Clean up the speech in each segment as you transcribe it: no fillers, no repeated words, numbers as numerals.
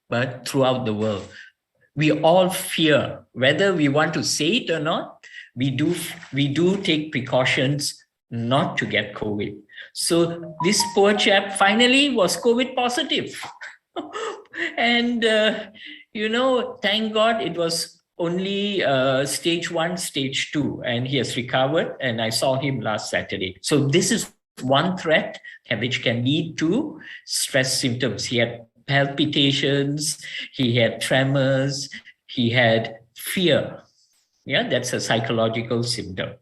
but throughout the world. We all fear, whether we want to say it or not, we do take precautions not to get COVID. So this poor chap finally was COVID positive. And, thank God it was only stage 1, stage 2, and he has recovered, and I saw him last Saturday. So this is one threat which can lead to stress symptoms. He had palpitations, he had tremors, he had fear. Yeah, that's a psychological symptom.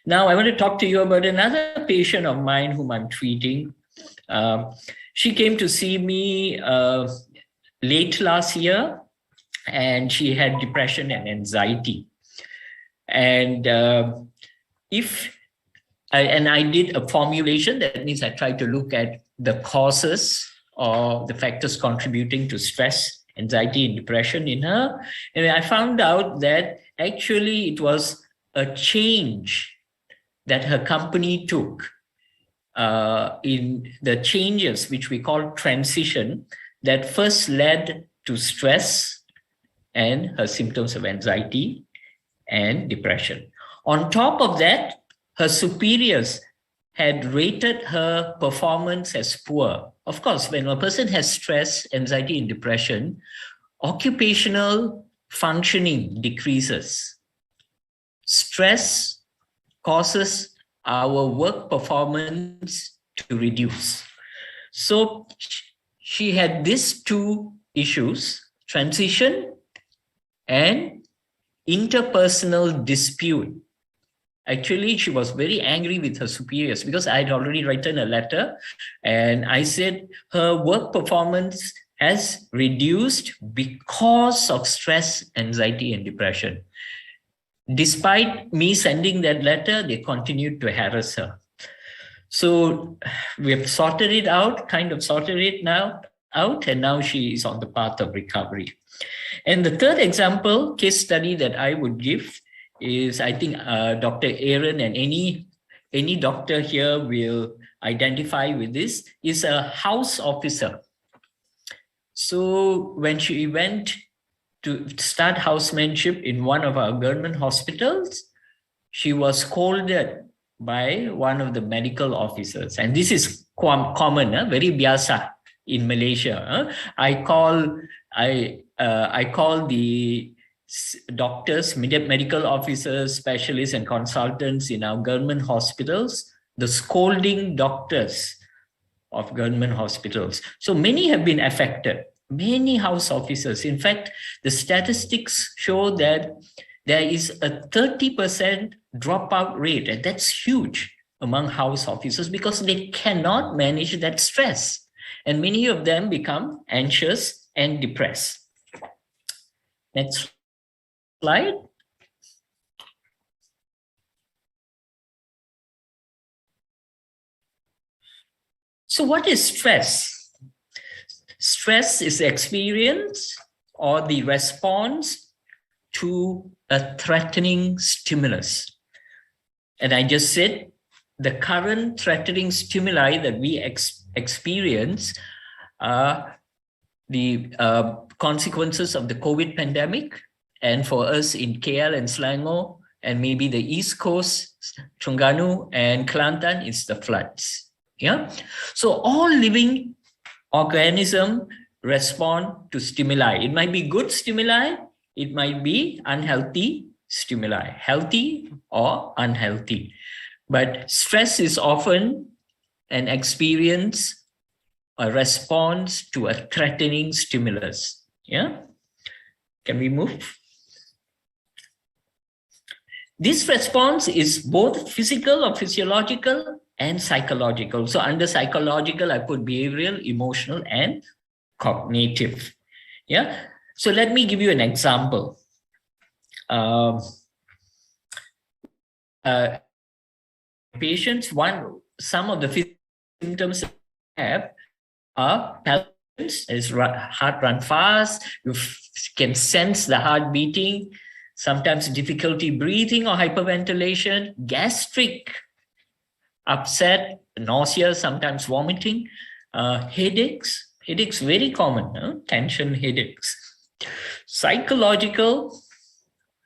Now, I want to talk to you about another patient of mine whom I'm treating. She came to see me late last year, and she had depression and anxiety. And I did a formulation. That means I tried to look at the causes or the factors contributing to stress, anxiety, and depression in her. And I found out that actually it was a change that her company took in the changes, which we call transition, that first led to stress and her symptoms of anxiety and depression. On top of that, her superiors had rated her performance as poor. Of course, when a person has stress, anxiety, and depression, occupational functioning decreases. Stress causes our work performance to reduce. So she had these two issues, transition and interpersonal dispute. Actually, she was very angry with her superiors because I had already written a letter, and I said her work performance has reduced because of stress, anxiety, and depression. Despite me sending that letter, they continued to harass her. So we have sorted it out, kind of sorted it out, and now she is on the path of recovery. And the third example, case study that I would give is, I think Dr. Aaron and any doctor here will identify with this, is a house officer. So when she went to start housemanship in one of our government hospitals, she was scolded by one of the medical officers. And this is common, very biasa in Malaysia. I call the doctors, medical officers, specialists, and consultants in our government hospitals the scolding doctors of government hospitals. So many have been affected, many house officers. In fact, the statistics show that there is a 30% dropout rate, and that's huge among house officers because they cannot manage that stress. And many of them become anxious and depressed. Next slide. So what is stress? Stress is the experience or the response to a threatening stimulus. And I just said the current threatening stimuli that we experience are the consequences of the COVID pandemic. And for us in KL and Selangor, and maybe the East Coast, Terengganu and Kelantan, it's the floods. Yeah. So all living organisms respond to stimuli. It might be good stimuli, it might be unhealthy stimuli, healthy or unhealthy. But stress is often an experience, a response to a threatening stimulus. Yeah. Can we move? This response is both physical or physiological and psychological. So under psychological, I put behavioral, emotional, and cognitive. Yeah. So let me give you an example. Patients, some of the symptoms have are palpitations, heart run fast, you can sense the heart beating, sometimes difficulty breathing or hyperventilation, gastric upset, nausea, sometimes vomiting, headaches, Headaches, very common, tension headaches. Psychological,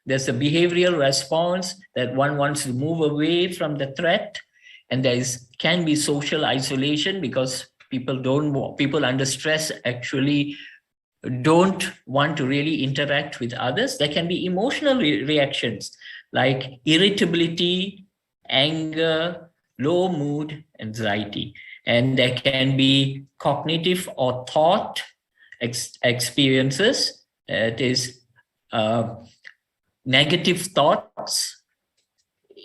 there's a behavioral response that one wants to move away from the threat, and can be social isolation because people under stress actually don't want to really interact with others. There can be emotional reactions like irritability, anger, low mood, anxiety. And there can be cognitive or thought experiences, that is negative thoughts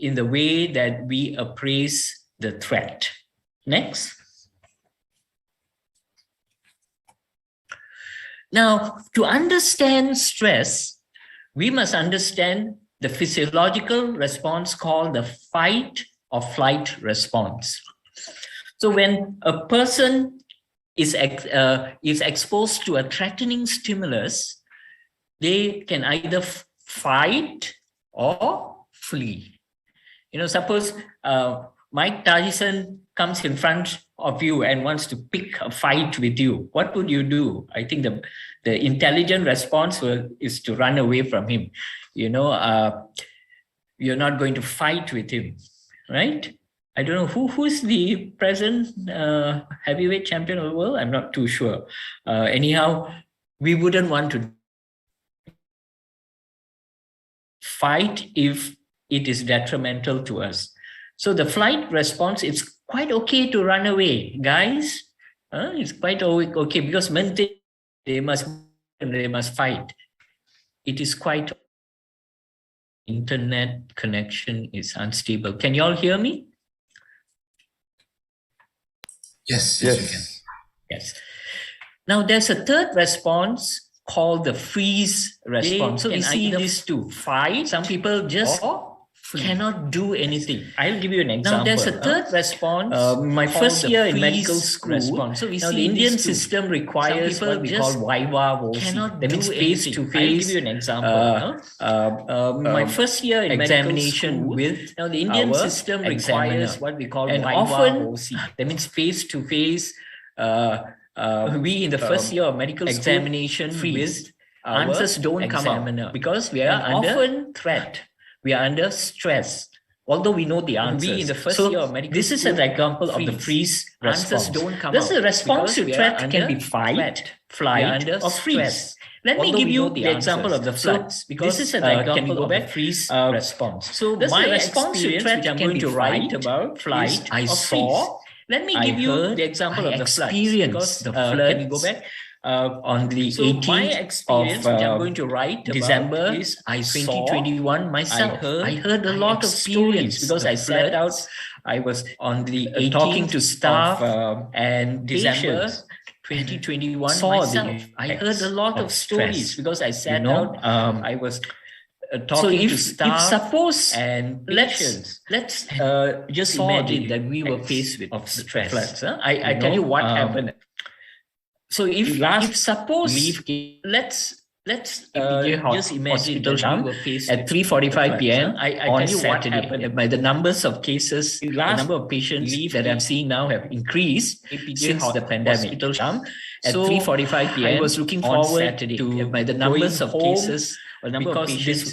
in the way that we appraise the threat. Next. Now, to understand stress, we must understand the physiological response called the fight or flight response. So when a person is exposed to a threatening stimulus, they can either fight or flee. Suppose Mike Tyson comes in front of you and wants to pick a fight with you. What would you do? I think the intelligent response is to run away from him. You're not going to fight with him, right? I don't know who's the present heavyweight champion of the world. I'm not too sure. Anyhow, we wouldn't want to fight if it is detrimental to us. So the flight response, it's quite okay to run away, guys. It's quite okay because they must fight. It is quite. Internet connection is unstable. Can you all hear me? Yes, you can. Yes. Now there's a third response called the freeze response. So we see these two: fight. Some people just cannot do anything. I'll give you an example. Now there's a third response. My first year in medical school. Response. So we see the Indian system requires what we call Viva. That means face to face. I'll give you an example. My first year in examination with now the Indian system requires what we call Viva. That means face to face. We in the first year of medical examination with answers don't come out because we are under threat. We are under stress, although we know the answers. We in the first year of medical this is an example of the freeze response. Answers don't come out. This is a response to threat can be fight, flight, or freeze. Let me give you the example of the floods because this is an example of the freeze response. So my response to threat which I'm going to write about flight, I saw. Let me give you the example of the floods. The floods. Can you go back? On the 18th of which I'm going to write December 2021 myself. I heard a lot of stories because I sat out. I was on the 18th talking to staff and December 2021 myself. I heard a lot of stories because I sat out. I was talking to staff. Suppose and let's just imagine that we were faced with stress. Floods, I tell you what happened. So if suppose let's just imagine that we were faced at 3:45 p.m. I tell you what happened. By the numbers of cases, the number of patients that I'm seeing now have increased since the pandemic. At 3:45 p.m. I was looking forward to by the numbers of cases. Because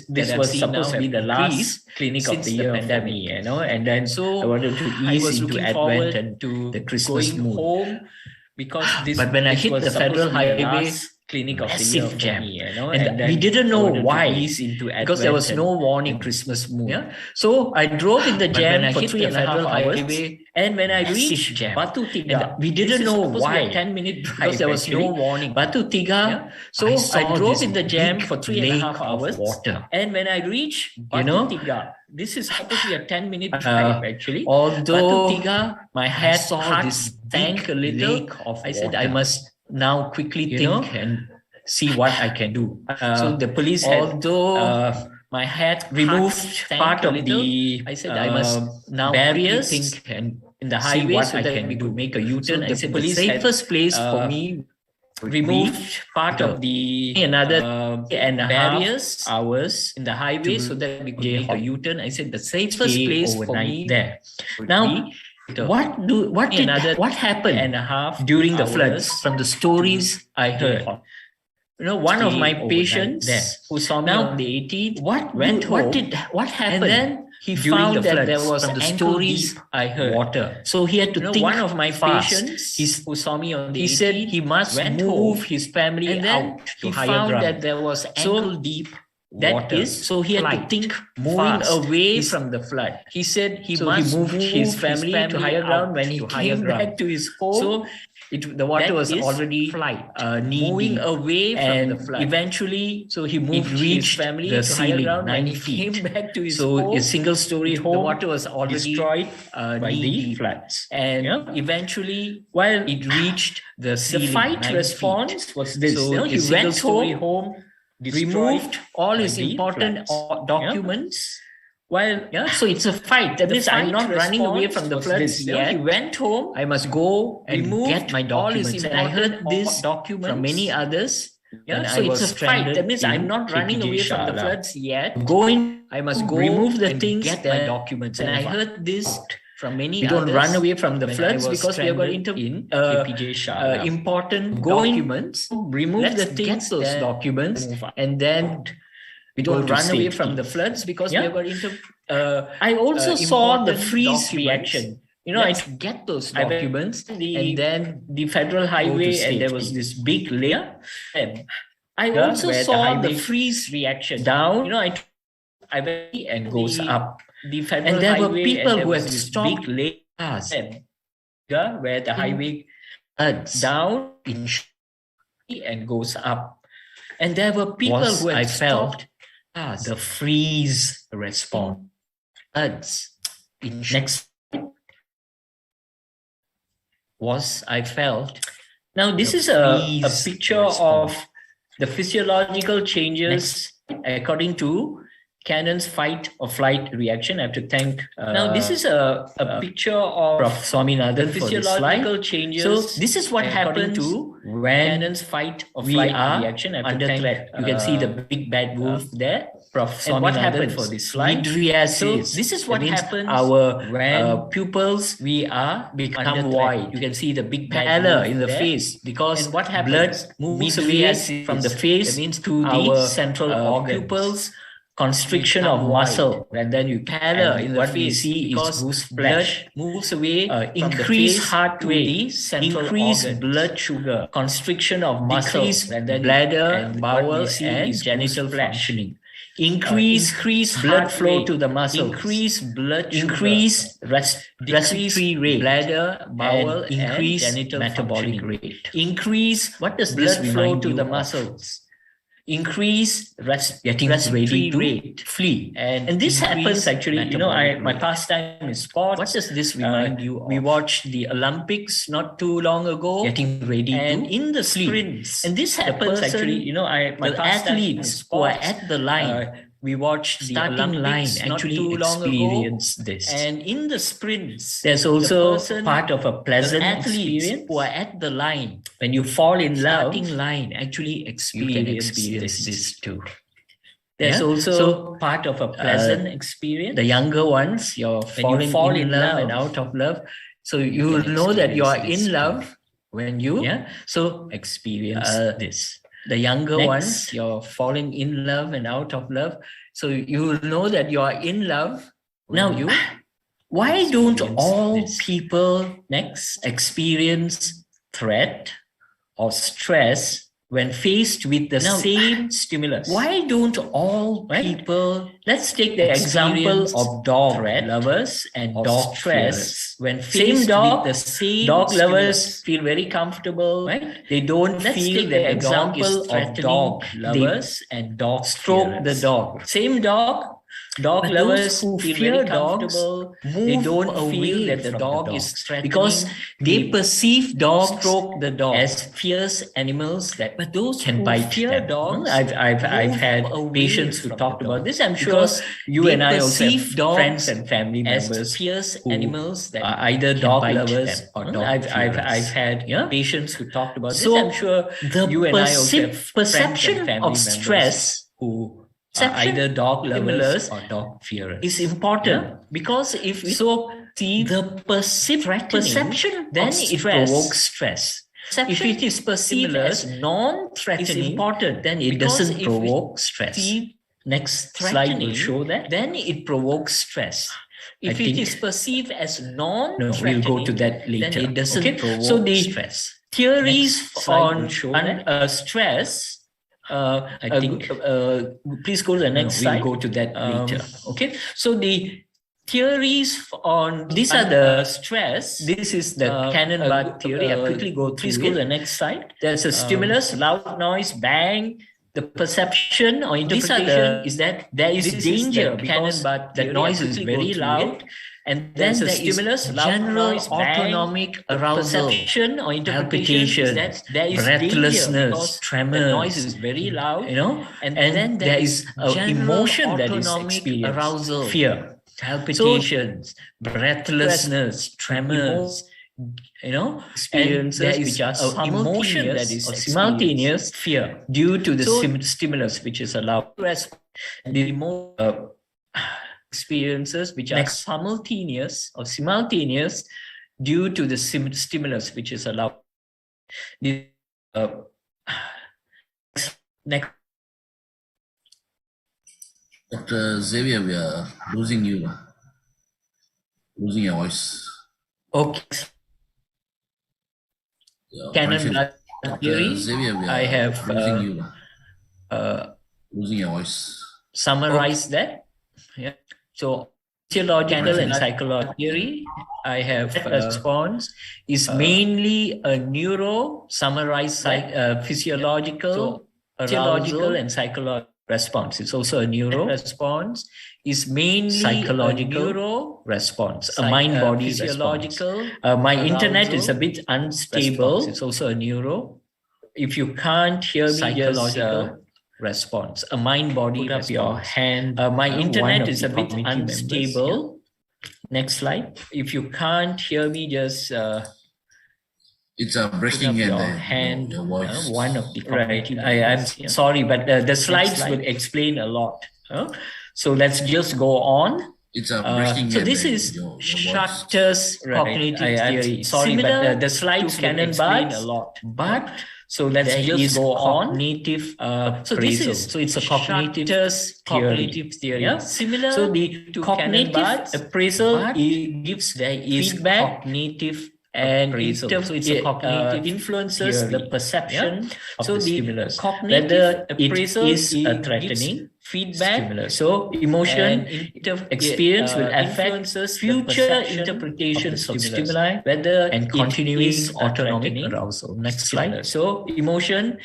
this was supposed to be the last clinic of the year for me, and then so I wanted to ease into Advent and to the Christmas mood. Home because but when I hit the federal highway, clinic of the year jam, me, and we didn't know why because there was no warning. Christmas mood. Yeah? So I drove in the jam for 3.5 hours, and when I reached Batu Tiga, we didn't know why. 10-minute drive because there was no warning. Batu Tiga, so I drove in the jam for 3.5 hours, and when I reached Batu Tiga, this is supposed to be a 10-minute drive actually. Although Batu Tiga, my heart sank a little. I said I must now quickly think and see what I can do. So the police had, my head removed part of the I said I must now barriers think and in the highway so that we could make a U-turn. So I said the safest place for me removed part of the another and barriers hours in the highway so that we could make a U-turn. I said the safest place for me there. Now what happened and a half during the floods from the stories I heard? One of my patients who saw me on the 18th went home. What happened? And then he found that there was from the stories I heard water. So he had to think. One of my patients who saw me on the 18th, he said he must move his family out to higher ground. He found that there was ankle deep water. So he had to think moving away from the flood. He said he must move his family to higher ground. When he came back to his home, so the water was already moving away from the flood. Eventually, so he moved his family the to higher ground. 9 feet. Came back to his home, a single-story home. The water was already destroyed by the floods. And eventually, while it reached the ceiling, the fight response was this. So he went home, removed all his important documents. So it's a fight. That means I'm not running away from the floods yet. He went home. I must go and get my documents. And I heard this document from many others. So it's a fight. That means I'm not running away from the floods yet. I must go remove the things, get my documents. And I heard this from many others. We don't run away from the floods because we have got important documents. Remove the things, those documents, and then we don't run away from the floods because we have got I also saw the freeze reaction. I get those documents, and then the federal highway, and there was this big layer. I also saw the freeze reaction down. I went and goes up. The federal and there were people who had stopped big layers where the highway down in and goes up. And there were people who had felt the freeze response. Next I felt. Now this is a picture of the physiological changes according to Cannon's fight or flight reaction. I have to thank. Now this is a picture of Prof. Swaminathan for physiological changes. So this is what happened to when Cannon's fight or flight reaction. I have to thank. You can see the big bad wolf there. Prof. Swaminathan, what happened for this slide? So this is what happens when pupils become wide. You can see the big pallor in the face because what happens? Blood moves away from the face to the central pupils. Constriction of muscle, and then you pallor in the face because goose flesh moves away, increase heart rate, increase blood sugar, constriction of muscle, and then bladder, bowel, and genital functioning. Increase blood flow to the muscles, increase blood sugar, increase respiratory rate, bladder, bowel, increase genital metabolic rate. Increase blood flow to the muscles. Increase respiratory rate, flee, and this happens actually. My pastime is sports. What does this remind you of? We watched the Olympics not too long ago, getting ready, and in the sprints, and this happens actually. My athletes who are at the line. We watched the Olympics line actually not too long experience ago, this. And in the sprints, there's also part of a pleasant experience who are at the line. When you fall in love, starting line actually experience this too. There's also part of a pleasant experience. The younger ones, you're falling in love and out of love. So you will know that you are in love when you experience this. The younger ones, you're falling in love and out of love. So you will know that you are in love. Now, why don't all people experience threat or stress when faced with the same stimulus? Why don't all people, let's take the example of dog lovers and dog stress. When faced with the same dog lovers feel very comfortable, right? They don't feel the example of dog lovers and dog stroke the dog. Same dog lovers who feel very comfortable, they don't feel that the dog is threatening because they perceive dogs stroke the dog as fierce animals that can bite them. Dogs, I've had patients who talked about this. I'm sure you and I also have friends and family members as fierce animals that are either dog lovers or dog I've had patients who talked about this. I'm sure you and I also have perception of stress who either dog lovers or dog fearers is important because if the perception, then it provokes stress. If it is perceived as non-threatening, is important, then it doesn't provoke stress. Next slide will show that. Then it provokes stress. If it is perceived as non-threatening, we'll go to that later. Then it doesn't provoke stress. Theories on stress. I think. Please go to the next slide. We'll go to that later. Okay. So the theories on these are the stress. This is the Cannon-Barth theory. I'll quickly go through. Please go to the next slide. There's a stimulus, loud noise, bang. The perception or interpretation is that there is danger because the noise is very loud. And then the stimulus, general noise, autonomic arousal, perception or interpretation is that there is breathlessness, tremors. The noise is very loud, and then there is emotion that is experienced, arousal, fear, palpitations, breathlessness, tremors. Experiences which are emotion that is simultaneous fear due to the stimulus which is allowed. The experiences which are simultaneous due to the stimulus which is allowed. Next. Dr. Xavier, we are losing you. Losing your voice. Okay. Cannon-Barth theory. Xavier, I have losing your voice. Summarized that. Yeah. So physiological and psychological theory, I have response is mainly a summarized physiological and psychological response. It's also a neuro response. Is mainly psychological neuro response, a mind-body physiological. My internet is a bit unstable. Response. It's also a neuro. If you can't hear me, psychological response, a mind-body. Put up your hand. My internet is a bit unstable. Next slide. If you can't hear me, just it's a breaking in your hand. Your voice. One of the right. I'm sorry, but the slides will explain a lot. So let's just go on. It's a breaking so this is Schachter's cognitive theory. Sorry, but the slides can explain a lot. But so let's just go on. Cognitive so it's a cognitive theory. Yeah? Similar so the cognitive appraisal gives feedback. Cognitive and so it's a cognitive influences theory. The perception of the stimulus. Cognitive appraisal is a threatening feedback stimulus. So emotion experience will affect future interpretations of stimuli, whether and continuing autonomic arousal. Next slide. So emotion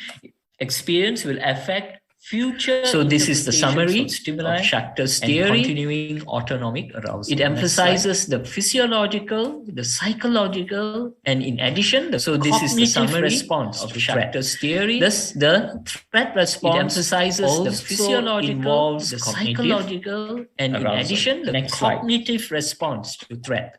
experience will affect future. So this is the summary of Schachter's theory. Continuing autonomic arousal. It emphasizes the physiological, the psychological, and in addition, the this is the summary response of Schachter's theory. Thus, the threat response it emphasizes the physiological, the psychological, and in addition, the cognitive response to threat.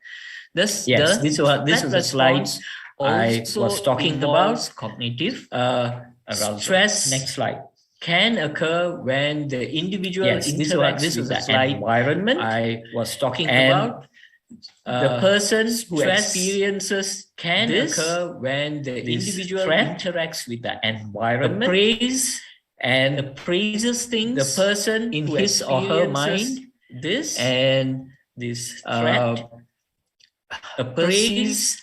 Thus, yes, this was the slides I was talking about. Cognitive arousal. Stress. Next slide. Can occur when the individual interacts with the environment I was talking about. The person who experiences can occur when the individual interacts with the environment, appraises things. The person in his or her mind this and this threat appraises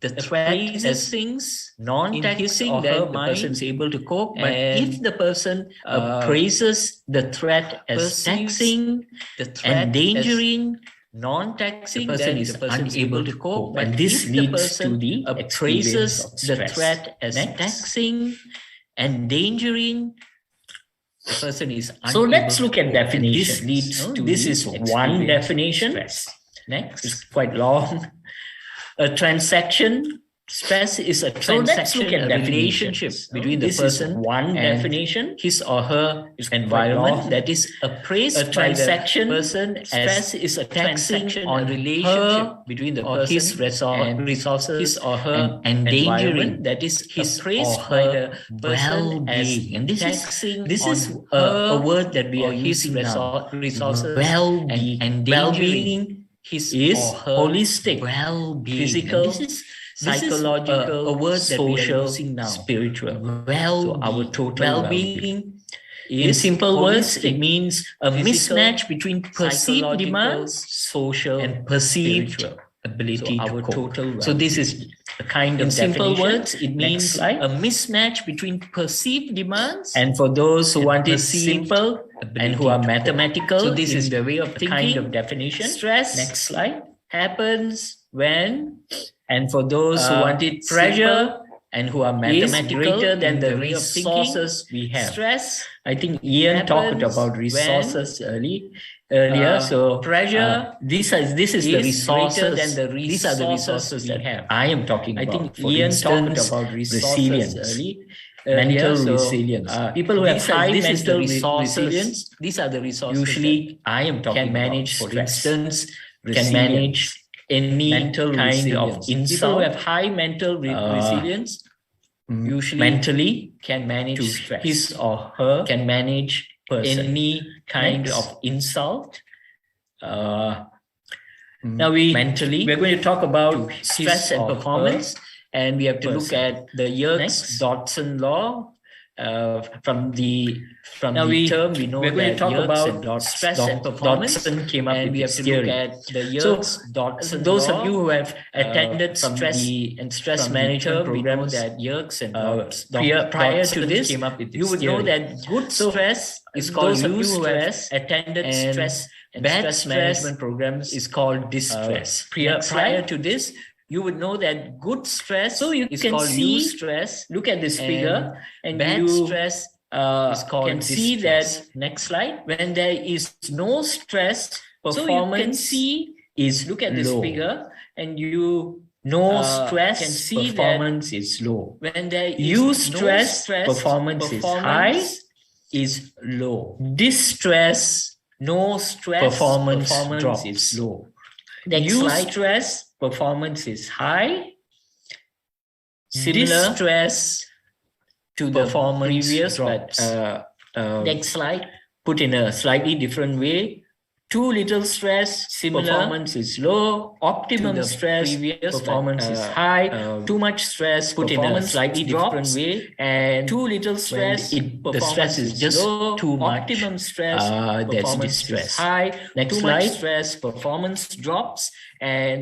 the threat as things non-taxing, then the person is able to cope. But if the person appraises the threat as taxing, the threat endangering, non-taxing, the person is unable to cope. And this leads to the appraises the threat as taxing, endangering, the person is unable. So let's look at definitions. This leads to this is one definition. Next, it's quite long. A transaction, stress is a transaction, so let's look at a relationship between the person, one definition, his or her environment that is appraised a transaction, by the person. Stress is a transaction on relationship between the person his resources, his or her endangering that is his appraised by the person as and this is a word that we are using now. Resources well-being, endangering his is or her holistic, well-being. physical, And this is psychological, a word that we are social, using now. spiritual. So our total well-being in is simple words, holistic, it means a physical, mismatch between perceived psychological, demands social, and perceived spiritual ability our to cope. total So this well-being. is a kind In of simple definition. words, it means a mismatch between perceived demands, and for those who want it simple and who are mathematical, so this in is the way of thinking, kind of definition. stress, Next slide, happens when, and for those who want it pressure simple and who are is mathematical, greater than in the the way of resources thinking, we have. Stress, I think Ian talked happens about resources earlier. So pressure this is the is resources. greater than the These are the resources resources we that have. I am talking I about. think For Ian instance, talked about resources resilience, earlier. mental So, resilience. People who have high this is the mental resources. resilience, These are the resources usually I am talking can manage about. For stress, instance, can manage any mental kind of resilience. insult. People who have high mental resilience usually mentally can manage stress. his or her can manage any kind of insult. Now mentally, we're going to talk about stress and performance, and we have to look at the Yerkes-Dodson law. From the term, we know we're going to talk about stress and performance. Dodson came up and with we have this to theory. look at the So Yerkes-Dodson those law. of you who have attended stress management programs, we know that Yerkes and prior to Dodson this, came up with this you would theory. know that good stress is called those of you who have eustress, attended and stress and bad stress management programs is called distress. prior to this, you would know that good stress is called see, eustress. Look at this figure, and bad you stress is called can distress. see that next slide, when there is no stress, performance so you can see, is look at low. this figure, and you No stress, can see performance is low. when there is Eustress, no stress, performance is high, is low. Distress, no stress, performance drops. is low. Eustress, performance is high. Similar Distress to the performance previous, drops. next slide, put in a slightly different way. Too little stress, Similar performance is low. Optimum to the stress, previous, performance is high. Too much stress, put in a performance slightly drops. different way, And too little stress, the stress is just low. too much. Optimum stress, That's performance distress. is high. Next too slide. much stress, performance drops, and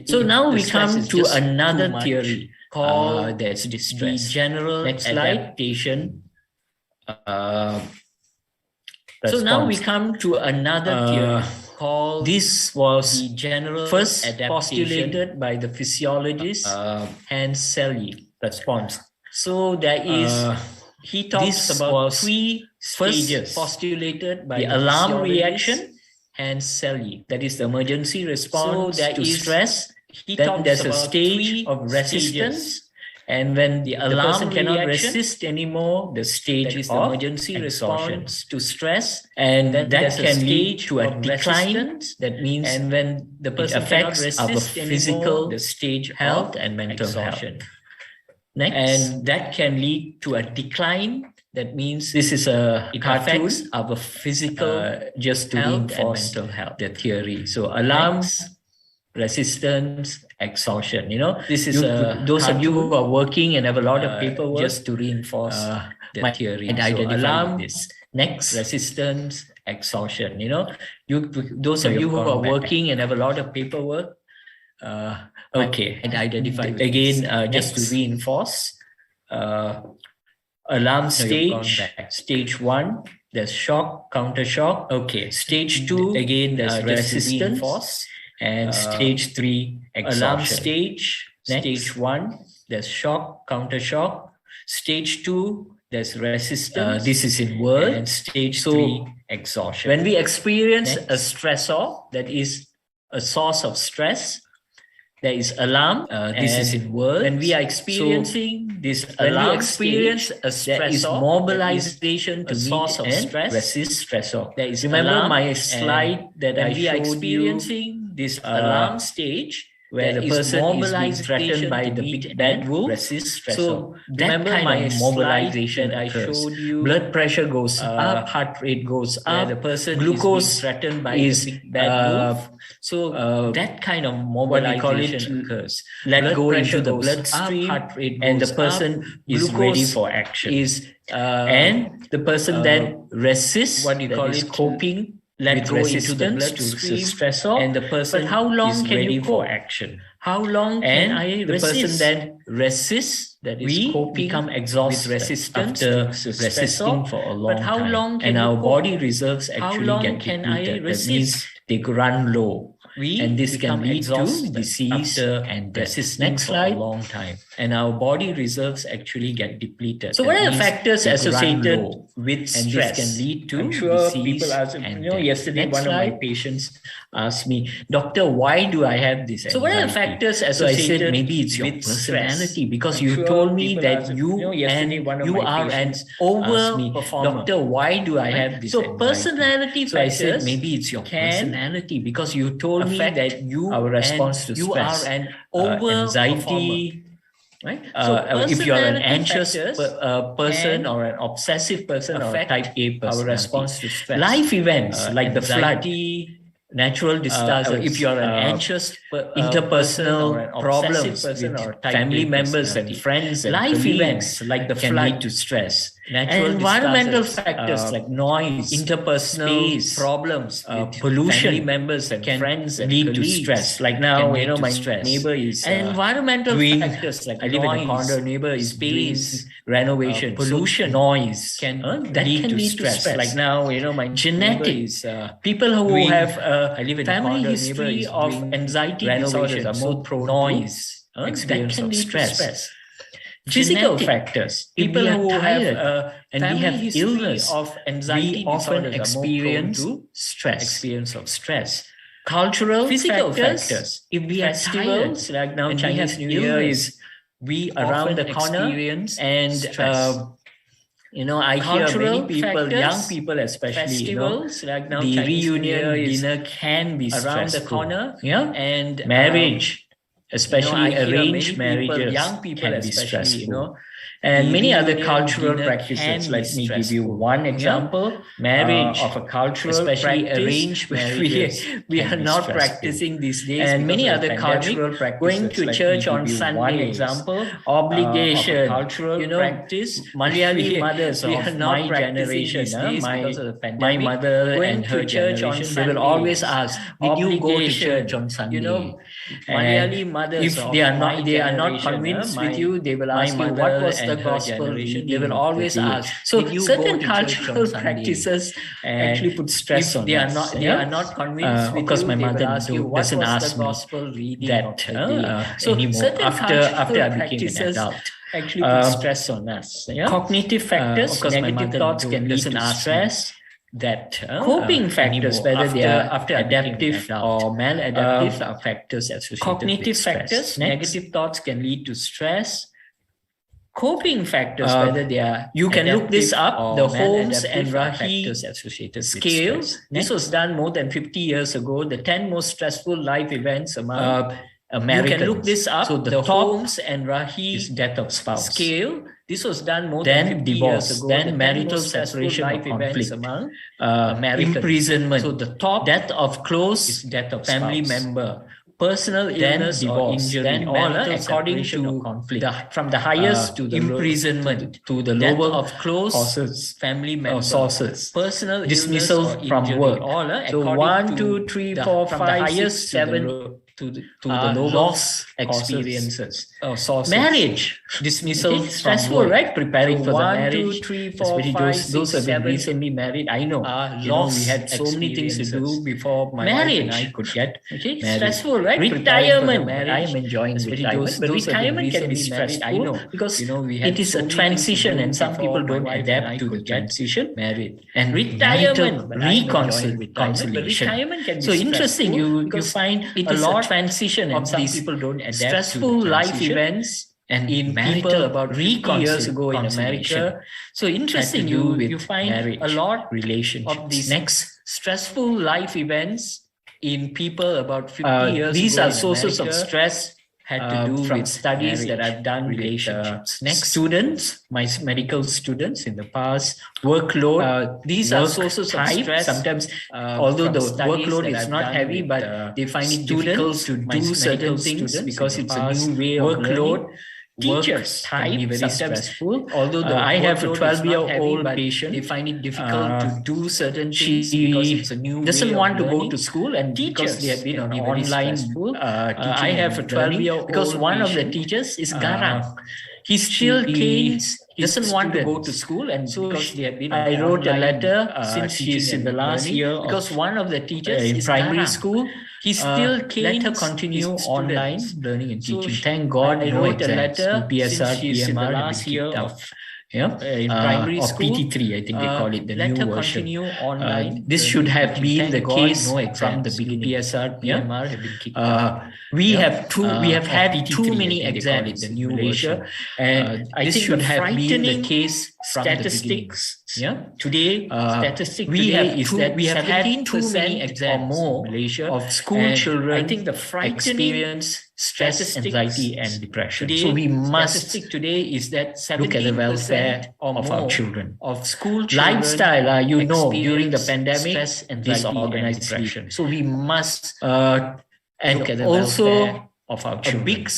So now the we stress come is to just another too much, theory called that's distress. the general Next slide. adaptation. So now we response. come to another theory called this was the general first adaptation postulated by the physiologist Hans Selye. response. So there is He talks about three stages postulated by the alarm reaction, Hans Selye. that is the emergency response there to is- stress. He Then talks there's a about stage three of resistance, stages. and when The the alarm person cannot reaction, resist anymore, the stage That is the of emergency exhaustion. response to stress, And then that there's a can lead stage to a of decline. resistance, That means and when the it person cannot affects our resist physical, anymore, the stage health of and mental exhaustion. health. Next, And that can lead to a decline. That means this is a it cartoon affects our physical just to health and reinforce mental health. the theory. So alarms, resistance, exhaustion. This is those of you who are working and have a lot of paperwork, just to reinforce the theory. and So identify alarm, this. Next, resistance, exhaustion. Those So of you you've who are gone back. working and have a lot of paperwork. Okay, and identify with again, this. just to Next. reinforce. Alarm you've gone stage, back. stage 1, there's shock, counter shock. Okay, stage 2, Again, there's just to resistance, reinforce. and stage 3, exhaustion. Alarm stage, Next. stage 1, there's shock, counter shock. stage 2, there's resistance. This is in word. And stage So, 3, exhaustion. When we experience Next. a stressor, that is a source of stress, there is alarm. This is in words. When we are experiencing this when we alarm experience stage, a there is stressor, mobilization that is to a meet source of and stress. resist stressor. There is Remember alarm, my and slide that when I we are showed you experiencing this alarm stage, where the person is being threatened by the big bad wolf. So that kind of mobilization occurs. Blood pressure goes up, heart rate goes up, the person glucose is threatened by the big bad wolf. So that kind of mobilization occurs. Let go into the bloodstream, heart rate goes and the person is ready for action. And the person then resists, what you call it, coping, let go into the bloodstream, stressor, and the person how long can you for action? How long can I resist? The person then resists, that is coping, become exhausted with resistance after resisting for a long time. But how long can and our body reserves actually get depleted. That means they run low. And this can lead to disease and death. Next slide. For a long time. And our body reserves actually get depleted. So what are the factors associated with stress? And this can lead to disease people ask, and yesterday one of my patients asked me, Doctor, why do I have this anxiety? So what are the factors associated? So I said, maybe it's your personality, because you told me that you are an overperformer. Doctor, why do I have this anxiety? Personality factors. So I said, maybe it's your personality, because you told me that you our response to stress, are an anxiety. Right? So if you're an anxious person or an obsessive person or a type A person, our response to stress. Life events like the flood, natural disasters. If you're an anxious interpersonal problems with family members and friends, and life events like the flood lead to stress. Natural environmental factors like noise, interpersonal space, problems, pollution, family members and friends and lead to stress. Like now, my neighbor is environmental factors like I live in a condo. Neighbor is space, renovation, pollution, noise can lead to stress. Like now, my genetics, people who have family history of anxiety disorders are more prone noise, experience of stress. Physical factors. People who have and we have illness of anxiety, we often experience stress. Experience of stress. Cultural physical factors. If we have festivals like now Chinese New Year is we around the corner and stress. I hear many people, young people especially, like now the reunion dinner can be stressful. Around the corner, and marriage. Especially arranged marriages, young people can be stressful. And many other cultural practices. Let me give you one example. Marriage of a cultural especially arranged marriages we are not practicing these days. And many other cultural practices. Going to church on Sunday. One example. Obligation. Cultural practice. Malayali mothers we are not my generation. My mother and her generation. They will always ask, did you go to church on Sunday? Malayali mothers if they are not convinced with you, they will ask you what was the gospel reading. They will always ask. So certain cultural practices actually put stress on us. They are not convinced with you. Because my mother doesn't ask me that anymore after I became an adult. Actually put stress on us. Cognitive factors, negative thoughts can lead to stress. That coping factors, whether they are adaptive or maladaptive, are factors associated cognitive with stress. Factors, negative thoughts can lead to stress. Coping factors, whether they are you can look this up, the Holmes and Rahi scale. This was done more than 50 years ago. The 10 most stressful life events among Americans. You can look this up. So the Holmes and Rahi is death of spouse scale. This was done more than 50 years ago. Then marital separation or conflict among Americans. Imprisonment. So the top death of close is death of family member. Personal illness or injury, then marital according to conflict. From the highest to the imprisonment to the lower of close causes, family member sources, personal dismissal from work. So 1, 2, 3, 4, 5, 6, 7 to the loss experiences. Sources. Marriage dismissal stressful, right? Preparing for the marriage. 1, 2, 3, 4, 5, 6, those have been recently married. I know. We had so many things to do before my marriage and I could get married. Stressful, right? Retirement. I am enjoying retirement, but retirement can be stressful. I know because it is a transition, and some people don't adapt to the transition. Married and retirement, reconciliation. So interesting. You find it is a transition, and some people don't adapt stressful to life events. And in people about 50 years ago in America, so interesting. You find a lot relationships of these next stressful life events in people about 50 years these ago are in sources of America stress had to do from with studies that marriage, I've done with relationships. Next. students, my medical students in the past, workload. These are sources of stress. Sometimes, although the workload is not heavy, but they find it difficult to do certain things because it's a new way of learning. Teachers can be very stressful. Although I have a 12-year-old patient, they find it difficult to do certain things because it's a new doesn't way want of to go learning. to school, and because they have been on online teaching. I have a 12-year-old because one of the teachers is garang. He still doesn't want to go to school, and so because they have been on I wrote a letter since she's in the last year because one of the teachers in is primary garang. school. He still let her canes continue his online students. learning and So teaching. Thank God, I no wrote a exams. letter PSR, since she's in the PMR have last been year kicked of out. in primary or school. PT3, I think they call it, the Let new her version. continue online. This should have been the God, case no from the exams. beginning. PSR, PMR have been kicked out. We have had PT3, too many I think they call it, exams the in new Malaysia, version. and I this think should the have been the frightening case from the beginning. statistics. Today, statistic we today have is that we have had too many 17% exams or more in Malaysia of school children. I think the frightening experience stress, anxiety, and depression. Today, so we must statistic today is that 17% look at the welfare or of more our children. Of school children Lifestyle, during the pandemic, stress, anxiety, disorganized and depression. sleep. So we must and look at the also welfare of our a children. big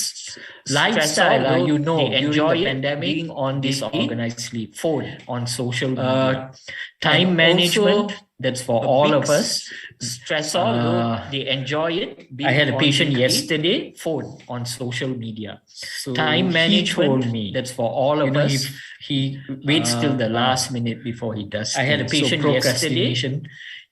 lifestyle, they enjoy during the it pandemic, being on disorganized sleep, phone, on social media, time and management. That's for all of us. Stressor, though they enjoy it. I had a on patient the yesterday phone on social media. So time management. Told me that's for all of us. He Waits till the last minute before he does. I had a patient procrastination.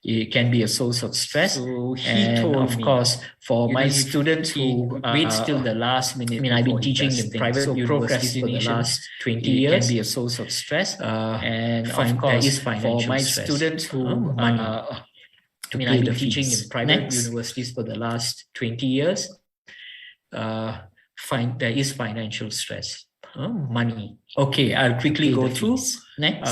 It can be a source of stress. So he told of me, course, for my students who waits till the last minute. I've been teaching in private universities for the last 20 years. It can be a source of stress. And of course, there is financial for my stress. students who money. I've been teaching in private universities for the last 20 years. There is financial stress. Money. Okay, I'll quickly go through. Next.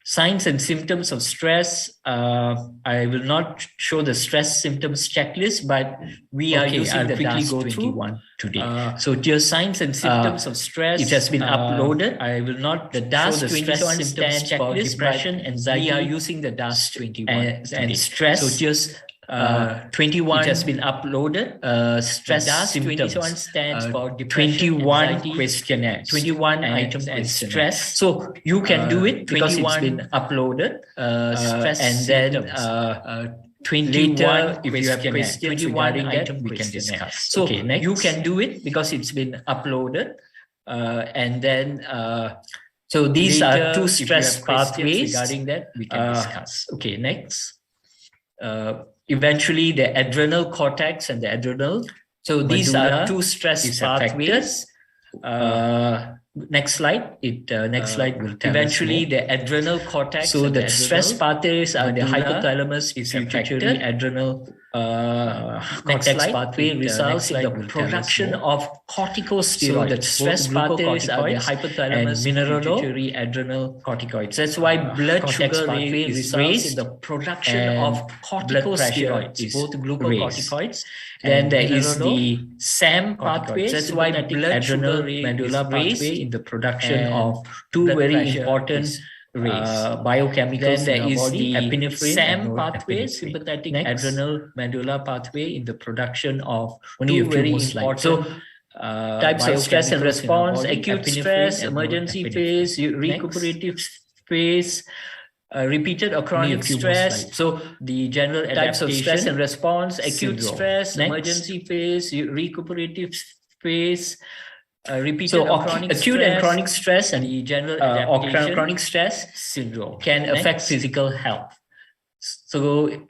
Signs and symptoms of stress. I will not show the stress symptoms checklist, but we are using the DAS 21 today. So just signs and symptoms of stress. It has been uploaded. I will not the DAS 21 stands for depression, anxiety. We are using the DAS 21 and stress. So just 21. It has been uploaded. Stress DAS symptoms. 21 stands for depression, 21 anxiety, questionnaire, 21 item and questionnaire. stress. So you can do it because it's been uploaded. Stress and then 21 later, if you have questions regarding that, we can discuss. So you can do it because it's been uploaded. And then so these are two stress pathways regarding that we can discuss. Okay, next. Eventually the adrenal cortex and the adrenal. So these are two stress pathways. Next slide. Next slide will tell eventually the adrenal cortex. So the stress pathways are the hypothalamus, pituitary, adrenal cortex pathway results in the production of corticosteroids. So the stress pathways are the hypothalamus, pituitary, adrenal corticoids. That's why blood sugar is raised in the production of corticosteroids, both glucocorticoids. Then there is the SAM pathway. That's why blood adrenal medulla pathway in the production of two very important biochemicals then there in our is body, the epinephrine SAM pathway, sympathetic adrenal medulla pathway in the production of only two a few very more slides. important types of stress and response, acute stress, and emergency phase, recuperative phase, repeated or chronic stress. So the general types of stress and response, acute syndrome. stress, emergency phase, recuperative phase, repeated or chronic acute stress, and chronic stress and the general or chronic stress syndrome can affect physical health. So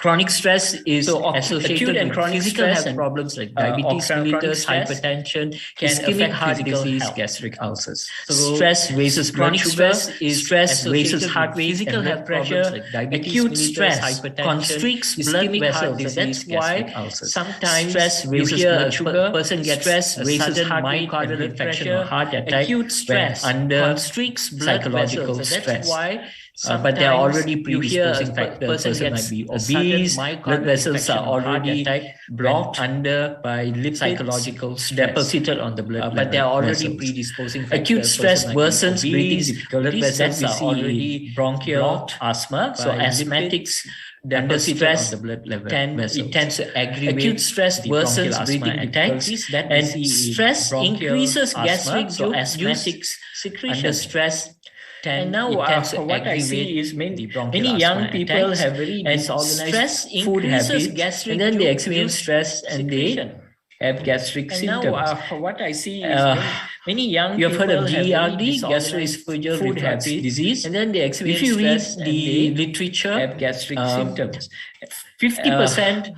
chronic stress is associated acute and with chronic physical stress health and problems like diabetes mellitus, hypertension, ischemic heart disease, health. gastric ulcers. So stress raises chronic stress raises heart rate, physical and health blood pressure. like diabetes Acute mellitus, stress hypertension, constricts blood ischemic heart vessels. disease, That's why gastric ulcers. sometimes Stress you raises hear blood a sugar, person gets stress a raises sudden heart rate and myocardial blood infarction pressure. or heart attack Acute stress under constricts blood psychological vessels. stress. That's why But there are already you hear predisposing a factors person might be obese, blood vessels are already blocked under by lipids, psychological stress deposited on the blood but they are already predisposing factors. Acute stress worsens breathing difficulties, that's already bronchial asthma. So asthmatics under stress on the blood level it tends to aggravate acute stress worsens breathing difficulties, and stress increases gastric juice secretion under stress. And now what I see is many young people have very disorganized food habits, and then they experience stress and they have gastric symptoms. Now, what I see is many young people have heard of GERD, gastroesophageal reflux disease, and then they experience if you read the literature, have gastric symptoms. 50%.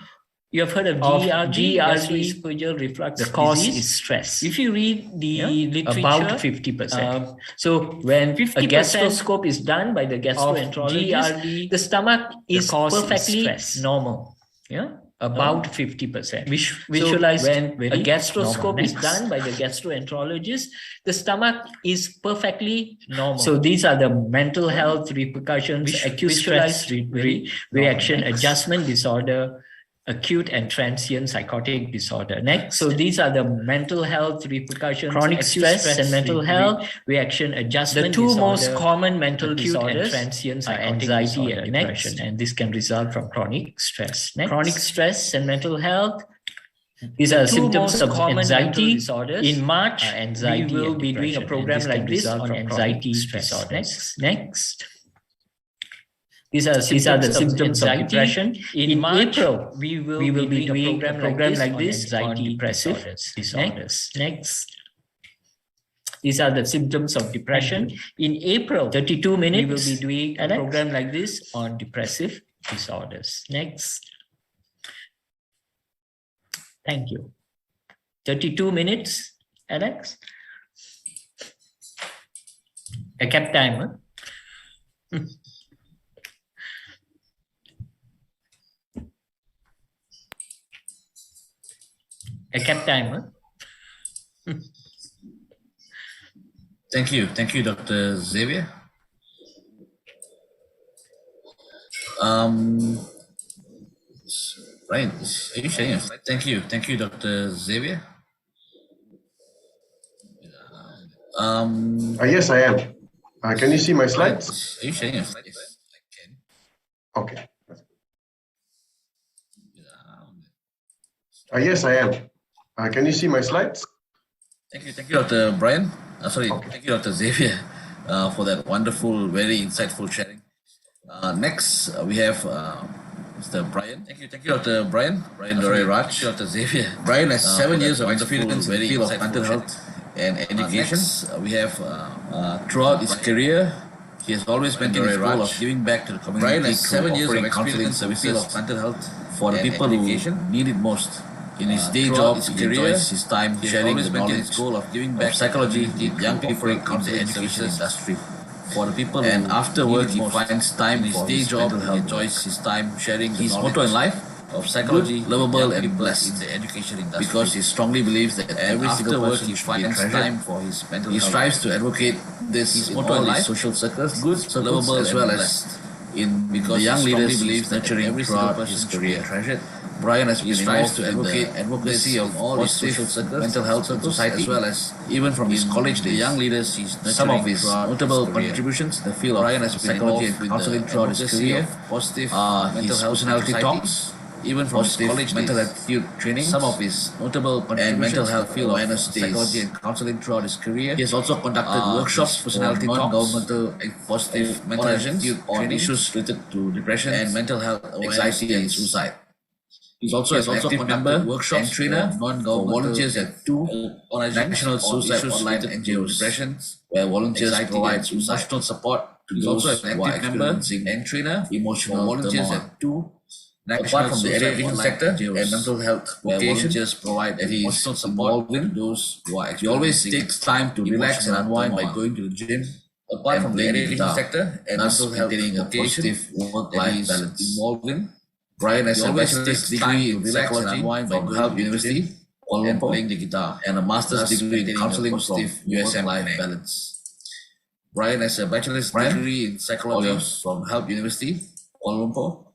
You have heard of GERD, gastroesophageal reflux the cause disease. Is stress. If you read the literature, about 50%. So when a gastroscope is done by the gastroenterologist, the stomach is perfectly normal. Yeah, about 50%. Visualize so when a gastroscope is done by the gastroenterologist, the stomach is perfectly normal. So these are the mental health repercussions, acute stress reaction adjustment disorder, acute and transient psychotic disorder. Next, so these are the mental health repercussions, chronic stress and mental health reaction adjustment. The two most common mental disorders and transient are anxiety and depression, and this can result from chronic stress. Next, chronic stress and mental health. These are symptoms of anxiety disorders. In March, we will be doing a program like this on anxiety disorders. Next. These are the symptoms of depression. In April, we will be doing a program like this on depressive disorders. Next. These are the symptoms of depression. In April, 32 minutes, we will be doing a program like this on depressive disorders. Next. Thank you. 32 minutes, Alex. I kept time, huh? I kept time, huh? Thank you, Dr. Xavier. Right, are you sharing? Thank you, Dr. Xavier. Yes, I am. Can you see my slides? Are you sharing? Yes, I can. Okay. Yes, I am. Can you see my slides? Thank you, Dr. Brian. Thank you, Dr. Xavier, for that wonderful, very insightful sharing. Next, we have Mr. Brian. Thank you, Dr. Brian. Brian Raj. Dr. Xavier. Brian has 7 years of experience in the field of mental health and education. We have throughout his career, he has always been in his goal of giving back to the community. Brian has 7 years of experience in the field of mental health for the people who need it most. In his day job, his career, his time sharing the knowledge goal of giving back psychology to young people in the education industry. For the people and after work, he finds time in his day job. He enjoys his time sharing his motto in life of psychology, lovable and blessed in the education industry. Because he strongly believes that every single person should be treasured for his mental health. He strives to advocate this in all his social circles, good, lovable as well as in because the young leaders believes nurturing every single person his career. Treasured. Brian has been involved to advocate advocacy of all his social circles, mental health and society, as well as even from his college days. The young leaders, he's some of his notable contributions. The field of Brian has been psychology and counseling throughout his career. Positive mental health personality talks, even from his college mental attitude training. Some of his notable and mental health field awareness psychology and counseling throughout his career. He has also conducted workshops, personality non-governmental positive mental attitude on issues related to depression and mental health, anxiety and suicide. He's also an active member, workshop and trainer, non-governmental volunteers at 2 national suicide online NGOs, depressions, where volunteers provide emotional support to those who are experiencing and trainer, emotional volunteers at 2 apart from the education sector and mental health volunteers provide emotional support to those who are experiencing. He always takes time to relax and unwind by going to the gym. Apart from the education sector and mental health positive work-life balance involved in. Brian has a bachelor's degree in psychology from Help University, Kuala Lumpur, playing the guitar, and a master's degree in counseling from USM Life Balance. Brian has a bachelor's degree in psychology from Help University, Kuala Lumpur,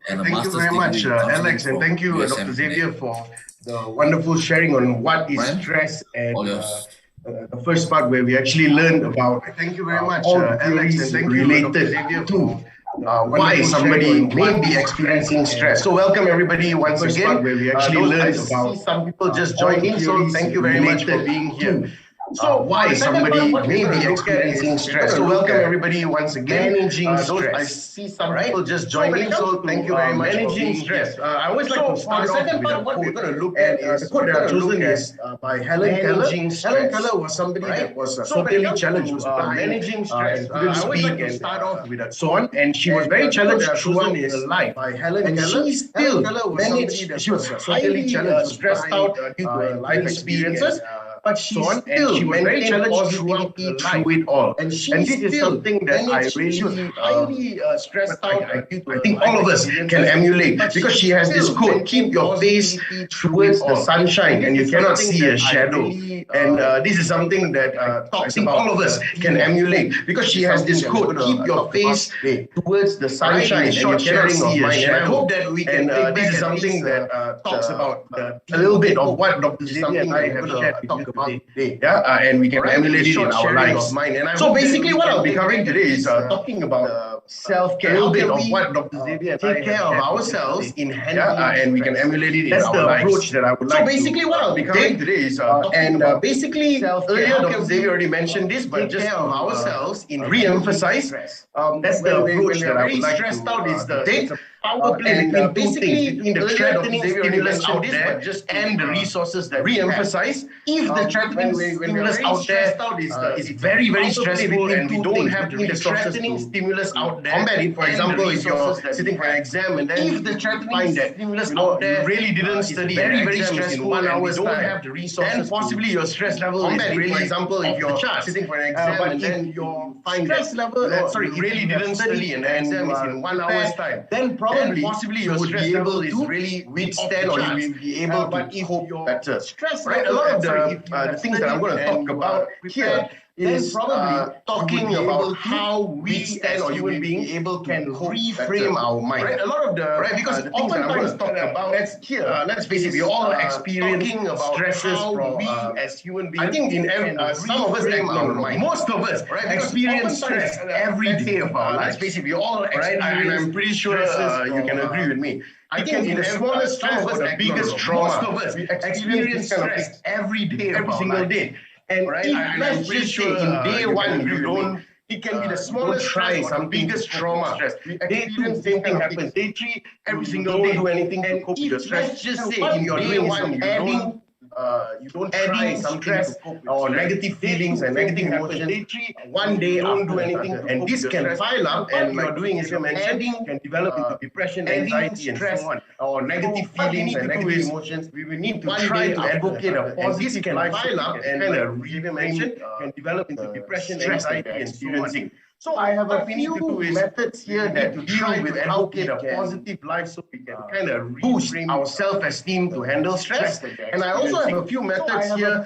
and a Thank you master's very much, degree in counseling Alex, and from thank you, USM Dr. Xavier, Penang. for the wonderful sharing on what is Brian, stress and all yours. the first part where we actually learned about. Thank you very much, all the Alex, and thank you, related Xavier, to why somebody may be experiencing stress. So welcome everybody once again. Where we actually learned about some people just joined in. So thank you very much for being here. So why somebody may be experiencing stress. So welcome everybody once again. Managing stress. I see some people just joining. So thank you very much for being stress. Here. I always like to start off with a quote. What we're going to look at is the quote that I've chosen is by Helen Keller. Helen Keller was somebody that was socially challenged, was managing stress, and couldn't speak, and start off with so on. And she was very challenged throughout her life. By Helen Keller, she still managed. She was socially challenged, stressed out due to her life experiences. But she was very challenged throughout through it all. And this is something that I really was highly stressed out. I think all of us can emulate, because she has this quote: keep your face towards the sunshine and you cannot see a shadow. And this is something that I think all of us can emulate, because she has this quote: keep your face towards the sunshine and you cannot see a shadow. And I hope that we can this is something that talks about a little bit of what Dr. Xavier and I have shared with you today. And we can emulate it in our lives. So basically what I'll be covering today is talking about self-care, a little bit of what Dr. Xavier and I take care of ourselves in handling and we can emulate it in our lives. That's the approach that I would like to. So basically what I'll be covering today is basically earlier Dr. Xavier already mentioned this, but just of ourselves in re-emphasize. That's the approach that I would like to take. Power play between two things, between the threatening stimulus out there and the resources that re-emphasize. If the threatening stimulus out there is very, very stressful and we don't have the threatening stimulus out there combat it, for example, if you're sitting for an exam and then if the threatening stimulus out there really didn't study very, very stressful in 1 hour's time, then possibly your stress level is really, for example, if you're sitting for an exam and then your stress level, really didn't study and the exam is in 1 hour's time, then possibly your stress level is really withstand, or you will be able to cope better. Right? A lot of the things that I'm going to talk about here is talking about how we as human beings can reframe our mind. Right? A lot of because the things that I'm going to talk about, let's face it, we all experience stresses from we as human beings. I think in some of us, most of us experience stress every day of our lives. Let's face it, we all experience, and I'm pretty sure you can agree with me. I think in the smallest stress or the biggest trauma, most of us experience stress every day, every single day. And let's just say in day one, you don't, it can be the smallest stress or the biggest trauma. Day two, same thing happens. Day three, every single day, do anything to cope with the stress. Let's just say in your day one, you don't try some stress or negative feelings and negative emotions. One day, don't do anything, and this can pile up. And you're doing, as you mentioned, can develop into depression, anxiety, and so on. Or negative feelings and negative emotions. We will need to try to advocate a positive. This can pile up and, like you mentioned, can develop into depression, anxiety, and experiencing. So I have a few methods here that deal with advocate a positive life, so we can kind of boost our self-esteem to handle stress. And I also have a few methods here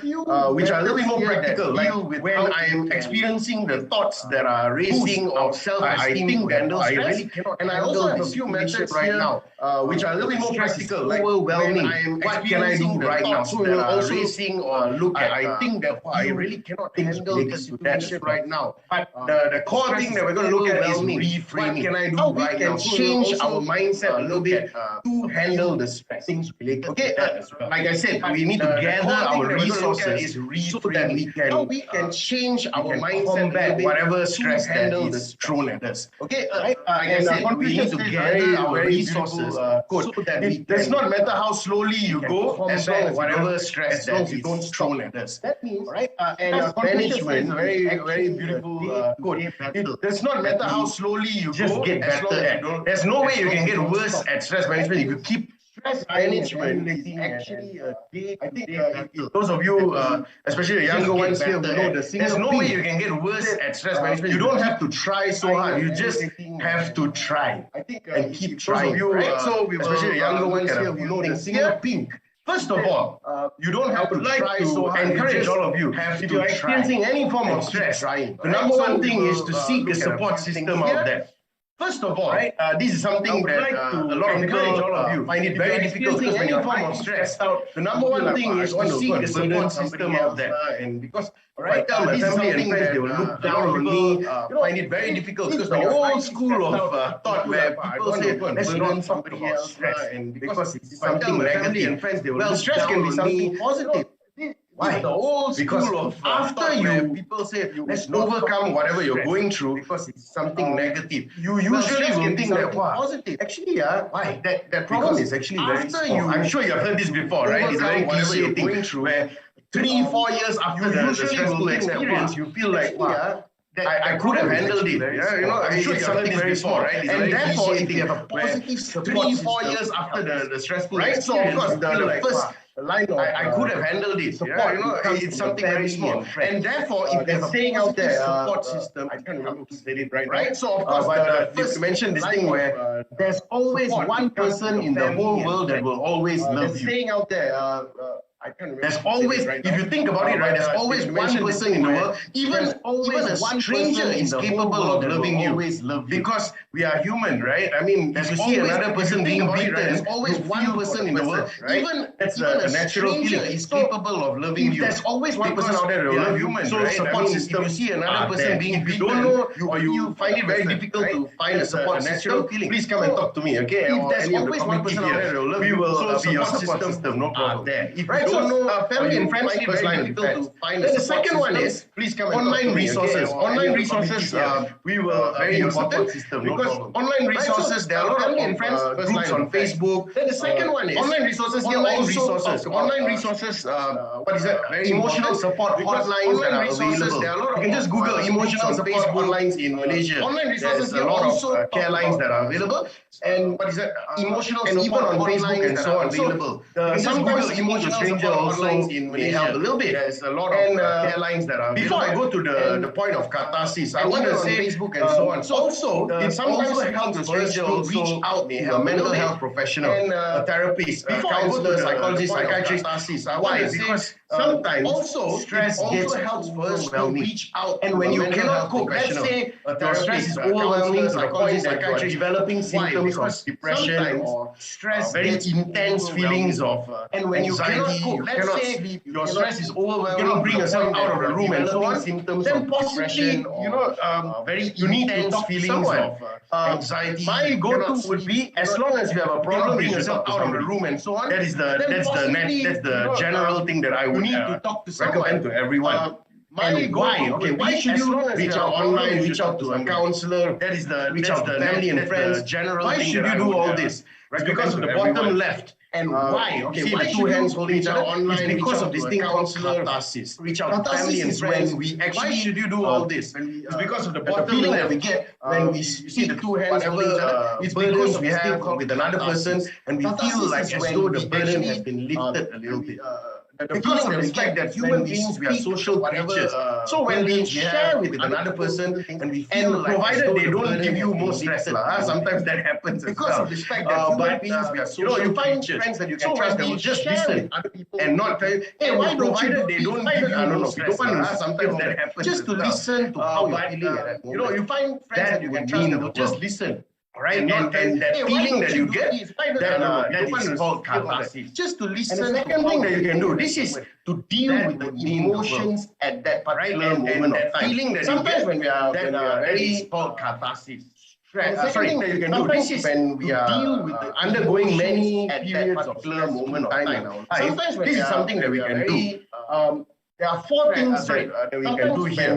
which are a little bit more practical, like when I am experiencing the thoughts that are racing or self-esteem to handle stress. And I also have a few methods right now which are a little bit more practical, like overwhelming. What can I do right now? So we'll also racing or look at. I think that I really cannot handle this situation right now. But the core thing that we're going to look at is reframing. What can I do right now? Change our mindset a little bit to handle the things related to that as well. Like I said, we need to gather our resources so that we can change our mindset, combat whatever stress that is thrown at us. Okay, like I said, we need to gather our resources so that it does not matter how slowly you go, as long as whatever stress that is thrown at us. That means, right? And management, very, very beautiful quote. It does not matter how slowly you just get better at. There's no way you can get worse at stress management if you keep stress management is actually a day. I think those of you, especially the younger ones here, will know there's no way you can get worse at stress management. You don't have to try so hard. You just have to try. I think and keep trying. Right? So especially the younger ones here, will know the single pink. First of all, you don't have to try so hard. Encourage all of you. If you're experiencing any form of stress, the number one thing is to seek a support system out there. First of all, this is something that a lot of people find it very difficult because when you're form of stress, the number one thing is to seek a support system out there. And because I tell my family and friends they will look down on me, find it very difficult because the old school of thought where people say, let's not talk about stress, and because it's something negative. And friends, they will look stress can be something positive. Why? The old school of after you people say let's overcome whatever you're going through because it's something negative. You usually will think that positive. Actually, why? That problem is actually very small. I'm sure you have heard this before, right? It's very cliche thing going through where 3-4 years after the stressful experience, you feel like, wow, I could have handled it. I'm sure you've heard this before, right? And therefore, if you have a positive support 3-4 years after the stressful experience, so of course, the first line of I could have handled it. It's something very small. And therefore, if there's a saying out there, support system, I can't remember who said it right. So of course, you mentioned this thing where there's always one person in the whole world that will always love you. Saying out there. There's always, if you think about it, right, there's always one person in the world, even a stranger is capable of loving you because we are human, right? I mean, if you see another person being beaten, there's always one person in the world, even a natural feeling is capable of loving you. There's always one person out there that will love you. So support system, if you see another person being beaten, don't know, or you find it very difficult to find a support natural feeling, please come and talk to me, okay? If there's always one person out there that will love you, we will be your support system, no problem. Right? Don't know family and friends first line to find the second one is please come online resources. Online resources we will very important because online resources there are a lot of family and friends groups on Facebook. Then the second one is online resources. Online resources. Online resources. What is that? Emotional support hotlines that are available. You can just Google emotional support hotlines in Malaysia. Online resources. There are a lot of care lines that are available. And what is that? Emotional support even on Facebook and so on available. Sometimes emotional stranger also may help a little bit. There's a lot of care lines that are available. Before I go to the point of catharsis, I want to say Facebook and so on. So also, it sometimes helps a stranger to reach out to a mental health professional, a therapist, a counselor, psychologist, psychiatrist. Why? Because sometimes also stress helps us to reach out. And when you cannot cope, let's say your stress is overwhelming to the point that you are developing symptoms of depression or stress, very intense feelings of and when you cannot cope, let's say your stress is overwhelming, you cannot bring yourself out of the room and so on, symptoms then possibly, very you need to talk feelings of anxiety. My go-to would be, as long as you have a problem, bring yourself out of the room and so on. That's the general thing that I would need to talk to recommend to everyone. And why? Okay, why should you reach out online, reach out to a counselor, reach out to family and friends? Why should you do all this? It's because of the bottom left. And why? Okay, see the two hands holding each other online. It's because of this thing called catharsis. Reach out to family and friends. Why should you do all this? It's because of the bottom feeling that we get when we see the two hands holding each other. It's because we have with another person and we feel like as though the burden has been lifted a little bit. The feeling that we get that human beings, we are social creatures. So when we share with another person and we feel like provided they don't give you more stress, sometimes that happens because of this fact that human beings, we are social creatures. Friends that you can trust that will just listen and not tell you, hey, why provided they don't give you more stress? Sometimes that happens. Just to listen to how you're feeling at that moment. You find friends that you can trust that will just listen. Right, and that feeling that you get, that is called catharsis. Just to listen. And the second thing that you can do, this is to deal with the emotions at that particular moment of time. Feeling that sometimes when we are very called catharsis. The second thing that you can do, this is when we are deal with the undergoing many periods of moment of time in our life. This is something that we can do. There are four things that we can do here.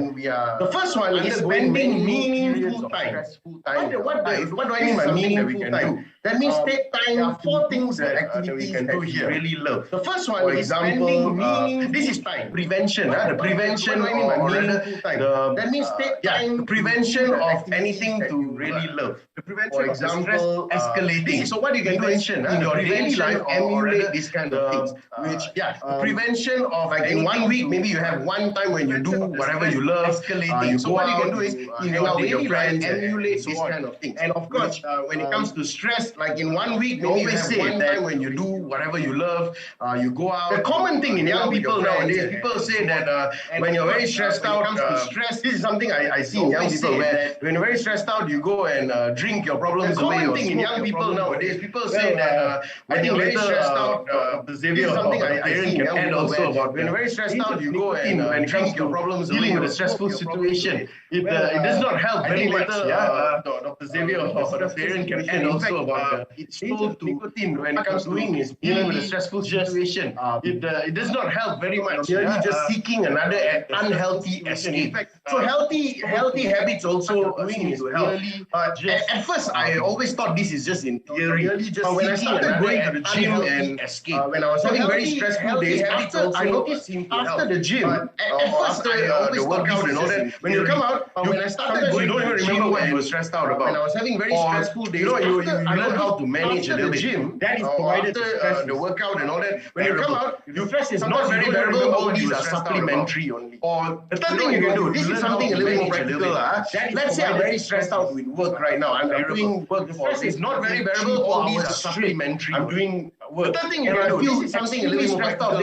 The first one is spending meaningful time. What do I mean by meaningful time? That means take time. There are four things that activities we can do here. Really love. The first one, for example, this is time. Prevention. The prevention or meaningful time. That means take time. The prevention of anything to really love. The prevention, for example, escalating. So what you can do in your daily life, emulate these kind of things. The prevention of like in 1 week. maybe you have one time when you do whatever you love, you go out, you can do is hang out with your friends, emulate this kind of things. And of course, when it comes to stress, like in 1 week, we always say that when you do whatever you love, you go out. The common thing in young people nowadays, people say that when you're very stressed out, stress, this is something I see in young people where when you're very stressed out, you go and drink your problems away. The common thing in young people nowadays, people say that when you're very stressed out, this is something I see in young people also about when you're very stressed out, you go and drink your problems away. Dealing with a stressful situation, it does not help very much. Dr. Xavier or the parent can add also about it's told to nicotine when it comes to doing is dealing with a stressful situation. It does not help very much. Merely just seeking another unhealthy escape. So healthy habits also seem to help. At first, I always thought this is just in theory. When I started going to the gym and escape, when I was having very stressful days, after I noticed after the gym, at first I always the workout and all that. When you come out, when I started going, you don't even remember what you were stressed out about. When I was having very stressful days, you learn how to manage a little bit. Gym, that is provided after the workout and all that. When you come out, your stress is not very bearable. All these are supplementary only. Or the third thing you can do, this is something a little more practical. Let's say I'm very stressed out with work right now. I'm doing work. The stress is not very bearable. All these are supplementary. I'm doing work. The third thing you can do, this is something a little more practical.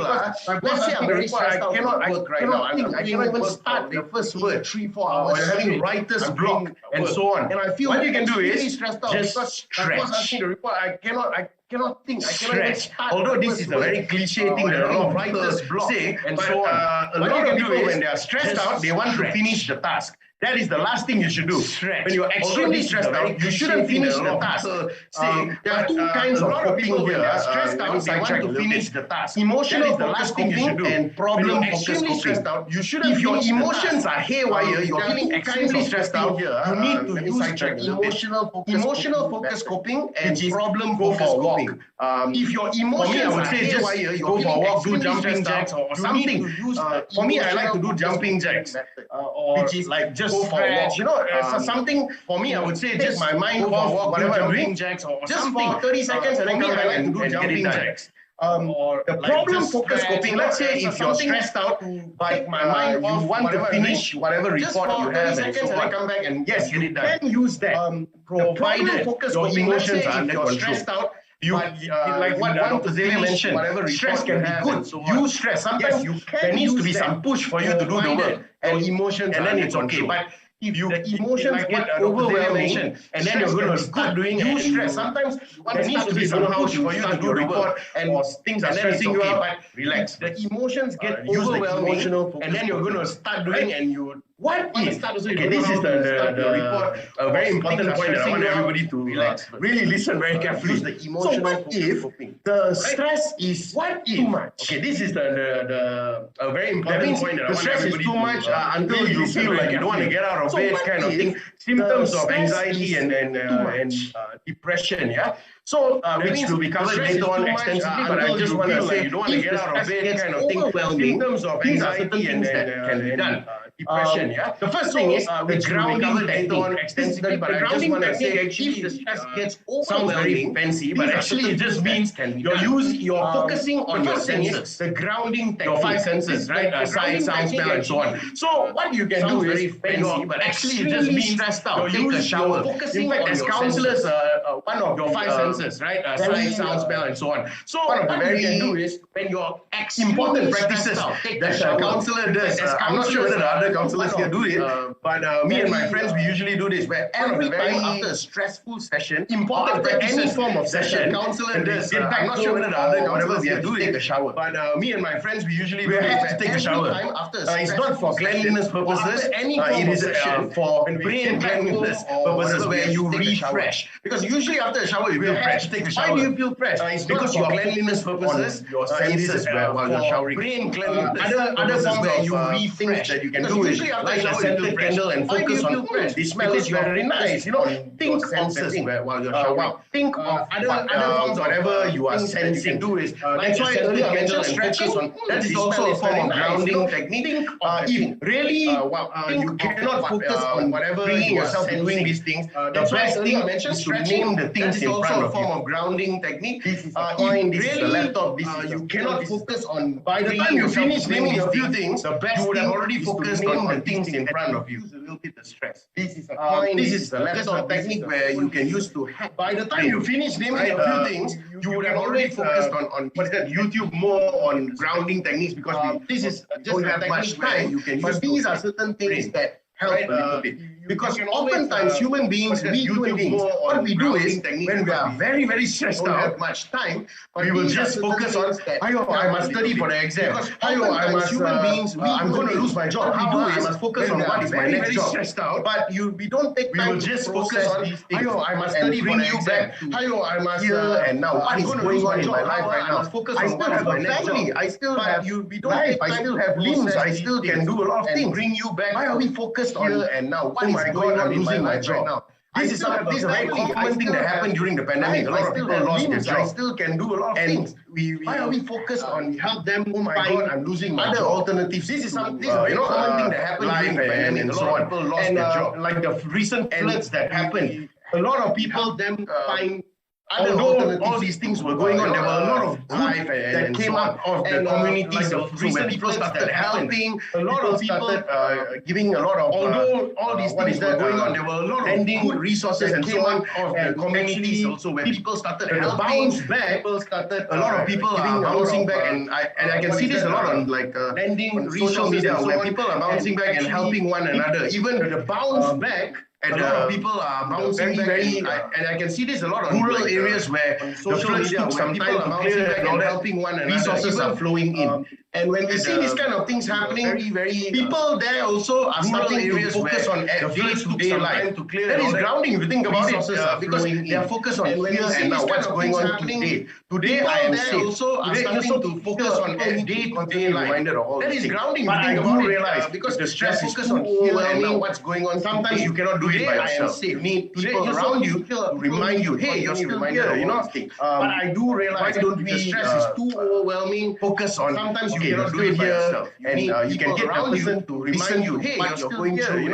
Let's say I'm very stressed out with work right now. I cannot even start the first word 3-4 hours. Or having writer's block and so on. And I feel what you can do is just stretch. The report, I cannot think. I cannot even start. Although this is a very cliche thing that a lot of writers say, and so on. A lot of people, when they are stressed out, they want to finish the task. That is the last thing you should do. When you're extremely stressed out, you shouldn't finish the task. There are two kinds of coping here. Stressed out, they want to finish the task. Emotional focus coping and problem focus coping. If your emotions are haywire, you're feeling extremely stressed out, you need to use emotional focus coping and problem focus coping. If your emotions are haywire, you're go for a walk, do jumping jacks or something. For me, I like to do jumping jacks, which is like just go for a walk. So something for me, I would say just my mind off whatever I'm doing, jacks or just something. For 30 seconds and then come back and do jumping jacks. The problem focus coping, let's say if you're stressed out, but my mind off, you want to finish whatever report you have and so on. Come back and yes, you can use that. Provided your emotions are under control. Like what Dr. Xavier mentioned, stress can be good. Use stress. Sometimes there needs to be some push for you to do the work. And emotions, and then it's okay. But if the emotions get overwhelming, and then you're going to start doing use stress. Sometimes there needs to be some push for you to do the work, and things are stressing you out. But relax. The emotions get overwhelming, and then you're going to start doing, and you. What if? Okay, this is the report. A very important point that I want everybody to really listen very carefully. The emotional so what if the stress is too much? Okay, this is the very important point that I want everybody to. The stress is too much until you feel like you don't want to get out of bed, kind of thing. Symptoms of anxiety and depression. Yeah. So, which will be covered later on extensively, but I just want to say you don't want to get out of bed, kind of thing. Symptoms of anxiety and can be done. Depression, yeah. The first thing is the grounding technique. Extensively, but I just want to say actually the stress gets sounds very fancy, but actually it just means you're focusing on your senses. The grounding technique. Your 5 senses, right? Sight, sound, smell, and so on. So what you can do is very fancy, but actually it just means stressed out. Take a shower. In fact, as counselors, one of your 5 senses, right? Sight, sound, smell, and so on. So one of the very can do is when you're important practices that a counselor does. I'm not sure whether the other counselors here do it, but me and my friends, we usually do this where every time after a stressful session, important practices, any form of session, counselor does. In fact, I'm not sure whether the other counselors here do take a shower, but me and my friends, we usually have to take a shower. It's not for cleanliness purposes, it is for brain cleanliness purposes where you refresh. Because usually after a shower, you feel fresh. Take a shower. Why do you feel fresh? It's because for cleanliness purposes, your senses while you're showering. Brain cleanliness. Other forms where you refresh that you can do is light a scented candle and focus on the smell is very nice. Think of senses while you're showering. Think of other forms, whatever you are sensing. Do is that's why earlier I mentioned stretching. That is also a form of grounding technique. If really you cannot focus on whatever bringing yourself to doing these things, the best thing is to name the things in front of you. That is also a form of grounding technique. This is a coin, this is a laptop, you cannot focus on. By the time you finish naming a few things, the best you would have already focused on the things in front of you. A little bit of stress. This is a coin. This is a laptop technique where you can use to hack. By the time you finish naming a few things, you would have already focused on YouTube more on grounding techniques because this is don't have much time. You can use. But these are certain things that help a little bit. Because oftentimes human beings, we human beings, what we do is when we are very, very stressed out, have much time, we will just focus on, I must study for the exam. I must, human beings, I'm going to lose my job. I must focus on what is my next job. Stressed out, but we don't take time to just focus on these things. I must study for the exam. I must here and now. What is going on in my life right now? I still have a family. I still have life. I still have limbs. I still can do a lot of things. Bring you back. Why are we focused on here and now? What is going on in my life right now? This is a very common thing that happened during the pandemic. A lot of people lost their jobs. I still can do a lot of things. Why are we focused on help them? Oh my God, I'm losing my other alternatives. This is a very common thing that happened during the pandemic. A lot of people lost their job. Like the recent floods that happened, a lot of people then find. Although all these things were going on, there were a lot of good that came out of the communities. So when people started helping, a lot of people giving a lot of. Although all these things were going on, there were a lot of good resources and so on of the communities also. When people started helping, bounce back, people started. A lot of people are bouncing back, and I can see this a lot on like lending social media where people are bouncing back and helping one another. Even the bounce back. And a lot of people are bouncing very, and I can see this a lot of rural areas where the floods took some time to clear and all helping one another. Resources are flowing in. And when we see these kind of things happening, people there also are starting to focus on day-to-day life. That is grounding if you think about it, because they are focused on here and now what's going on today. Today I am safe. Also are starting to focus on day-to-day life. That is grounding if you think about it, because the stress is too overwhelming. What's going on? Sometimes you cannot do it by yourself. You need people around you to remind you, hey, you're still here, But I do realize the stress is too overwhelming. Focus on. Sometimes you cannot do it by yourself, and you can get a person to remind you, hey, you're going through.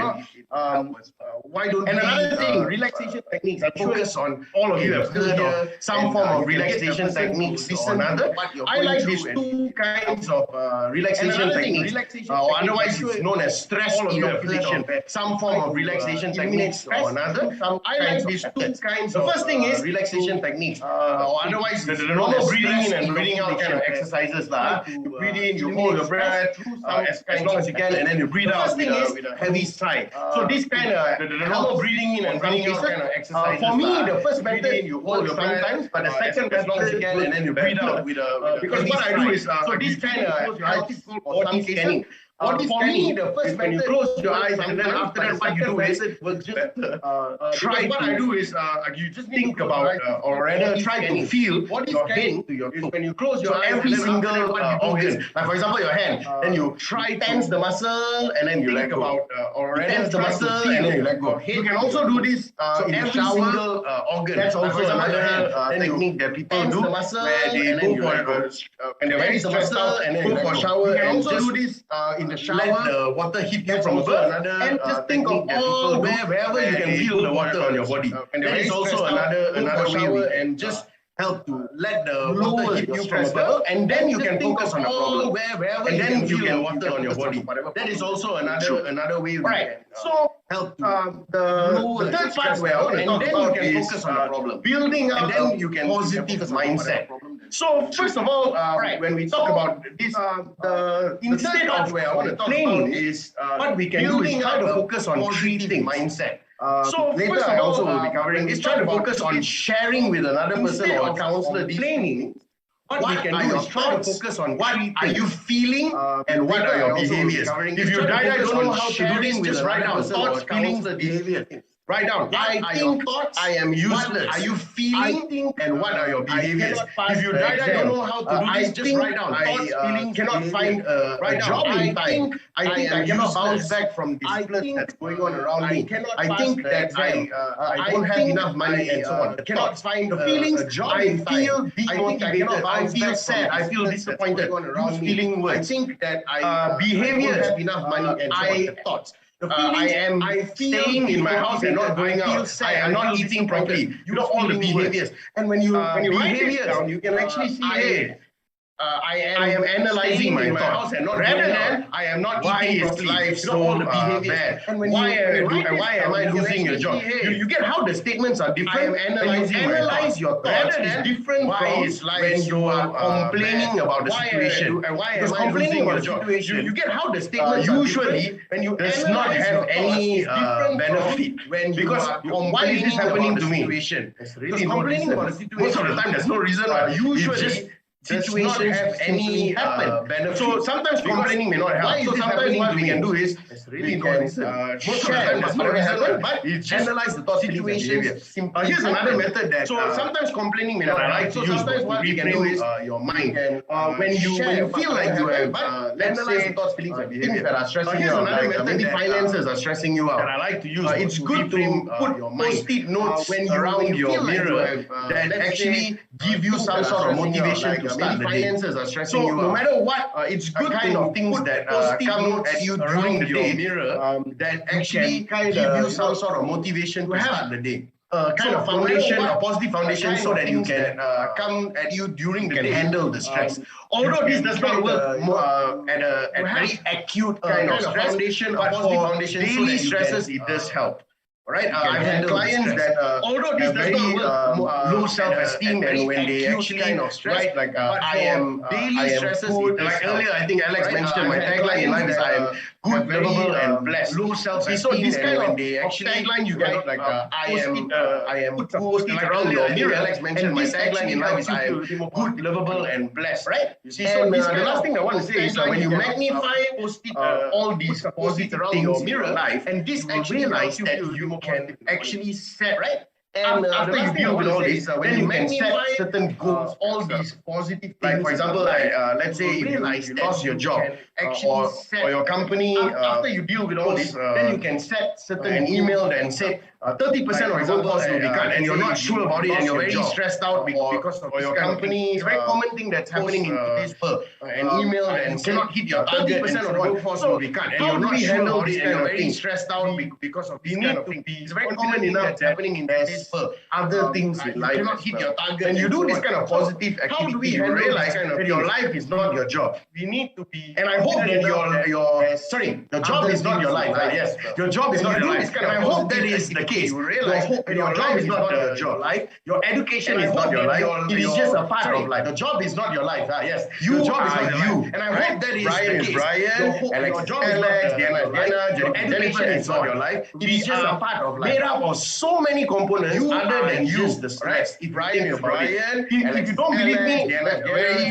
Why don't? And another thing, relaxation techniques. I focus on all of you have heard some form of relaxation techniques or another. I like these two kinds of relaxation techniques, or otherwise it's known as stress inoculation. Some form of relaxation techniques or another. I like these two kinds. The first thing is relaxation techniques, or otherwise the normal breathing in and breathing out kind of exercises. You breathe in, you hold your breath as long as you can, and then you breathe out with a heavy sigh. So this kind of the normal breathing in and breathing out kind of exercises. For me, the first method you hold your breath sometimes, but the second as long as you can, and then you breathe out with a because what I do is so this kind of body scanning. For me, the first when you close your eyes and then after that what you do is try. What I do is you just think about or rather try to feel your head to your toe. When you close your eyes, every single organ, like for example your hand, then you try tense the muscle and then you let go. Or tense the muscle and then you let go. You can also do this in every single organ. That's also another technique that people do where they go for when they're very stressed out and then go for a shower. You can also do this in the shower, let the water hit you from above, and just think of all wherever you can feel the water on your body. And there is also another way and just help to let the water hit you from above, and then you can focus on the problem. And then you can water on your body. That is also another way. Right. So help to the third part where I want to talk about is focus on the problem. Building up a positive mindset. So first of all, when we talk about this, instead of where I want to talk about is what we can do is try to focus on treating mindset. So later I also will be covering is try to focus on sharing with another person or a counselor explaining what we can do is try to focus on what are you feeling and what are your behaviors. If you don't know how to do this, just write down thoughts, feelings, and behavior. Write down. I think I am useless. Are you feeling? And what are your behaviors? If you don't know how to do this, just write down. Thoughts, feelings, cannot find a job in time. I think I cannot bounce back from this flip that's going on around me. I think that I don't have enough money and so on. I cannot find the feelings. A job in time. Demotivated. I feel sad. I feel disappointed. Who's feeling worse? I think that behaviors. I don't have enough money and so on. The thoughts. I am staying in my house and not going out. I am not eating properly. You know all the behaviors. And when you write it down, you can actually see, hey, I am analyzing my thoughts and not rather than I am not eating properly. Life so bad. And why am I losing your job? You get how the statements are different. I am analyze your thoughts is different from when you are complaining about the situation. Because complaining about the situation, you get how the statements usually when you does not have any benefit. Because why is this happening to me? Because complaining about the situation most of the time there's no reason. Usually situations have any benefit. So sometimes complaining may not help. So sometimes what we can do is we can most of the time that's not happen, but it's analyze the thought situation. Here's another method that so sometimes complaining may not help. So sometimes what we can do is your mind. When you feel like you have analyze the thoughts, feelings, and behaviors that are stressing you out. Like maybe finances are stressing you out. That I like to use. It's good to put post-it notes around your mirror that actually give you some sort of motivation to start the finances are stressing you out. No matter what, it's good kind of things that come at you during the day that actually give you some sort of motivation to start the day. Kind of foundation, a positive foundation, so that you can come at you during the day, handle the stress. Although this does not work at a very acute kind of foundation, but for daily stresses, it does help. Right, I've had clients that although this does not work, low self-esteem, and when they actually kind of stress, like I am daily stresses. Like earlier, I think Alex mentioned my tagline in life is I am good, lovable, and blessed. Low self-esteem. So this kind of tagline you get like I am put it around your mirror. Alex mentioned my tagline in life is I am good, lovable, and blessed. Right. You see, so the last thing I want to say is when you magnify all these positive things around your mirror life, and this actually realize that you can actually set right. And after you deal with all this, when you can set certain goals, all these positive things. Like for example, let's say you lost your job, or your company. After you deal with all this, then you can set certain email and say 30% of your costs will be cut, and you're not sure about it, and you're very stressed out because of your company. It's a very common thing that's happening in today's world. An email and cannot hit your target, 30% of the workforce will be cut, and you're not sure about it, and you're very stressed out because of this kind of thing. It's very common enough that's happening in today's world. Other things in life, you cannot hit your target. When you do this kind of positive activity, you realize that your life is not your job. We need to be, and I hope that the job is not your life. Yes, your job is not your life. And I hope that is the case. You realize that your life is not your job. Life, your education is not your life. It is just a part of life. The job is not your life. Yes, your job is not you. And I hope that is the case. Brian, Alex, Diana, education is not your life. It is just a part of life. Made up of so many components other than just the stress. If you don't believe me,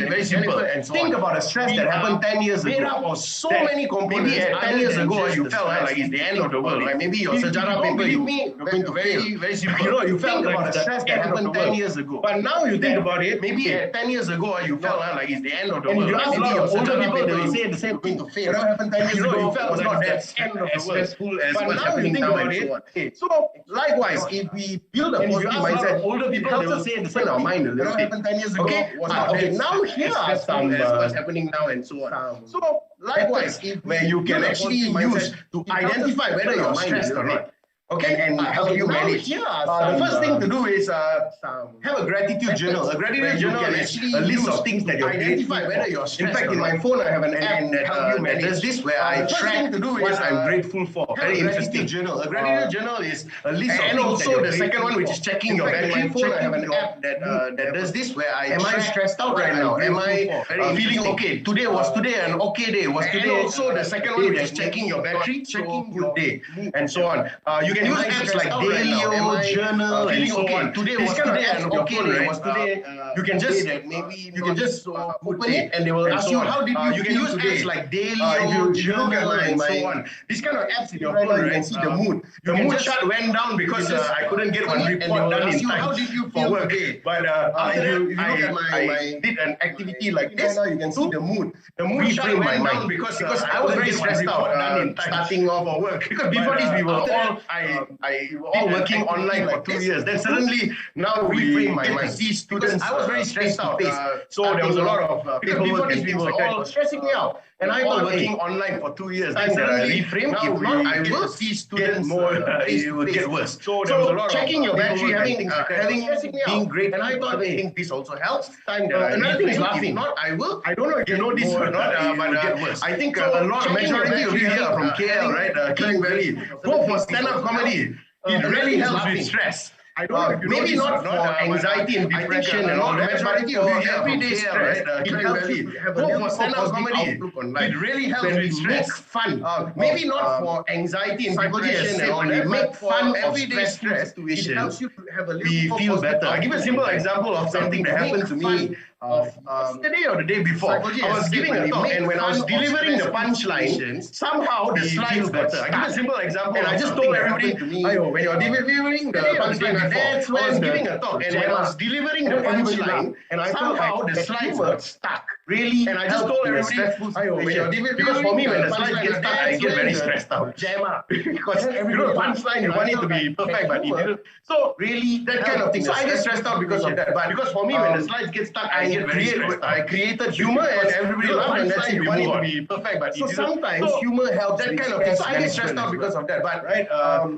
very simple. Think about the stress that happened 10 years ago. Made up of so many components. Maybe 10 years ago you felt like it's the end of the world. Like maybe your Sejarah paper, you're going to fail. Very simple. You felt about the stress that happened 10 years ago. But now you think about it, maybe 10 years ago you felt like it's the end of the world. And you ask a lot of older people, they will say the same thing. What happened 10 years ago, you felt was not that end of the world. But now you think about it. So likewise, if we build a positive mindset, older people, they will say the same. Our mind a little bit. Happened 10 years ago. Okay, now here are some what's happening now and so on. So likewise, where you can actually use to identify whether you're stressed or not. Okay, and help you manage. The first thing to do is have a gratitude journal. A gratitude journal is actually a list of things that you identify whether you're stressed. In fact, in my phone, I have an app that does this where I track what I'm grateful for. Very interesting journal. A gratitude journal is a list of things. And also the second one, which is checking your battery. In my phone, I have an app that does this where I am I stressed out right now? Am I feeling okay? Today was an okay day. Was today also the second one, which is checking your battery, checking your day, and so on. You can use apps like Dailyo, Journal, and so on. Today These was kind of today apps on on your your phone, phone, right? was today. You can just open it, and they will ask you how did you can use apps like Dailyo, Journal, and so on. These kind of apps in your phone, you can see the mood. The mood chart went down because I couldn't get one report done in time. How did you for feel work? today? But If you look at I did an activity like this. You can see the mood. The mood chart went down because I was very stressed out starting off for work. Because before this, we were all working online for 2 years. Then suddenly now we get to see students. I was very stressed out. So there was a lot of paperwork and things like that. It was stressing me out. And I thought working online for 2 years. Then suddenly, if not, I will see students more. It will get worse. So there was a lot checking your battery, having being great. And I thought, I think this also helps. Another thing is laughing. Not, I will. I don't know if you know this or not, but I think a lot of majority of you here from KL, right, Klang Valley, go for stand-up comedy. It really helps with stress. I don't know. Maybe not for anxiety and depression and all that. Majority of you everyday stress, it helps you go for stand-up comedy. It really helps with stress. Fun. Maybe not for anxiety and depression and all that. Make fun of stress situation. It helps you to have a little we feel better. I'll give a simple example of something that happened to me. Yesterday or the day before, I was giving a talk, and when I was delivering the punchline, somehow the slides better. I give a simple example, and I just told everybody, when you're delivering the punchline, that's when I was giving a talk, and when I was delivering the punchline, and I somehow the slides got stuck. Really, and I just told everybody, because for me, when the slides get stuck, I get very stressed out. Because punchline, you want it to be perfect, but it didn't. So really, that kind of thing. So I get stressed out because of that. But because for me, when the slides get stuck, I created humor, and everybody laughed, and that's it. You want it to be perfect, but so sometimes humor helps. That kind of thing. So I get stressed out because of that. But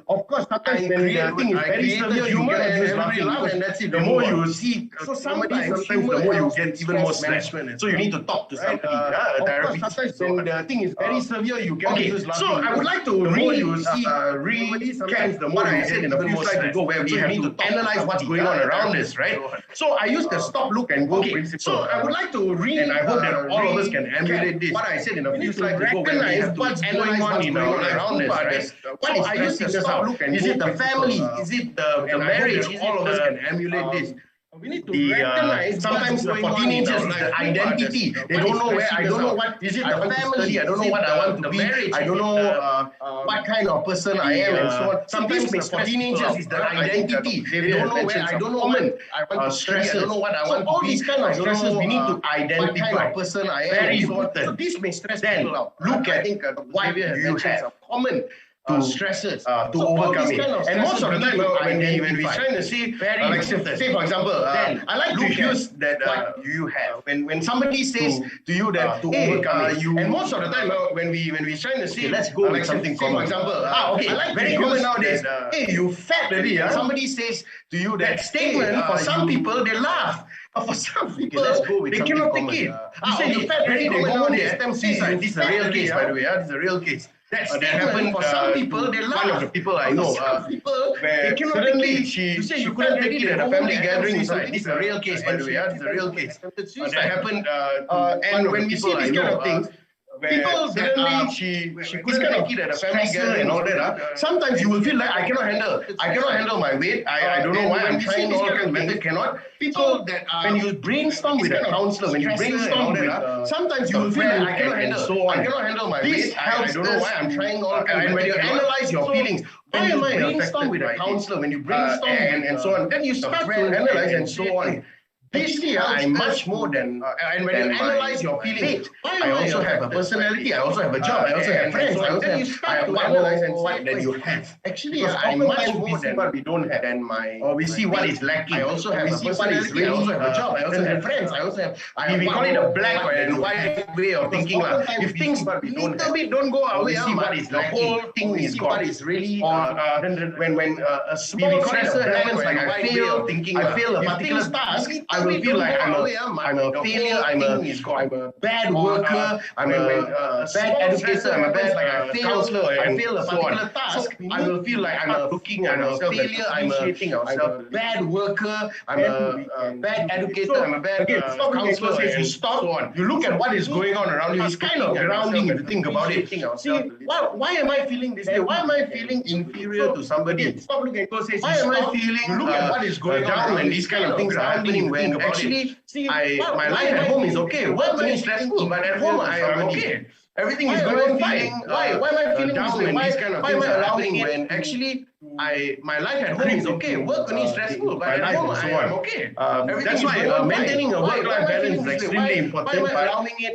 of course, sometimes when the thing is very severe, humor, and everybody laugh, and that's it. The more you see, so sometimes the more you get even more stressed. So you need to talk to somebody, a therapist. Sometimes when the thing is very severe, you cannot use laughing. So I would like to recap the more I said in a few slides ago, where we have to analyze what's going on around us, right? So I use the stop, look, and go principle. So I would like to read, and I hope that all of us can emulate this. What I said in a few slides ago, where we have what's going on in our around us, right? What I use the stop, look, and go. Is it the family? Is it the marriage? All of us can emulate this. We need to recognize sometimes for teenagers it's the identity. They don't know where, I don't know what, is it the family? I don't know what I want to be. I don't know what kind of person I am and so on. Sometimes for teenagers it's the identity. They don't know where, I don't know what I want to study. I don't know what I want to be. All these kind of stresses we need to identify. What kind of person I am. Very important. So this may stress people out. Look at what you have common stresses to overcome it. And most of the time when we trying to see, like say for example, I like to use that you have. When somebody says to you that to overcome it, and most of the time when we trying to say, let's go with something common. For example, okay, I like very common nowadays. Hey, you fat already. Somebody says to you that statement. For some people, they laugh. But for some people, they cannot take it. You say you fat already. They go on the attempt suicide. This is a real case, by the way. This is a real case. That happened for some people. They laugh. One of the people I know, where suddenly she couldn't take it at a family gathering. This is a real case, by the way. This is a real case. That happened. And when we see these kind of things, people suddenly she couldn't take it at a family gathering and all that. Sometimes you will feel like I cannot handle my weight. I don't know why I'm trying all kinds of methods, cannot. People that when you brainstorm with a counselor, when you brainstorm with sometimes you will feel like I cannot handle my weight. I don't know why I'm trying all kinds of methods. And when you analyze your feelings, why am I brainstorm with a counselor? When you brainstorm and so on, then you start to analyze and so on. Basically, I'm much more than, and when you analyze your feelings, I also have a personality, I also have a job, I also have friends, I also have what analyze and what that you have. Actually, I'm much more than what we don't have. Than my, or we see what is lacking. I also have a personality, I also have a job, I also have friends, I also have, we call it a black and white way of thinking. If things don't go our way, we see what is the whole thing is gone. What is really, when a small stressor happens, like I fail a particular task, I will feel like I'm a failure, I'm a bad worker, I'm a bad educator, I'm a bad counselor, I fail a particular task. I will feel like I'm a failure, I'm a bad worker, I'm a bad educator, I'm a bad counselor, and so on. You look at what is going on around you. It's kind of grounding if you think about it. See, why am I feeling this way? Why am I feeling inferior to somebody? Stop looking at people. Why am I feeling look at what is going on when these kind of things are happening? When actually, my life at home is okay. Work is stressful, but at home I am okay. Everything is going fine. Why am I feeling down when these kind of things are happening? When actually, my life at home is okay. Work is stressful, but at home I am okay. That's why maintaining a work-life balance is extremely important. Allowing it.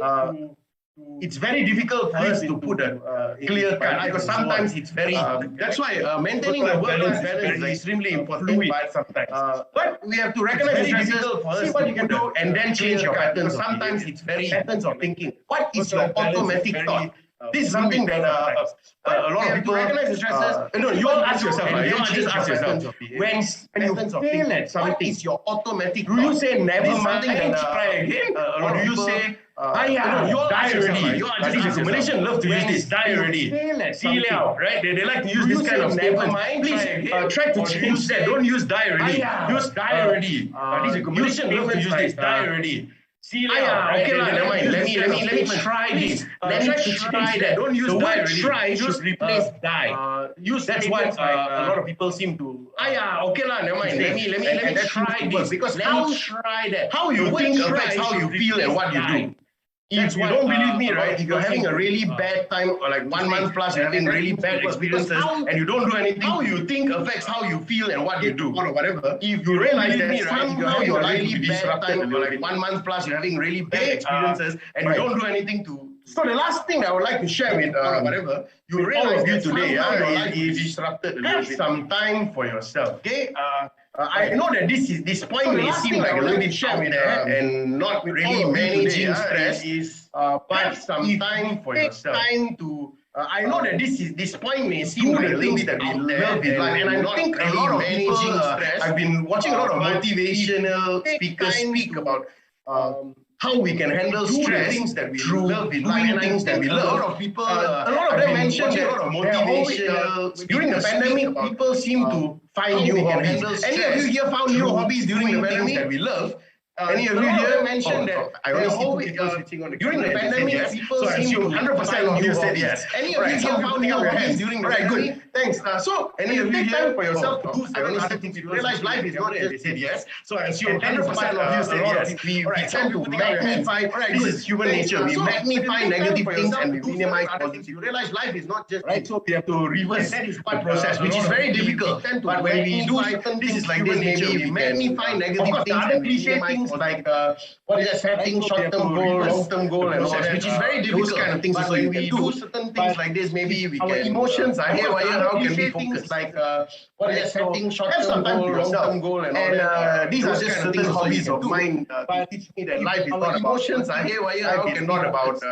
It's very difficult for us to put a clear cut because sometimes it's very. That's why maintaining a work-life balance is extremely important. But sometimes, but we have to recognize the stresses, see what you can do, and then change your patterns. Sometimes it's very patterns of thinking. What is your automatic thought? This is something that a lot of people recognize the stresses. No, you all ask yourself. You all just ask yourself. When you fail at something, what is your automatic thought? Do you say never mind and try again, or do you say? You all die already. You are just Malaysians love to use this. Die already. See out, right? They like to use this kind of statement. Please try to change that. Don't use die already. Use die already. Malaysians love to use this. Die already. See okay, never mind. Let me try this. Let me try that. Don't use the word try. Just replace die. Use that's what a lot of people seem to. Okay never mind. Let me try this because how try that. How you think affects how you feel and what you do. If you don't believe me, right? If you're having a really bad time, or like 1 month plus, you're having really bad experiences, and you don't do anything, how you think affects how you feel and what you do, or whatever. If you realize that somehow your really bad time, or like 1 month plus, you're having really bad experiences, and you don't do anything to. So the last thing I would like to share with whatever you realize that today, your life is disrupted. Have some time for yourself, okay? I know that this point may seem like a little bit out there and not really managing stress, but some time for yourself. Time to. I know that this point may seem like a little bit out there, and I think a lot of people. I've been watching a lot of motivational speakers speak about. How we can handle stress things that we love in life, and things that we love. A lot of people, a lot of them mentioned that a lot of motivational. During the pandemic, people seem to find new hobbies. Any of you here found new hobbies during the pandemic that we love? Any of you here mentioned that I only see people sitting on the during the pandemic, people seem to 100% of you said yes. Any of you here found new hobbies during the pandemic? Thanks. So any of you here for yourself to do other things, you realize life is not just said yes. So I assume 100% of you said yes. We tend to magnify. This is human nature. We magnify negative things and we minimize positive. You realize life is not just right. So we have to reverse the process, which is very difficult. But when we do this is like this nature. We magnify negative things and we minimize like what is that setting short-term goal, long-term goal, and all that, which is very difficult. Those kind of things. But when we do certain things like this, maybe we can. Our emotions are here. How can we focus? Like what is that setting short-term goal, long-term goal, and all that. These are just certain hobbies of mine. Teach me that life is not about emotions are here. How can not about.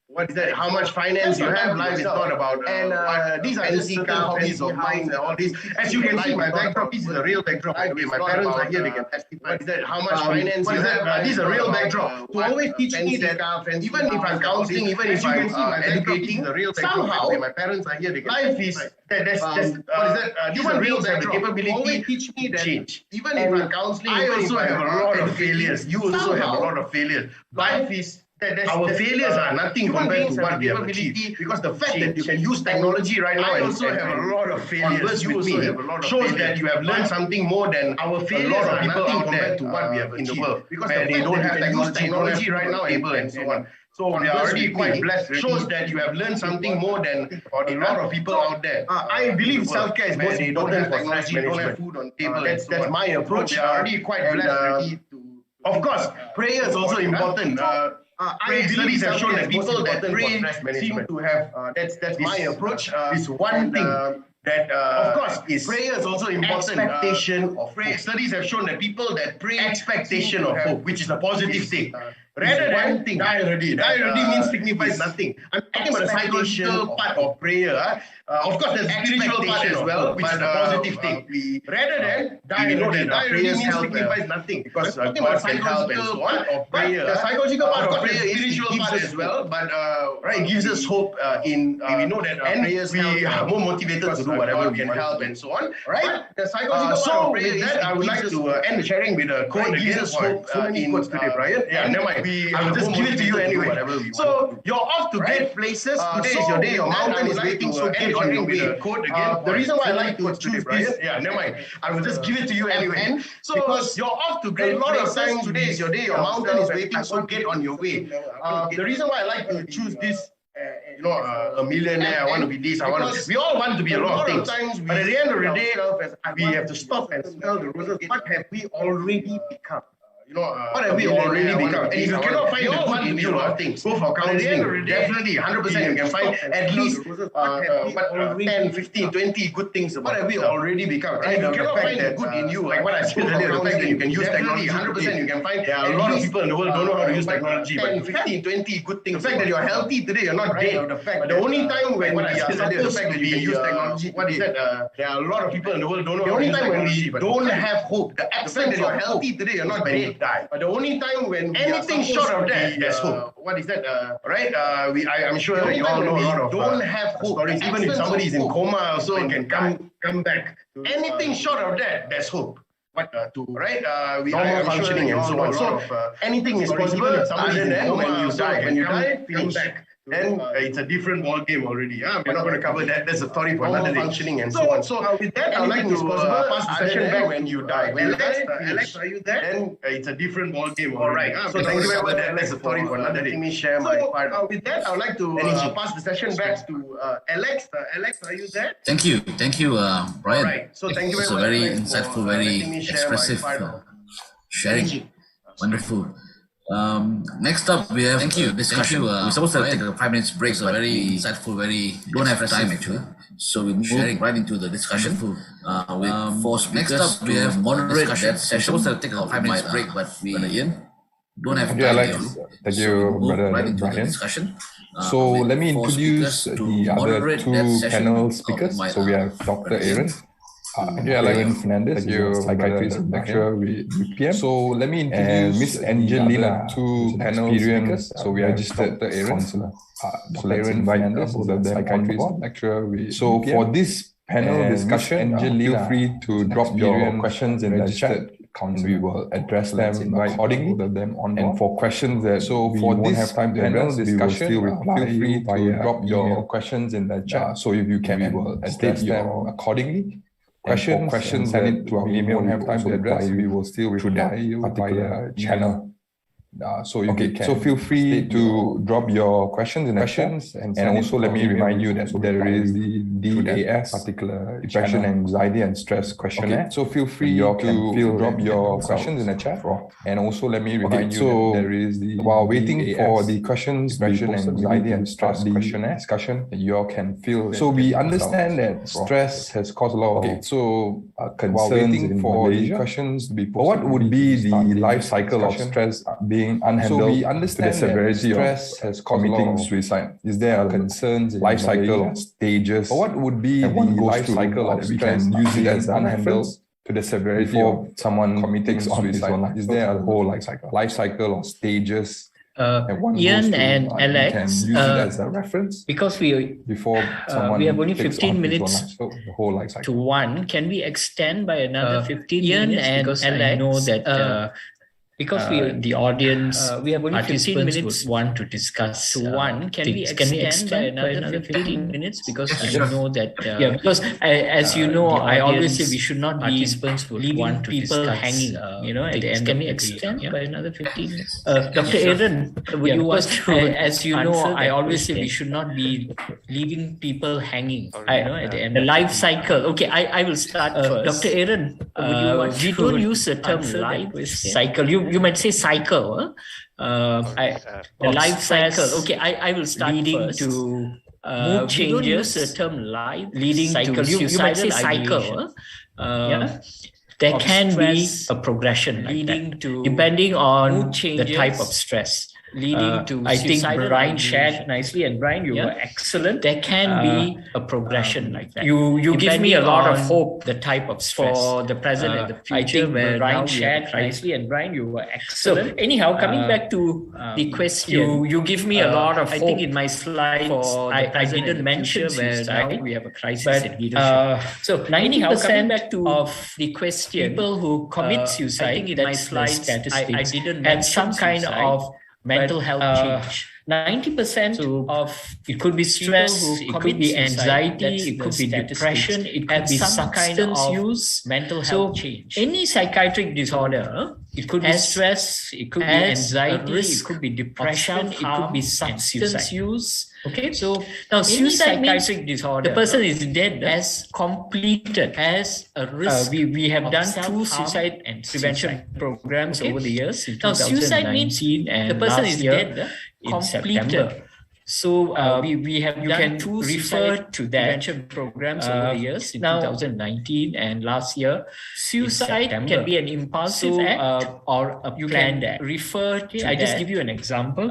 What is that? How much finance you have? Life is not about. And these are just certain hobbies of mine. All these. As you can see, my backdrop. This is a real backdrop. By the way, my parents are here. They can testify. What is that? How much finance you have? This is a real backdrop. To always teach me that even if I'm counseling, even if I'm educating, somehow my parents are here. They can life is what is that? Human beings have the capability. Always teach me that change. Even if I'm counseling, I also have a lot of failures. You also have a lot of failures. Life is. Our failures are nothing compared to what we have achieved. Because the fact that you can use technology right now and also have a lot of failures you also have a lot of shows that you have learned something more than our failures a lot of people out there to what we have in the world. Because they don't have technology right now and so on. So we are already quite blessed. Shows that you have learned something more than a lot of people out there. I believe self-care is most important for stress management. Don't have food on table. That's my approach. We are already quite blessed. Of course, prayer is also important. Studies have shown that people that pray seem to have that's my approach. This one thing that of course is prayer is also important. Expectation of hope. Studies have shown that people that pray expectation of hope, which is a positive thing. Rather than die already. Die already means signifies nothing. I'm talking about the psychological part of prayer. Of course, there's spiritual part as well, which is a positive thing. Rather than die, we know that prayers help nothing because God can help and so on. The psychological part of prayer is spiritual part as well, but it gives us hope in we know that prayers we are more motivated to do whatever we can help and so on. Right? The psychological part of prayer is that I would like to end the sharing with a quote again. Hope so many quotes today, Brian. Yeah, never mind. I will just give it to you anyway. So you're off to great places. Today is your day. Your mountain is waiting. So get on your way. The reason why I like to choose this, never mind. I will just give it to you anyway. So because you're off to great places. Today is your day. Your mountain is waiting. So get on your way. The reason why I like to choose this. A millionaire, I want to be this, we all want to be a lot of things. But at the end of the day, we have to stop and smell the roses. What have we already become? What have we already become? And if you cannot find the good in you, go for counseling. Definitely, 100% you can find at least 10, 15, 20 good things about what have we already become. And if you cannot find the good in you, like what I said earlier, the fact that you can use technology, 100% you can find. There are a lot of people in the world don't know how to use technology, but 10, 15, 20 good things. The fact that you're healthy today, you're not dead. But the only time when we are supposed to be use technology, what is that? There are a lot of people in the world don't know how to use technology, but don't have hope. The absence that you're healthy today, you're not dead. But the only time when anything short of that, there's hope. What is that? Right? I'm sure you all know a lot of don't have hope. Stories. Even if somebody is in coma, also can come back. Anything short of that, there's hope. What normal functioning and so on. So anything is possible. Other than when you die, finish. Then it's a different ball game already. We're not going to cover that. That's a story for another day. Functioning and so on. So with that, I'd like to pass the session back when you die. Alex, are you there? Then it's a different ball game already. So thank you very much. That's a story for another day. Let me share my part. With that, I'd like to pass the session back to Alex. Alex, are you there? Thank you, Brian. Right. So thank you very much. Very insightful, very expressive sharing. Wonderful. Next up we have discussion. We're supposed to take a 5 minutes break, so very insightful, don't have time actually. So we move right into the discussion. With 4 speakers. Next up we have moderate that session. We're supposed to take a 5 minutes break, but we don't have time. Thank you, brother Brian. So let me introduce the other 2 panel speakers. So we have Dr. Aaron. Aaron Fernandez, psychiatrist and lecturer with UPM. So let me introduce Miss Angelina, 2 panel speakers. So we are registered counselor. So Aaron Fernandez is a psychiatrist lecturer with UPM. So for this panel discussion, Angelina, feel free to drop your questions in the chat. We will address them accordingly. And for questions that we won't have time to address, we will still reply. Feel free to drop your questions in the chat. So if you can, we will address them accordingly. Questions send it to our email. Won't have time to address. We will still reply you via channel. So feel free to drop your questions in the chat. And also let me remind you that there is the DAS, particular depression, anxiety, and stress questionnaire. So feel free to drop your questions in the chat. And also let me remind you that there is the while waiting for the questions, depression, anxiety, and stress questionnaire discussion, you all can feel. So we understand that stress has caused a lot of concerns in Malaysia. Questions to be posted. What would be the life cycle of stress being unhandled? So we understand to the severity of stress has committing suicide. Is there a concerns life cycle or stages? Or what would be the life cycle of stress? Use it as unhandled to the severity of someone committing suicide. Is there a whole life cycle or stages? Ian and Alex, can use it as a reference because we have only 15 minutes to 1. Can we extend by another 15 minutes? Because Alex, I know that because the audience, we have only 15 minutes want to discuss to 1. Can we extend by another 15 minutes? Because I know that because as you know, I always say we should not be leaving people hanging. At the end. Can we extend by another 15 minutes? Dr. Aaron, would you want to? As you know, I always say we should not be leaving people hanging. At the end, the life cycle. Okay, I will start first. Dr. Aaron, would you want we don't use the term life cycle. You might say cycle. The life cycle. Okay, I will start leading first. To mood changes. The term life leading cycle. To you might say cycle. There can be a progression leading to depending on the type of stress. leading to I think Brian shared ideation. nicely, and Brian, you were excellent. There can be a progression like that. You give me a lot of hope the type of stress for the present and the future. I think where Brian shared nicely, and Brian, you were excellent. So anyhow, coming back to the question, you give me a lot of hope. I think in my slides, I didn't mention where now we have a crisis in leadership. So 90% of the question, people who commit suicide, I think in my slides, I didn't mention some kind of mental health change. 90% of it could be stress, it could be anxiety, it could be depression, it could be some kind of use, mental health change. Any psychiatric disorder, it could be stress, it could be anxiety, it could be depression, it could be substance use. Okay, so now suicide means disorder, the person is dead as completed as a risk. We have done 2 suicide and prevention programs over the years. In now, suicide means the person is dead in September. So we have done 2 refer to that prevention programs over the years in 2019 and last year. Suicide can be an impulsive act or a planned act. Refer to I just give you an example.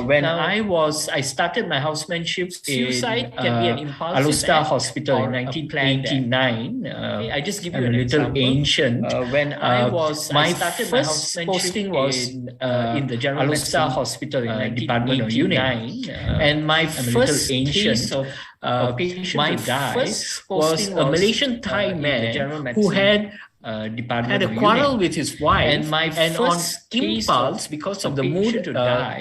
When I started my housemanship, suicide can be an impulsive Alusta Hospital in 1989. I just give you a little ancient. When my first posting was in the General Alusta Hospital in Department of Unit. And my first case of my first was a Malaysian Thai man who had had a quarrel with his wife, and on impulse, because of the mood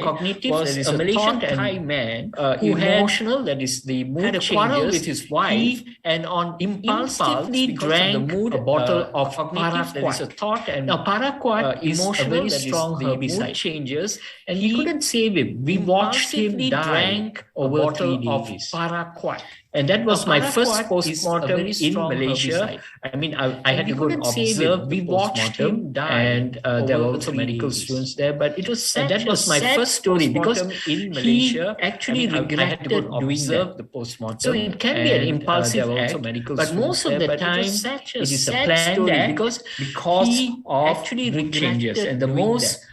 cognitive, was a Malaysian Thai man who emotional, that is the mood had a quarrel with his wife, and on impulsively drank a bottle of paraquat. That is a thought, and now paraquat is a very strong herbicide. Changes, and he couldn't save him. We watched him die over 3 days. Of paraquat. And that was my first postmortem in Malaysia. I mean, I had to go and observe. We watched him die, and there were also medical students there. But it was sad. And that was my first story, because in Malaysia, actually regretted doing the postmortem. So it can be an impulsive act, but most of the time it is a planned act because of actually changes. And the most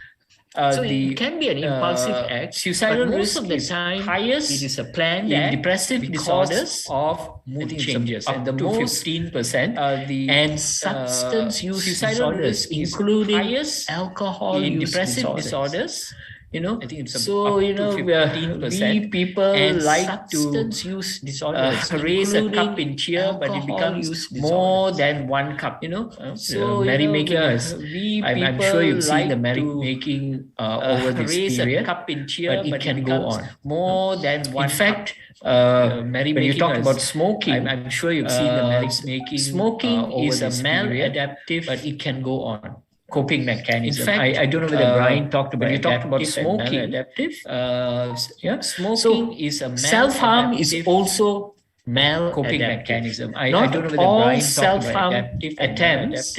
so it can be an impulsive act. Suicidal most of the time, highest it is a planned act. Depressive disorders of mood changes, and the most 15%. And substance use disorders, including highest alcohol use depressive disorders. You know, I think it's so. You know, we people and like substance to use disorders, raise a cup in cheer, but it becomes more than 1 cup. You know, so merrymaking. I'm sure you've seen the merrymaking over this period. Raise a cup in cheer, but it can go on more than 1. In fact, when you talk about smoking, I'm sure you've seen the merrymaking. Smoking is a maladaptive, but it can go on. Coping mechanism. In fact, I don't know whether Brian talked about. You talked about smoking. Smoking is a self-harm is also coping mechanism. I don't know whether Brian talked about adaptive attempts.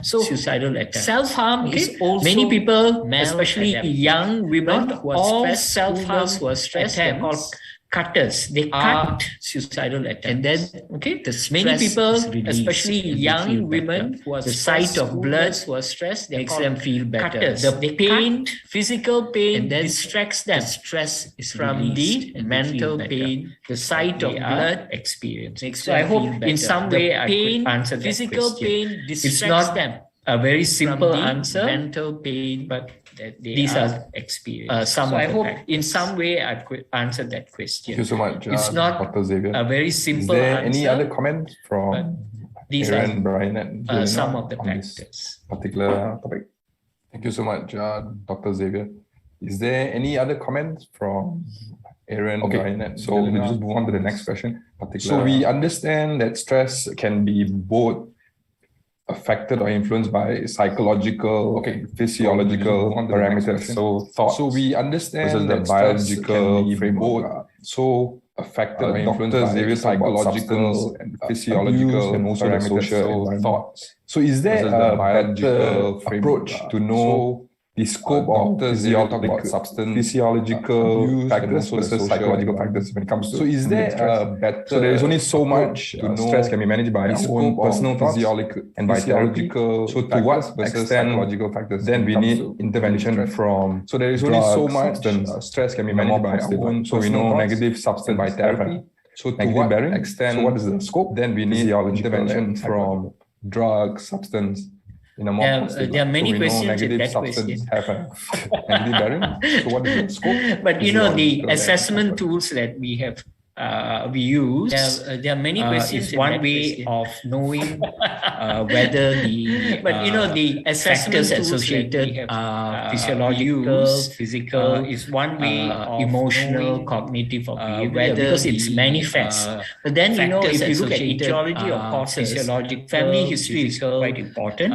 Suicidal attempts. Self-harm is also many people, especially young women who are stressed, self-harm who are stressed, they're called cutters. They cut suicidal attempts. And then, the many people, especially young women who are the sight of blood, who are stressed, makes them feel better. Cutters. The pain, physical pain, and then distracts them. The stress is from the mental pain, the sight of blood experience. So I hope in some way I could answer that physical pain distracts them. A very simple answer. Mental pain, but these are experience. So I hope in some way I could answer that question. Thank you so much, it's not Dr. Xavier. A very simple answer. Is there answer, any other comments from these Aaron, Brian, and Juliana some of the on factors. this particular topic? Thank you so much, Dr. Xavier. Is there any other comments from Aaron, Brian, and so we'll just move on to the next question. So we understand that stress can be both affected or influenced by psychological, physiological parameters. So thoughts. So we understand that biological framework. So affected or influenced by psychological and physiological and also the social thoughts. So is there a biological approach to know the scope of physiological substance, physiological factors versus psychological factors when it comes to. So is there a better? So there is only so much to know. Stress can be managed by our own personal physiological and by therapy. So to what extent psychological factors? Then we need intervention from. So there is only so much stress can be managed by our own. So we know negative substance by therapy. So to what extent? So what is the scope? Then we need intervention from drug substance. In a more there are many questions in that question. Have a negative bearing. So what is the scope? But the assessment tools that we have we use, there are many questions. Is one way of knowing whether the the factors associated physiological, physical is one way of emotional, cognitive, or behavioral, because it's manifest. But then if you look at etiology of causes, physiological, family history is quite important.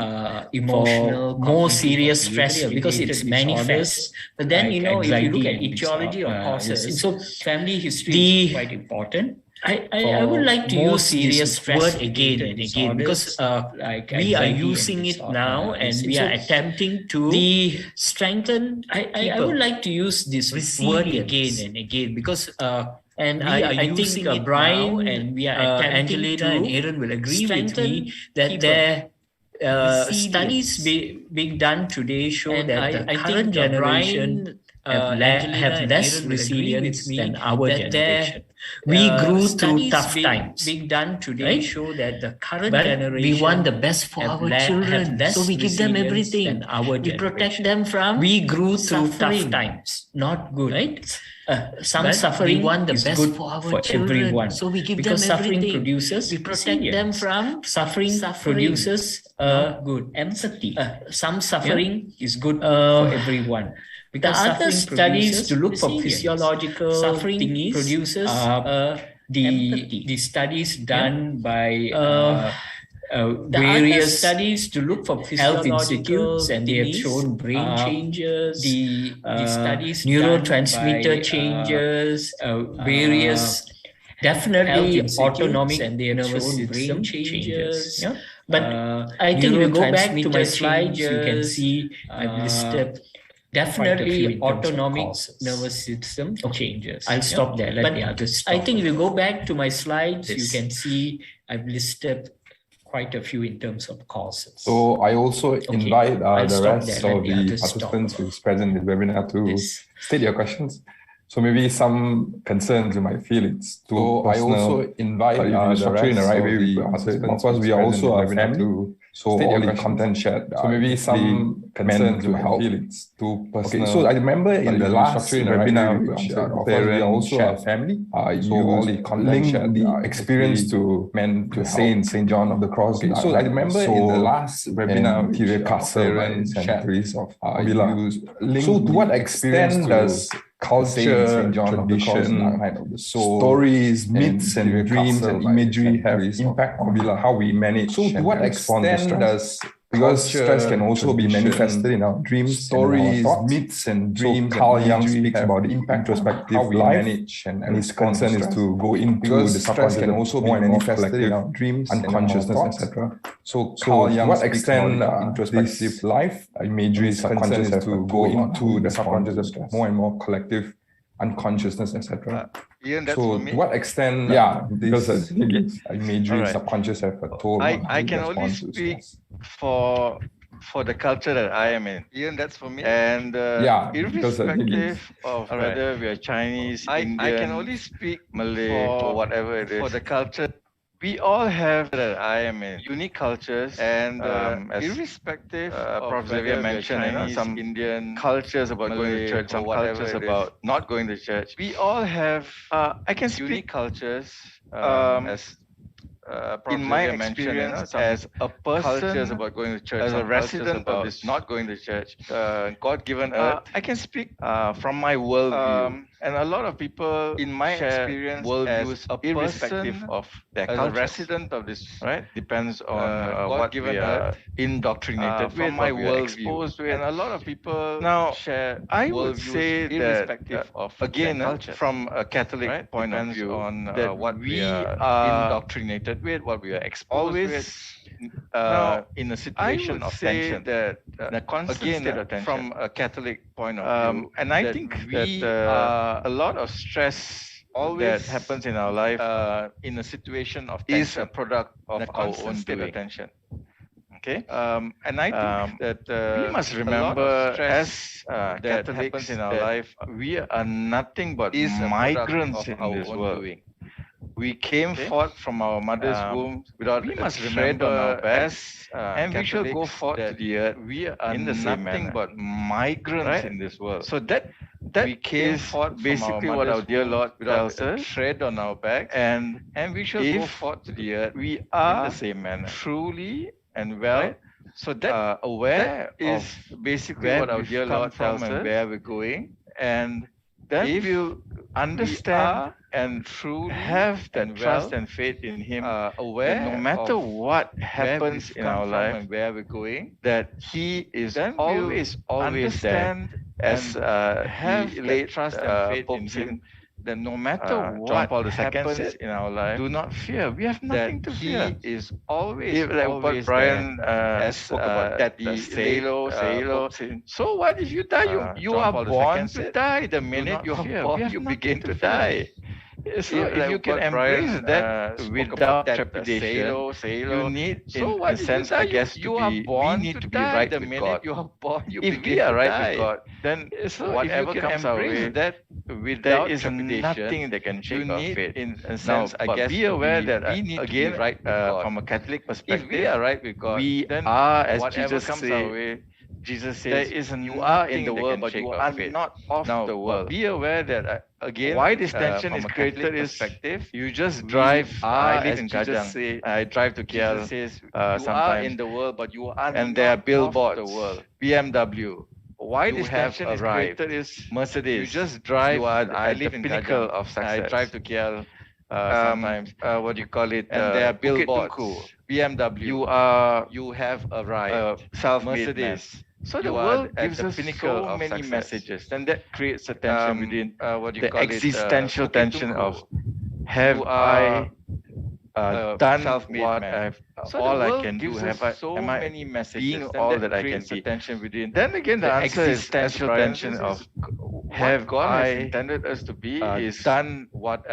Emotional, more serious stress because it's manifest. But then if you look at etiology of causes, so family history is quite important. I would like to use serious word again and again because we are using it now and we are attempting to strengthen. I would like to use this word again and again because and I think Brian and we are attempting Angelina and Aaron will agree with me that there studies being done today show that the current generation have less resilience than our generation. We grew through tough times. Being done today show that the current generation we want the best for our children, so we give them everything. We protect them from. We grew through tough times. Not good, right? Some suffering. We want the best for our children, everyone. So we give them everything. Suffering produces. We protect them from suffering. Produces good empathy. Some suffering is good for everyone. Because the other studies to look for physiological suffering produces the studies done by various studies to look for health institutes, and they have shown brain changes, the studies neurotransmitter changes, various definitely autonomic and they have shown brain changes. Yeah? But I think we go back to my slides, you can see I've listed definitely autonomic nervous system changes. I'll stop there. Let the others stop. I think if you go back to my slides, you can see I've listed quite a few in terms of causes. So I also invite the rest of the participants who's present in the webinar to state your questions. So maybe some concerns you might feel it's too personal. I also invite the rest in the right way we answer it. Of course, we are also a family. So all the content shared. So maybe some concerns you help feel it's too personal. Okay, so I remember in the last webinar, we are also a family. So all the content shared, the experience to Saint John of the Cross. Okay, so I remember in the last webinar, Castle and Teresa of Avila. So to what extent does culture, tradition, stories, myths, and dreams and imagery have impact on how we manage? So to what extent does, because stress can also be manifested in our dreams, stories, myths, and dreams. So Carl Jung speaks about the introspective how we manage, and his concern is to go into the stress can also be manifested in our dreams, unconsciousness, etc. So Carl Jung, what extent introspective life imagery, subconscious is to go into the subconscious, more and more collective unconsciousness, etc. So to what extent, because imagery, subconscious have a toll. I can only speak for the culture that I am in. Ian, that's for me. And irrespective of whether we are Chinese, Indian, I can only speak Malay or whatever it is. For the culture, we all have that I am in unique cultures, and irrespective of Prof. Xavier mentioned, some Indian cultures about going to church, some cultures about not going to church. We all have, I can speak unique cultures as in my experience as a person about going to church, as a resident of this not going to church, God-given earth. I can speak from my worldview. And a lot of people in my experience worldviews irrespective of their culture. As a resident of this, right? Depends on what we are indoctrinated from my worldview. And a lot of people now share. I would say that again, from a Catholic point of view, on that what we are indoctrinated with, what we are exposed with. in a situation of tension, that the constant state of tension, from a Catholic point of view, and I think that a lot of stress that happens in our life in a situation of tension is a product of our own state of tension. Okay, and I think that we must remember, as that happens in our life, we are nothing but migrants in this world. We came forth from our mother's womb without a thread on our backs, and we shall go forth to the earth. We are in the nothing but migrants in this world. So that we came forth basically what our dear Lord tells us, thread on our back, and we shall go forth to the earth. We are in the same manner, truly and well. So that aware is basically what our dear Lord tells us and where we're going, and then if you understand and truly have that trust and faith in Him, aware that no matter what happens in our life and where we're going, that He is always there. As have the trust and faith in Him, that no matter what happens in our life, do not fear. We have nothing to fear. He is always, what Brian spoke about, that the sailor. So what if you die? You are born to die. The minute you are born, you begin to die. So if you can embrace that without trepidation, you need, in a sense, I guess, we need to be right with God. If we are right with God, then whatever comes our way, there is nothing that can shake our faith. In a sense, I guess, be aware that we need to be right from a Catholic perspective. If we are right with God, we are, as Jesus said, Jesus says, you are in the world, but you are not of the world. Be aware that, again, why this tension is created is you just drive. I live in Kajang. I drive to KL sometimes. You are in the world, but you are and there are billboards. The world. BMW. Why this tension is created is Mercedes. You just drive. I live in pinnacle of success. I drive to KL sometimes. What do you call it? And there are billboards. BMW. You have arrived. Mercedes. So the world gives us so many messages, and that creates a tension within the existential tension of have I done what I've all I can do? Have I so many messages being all that I can be? Within. Then again, the answer is existential tension of have God has intended us to be is done what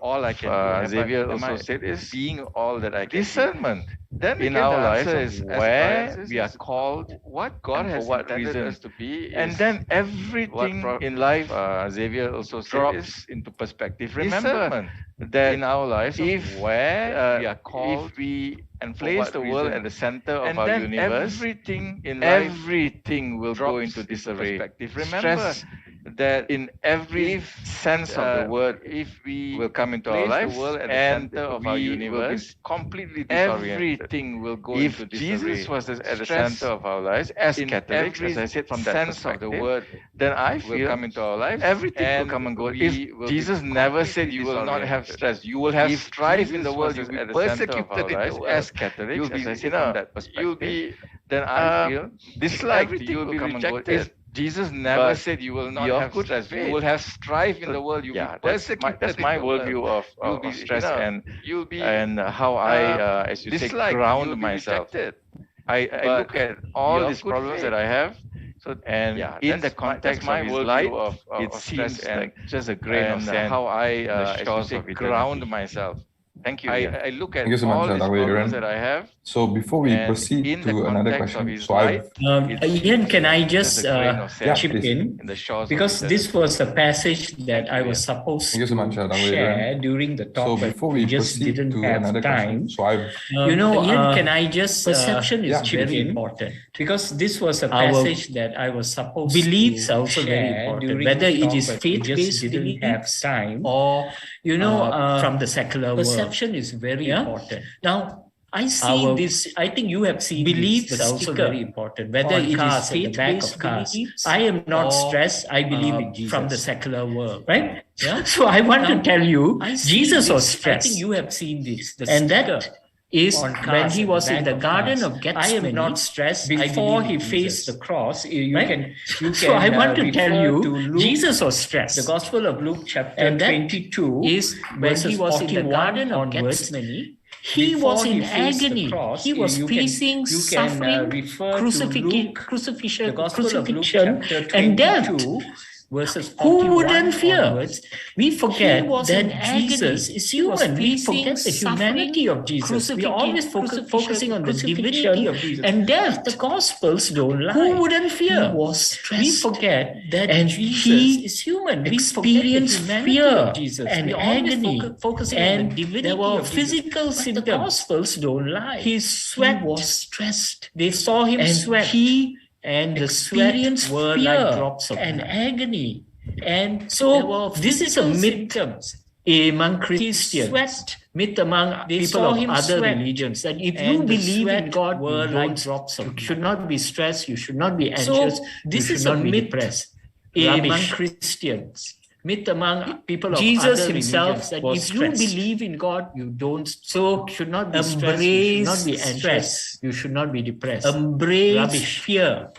all I can do. Xavier also said is being all that I can. Discernment. Then in our lives is where we are called, what God has intended us to be, and then everything in life, Xavier also drops into perspective. Remember that in our lives, if where we are called, if we and place the world at the center of our universe, everything in life, everything will go into disarray. Remember that in every sense of the word, if we will come into our lives and we will be completely disoriented, everything will go into disarray. If Jesus was at the center of our lives, as Catholics, as I said, from that sense of the word, then I feel come into our lives, everything will come and go. If Jesus never said you will not have stress, you will have strife in the world, you'll be persecuted in the world. As Catholics, as I said, from that perspective, you'll be, then I feel disliked, you'll be rejected. Jesus never said you will not have stress. You will have strife in the world. You'll be persecuted. That's my worldview of stress, and you'll be and how I, as you say, ground myself. I look at all these problems that I have. So and in the context of his life, it seems like just a grain of sand. How I, as you say, ground myself. Thank you. I look at all these problems that I have. So before we proceed to another question, so Ian, can I just chip in? Because this was a passage that I was supposed to share during the talk, but we just didn't have time. Ian, can I just... Perception is very important. Because this was a passage that I was supposed to share. Beliefs are also very important. Whether it is faith-based beliefs time or, from the secular world. Perception is very important. Now, I see this, I think you have seen beliefs are also very important. Whether it is faith-based beliefs, I am not stressed, I believe in Jesus. From the secular world, right? Yeah. So I want to tell you, Jesus was stressed. I think you have seen this. And that is when he was in the Garden of Gethsemane. I am not stressed. Before he faced the cross, you can so I want to tell you, Jesus was stressed. The Gospel of Luke chapter 22 is when he was in the Garden of Gethsemane. He was in agony. He was facing suffering, crucifixion, and death. Verses 41 who wouldn't fear? Onwards, we forget that Jesus is human. We forget the humanity of Jesus. We are always focusing on the divinity of Jesus and death. The Gospels don't lie. Who wouldn't fear? He was stressed. We forget that Jesus is human. We experienced fear of Jesus and agony, focusing on the divinity there were of physical Jesus. Symptoms. The Gospels don't lie. He sweat. He was stressed. They saw him sweat. And the sweat were like drops of and agony. And so this is a myth among Christians. Sweat myth among people of other religions. That if you believe in God, were like drops of. You should not be stressed. You should not be anxious. So this is a myth among Christians. Myth among people of Jesus other himself that if you believe in God, you don't. So should not be stressed. You should not be anxious. You should not be depressed. Embrace fear.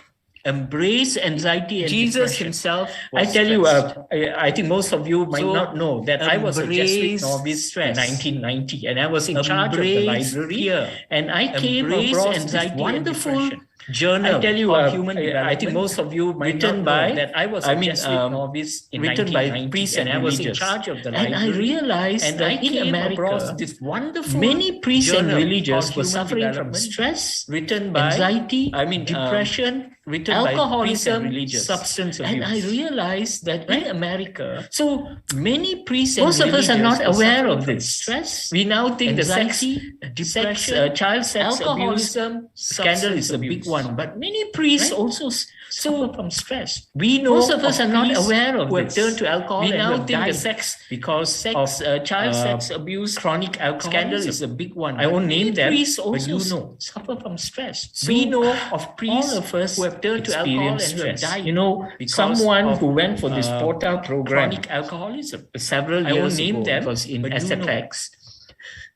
Embrace anxiety and Jesus depression. Himself. I tell you, I think most of you might not know that I was a Jesuit novice in 1990, and I was in charge of the library. And I came across anxiety wonderful journal. I tell you, I think most of you might not know that I was a Jesuit novice in written by priests, and I was in charge of the library. And I realized that in America, this wonderful many priests and religious were suffering from stress, written by anxiety, depression, written alcoholism, by and substance abuse. And I realized that in America, so many priests and most of us are not aware of this stress. We now think anxiety, the depression, child sex alcoholism scandal is a big one, but many priests also suffer from stress. We know most of us are not aware of this. Turned to alcohol. We now think the sex because of child sex abuse, chronic alcoholism scandal is a big one. I won't name them, but you know, suffer from stress. So we know of priests all of us who have turned to alcohol and who have died. You know, someone who went for this Porta program, chronic alcoholism, several years ago. I won't name them, was in SFX.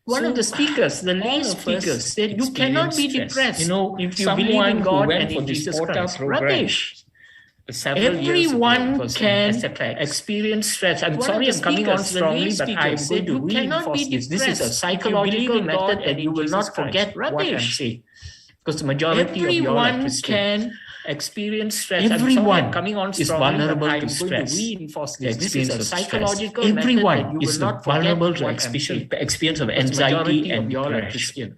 One of the speakers, the lay speakers, said you cannot be depressed. You know, if you believe in God and in Jesus Christ, rubbish. Everyone can experience stress. I'm sorry I'm coming on strongly, but I'm going to reinforce this. This is a psychological method and you will not forget what I'm saying. Because the majority of you are Christian. Experience stress. Everyone coming on is vulnerable to stress. This is a psychological everyone is not vulnerable to experience of anxiety and depression.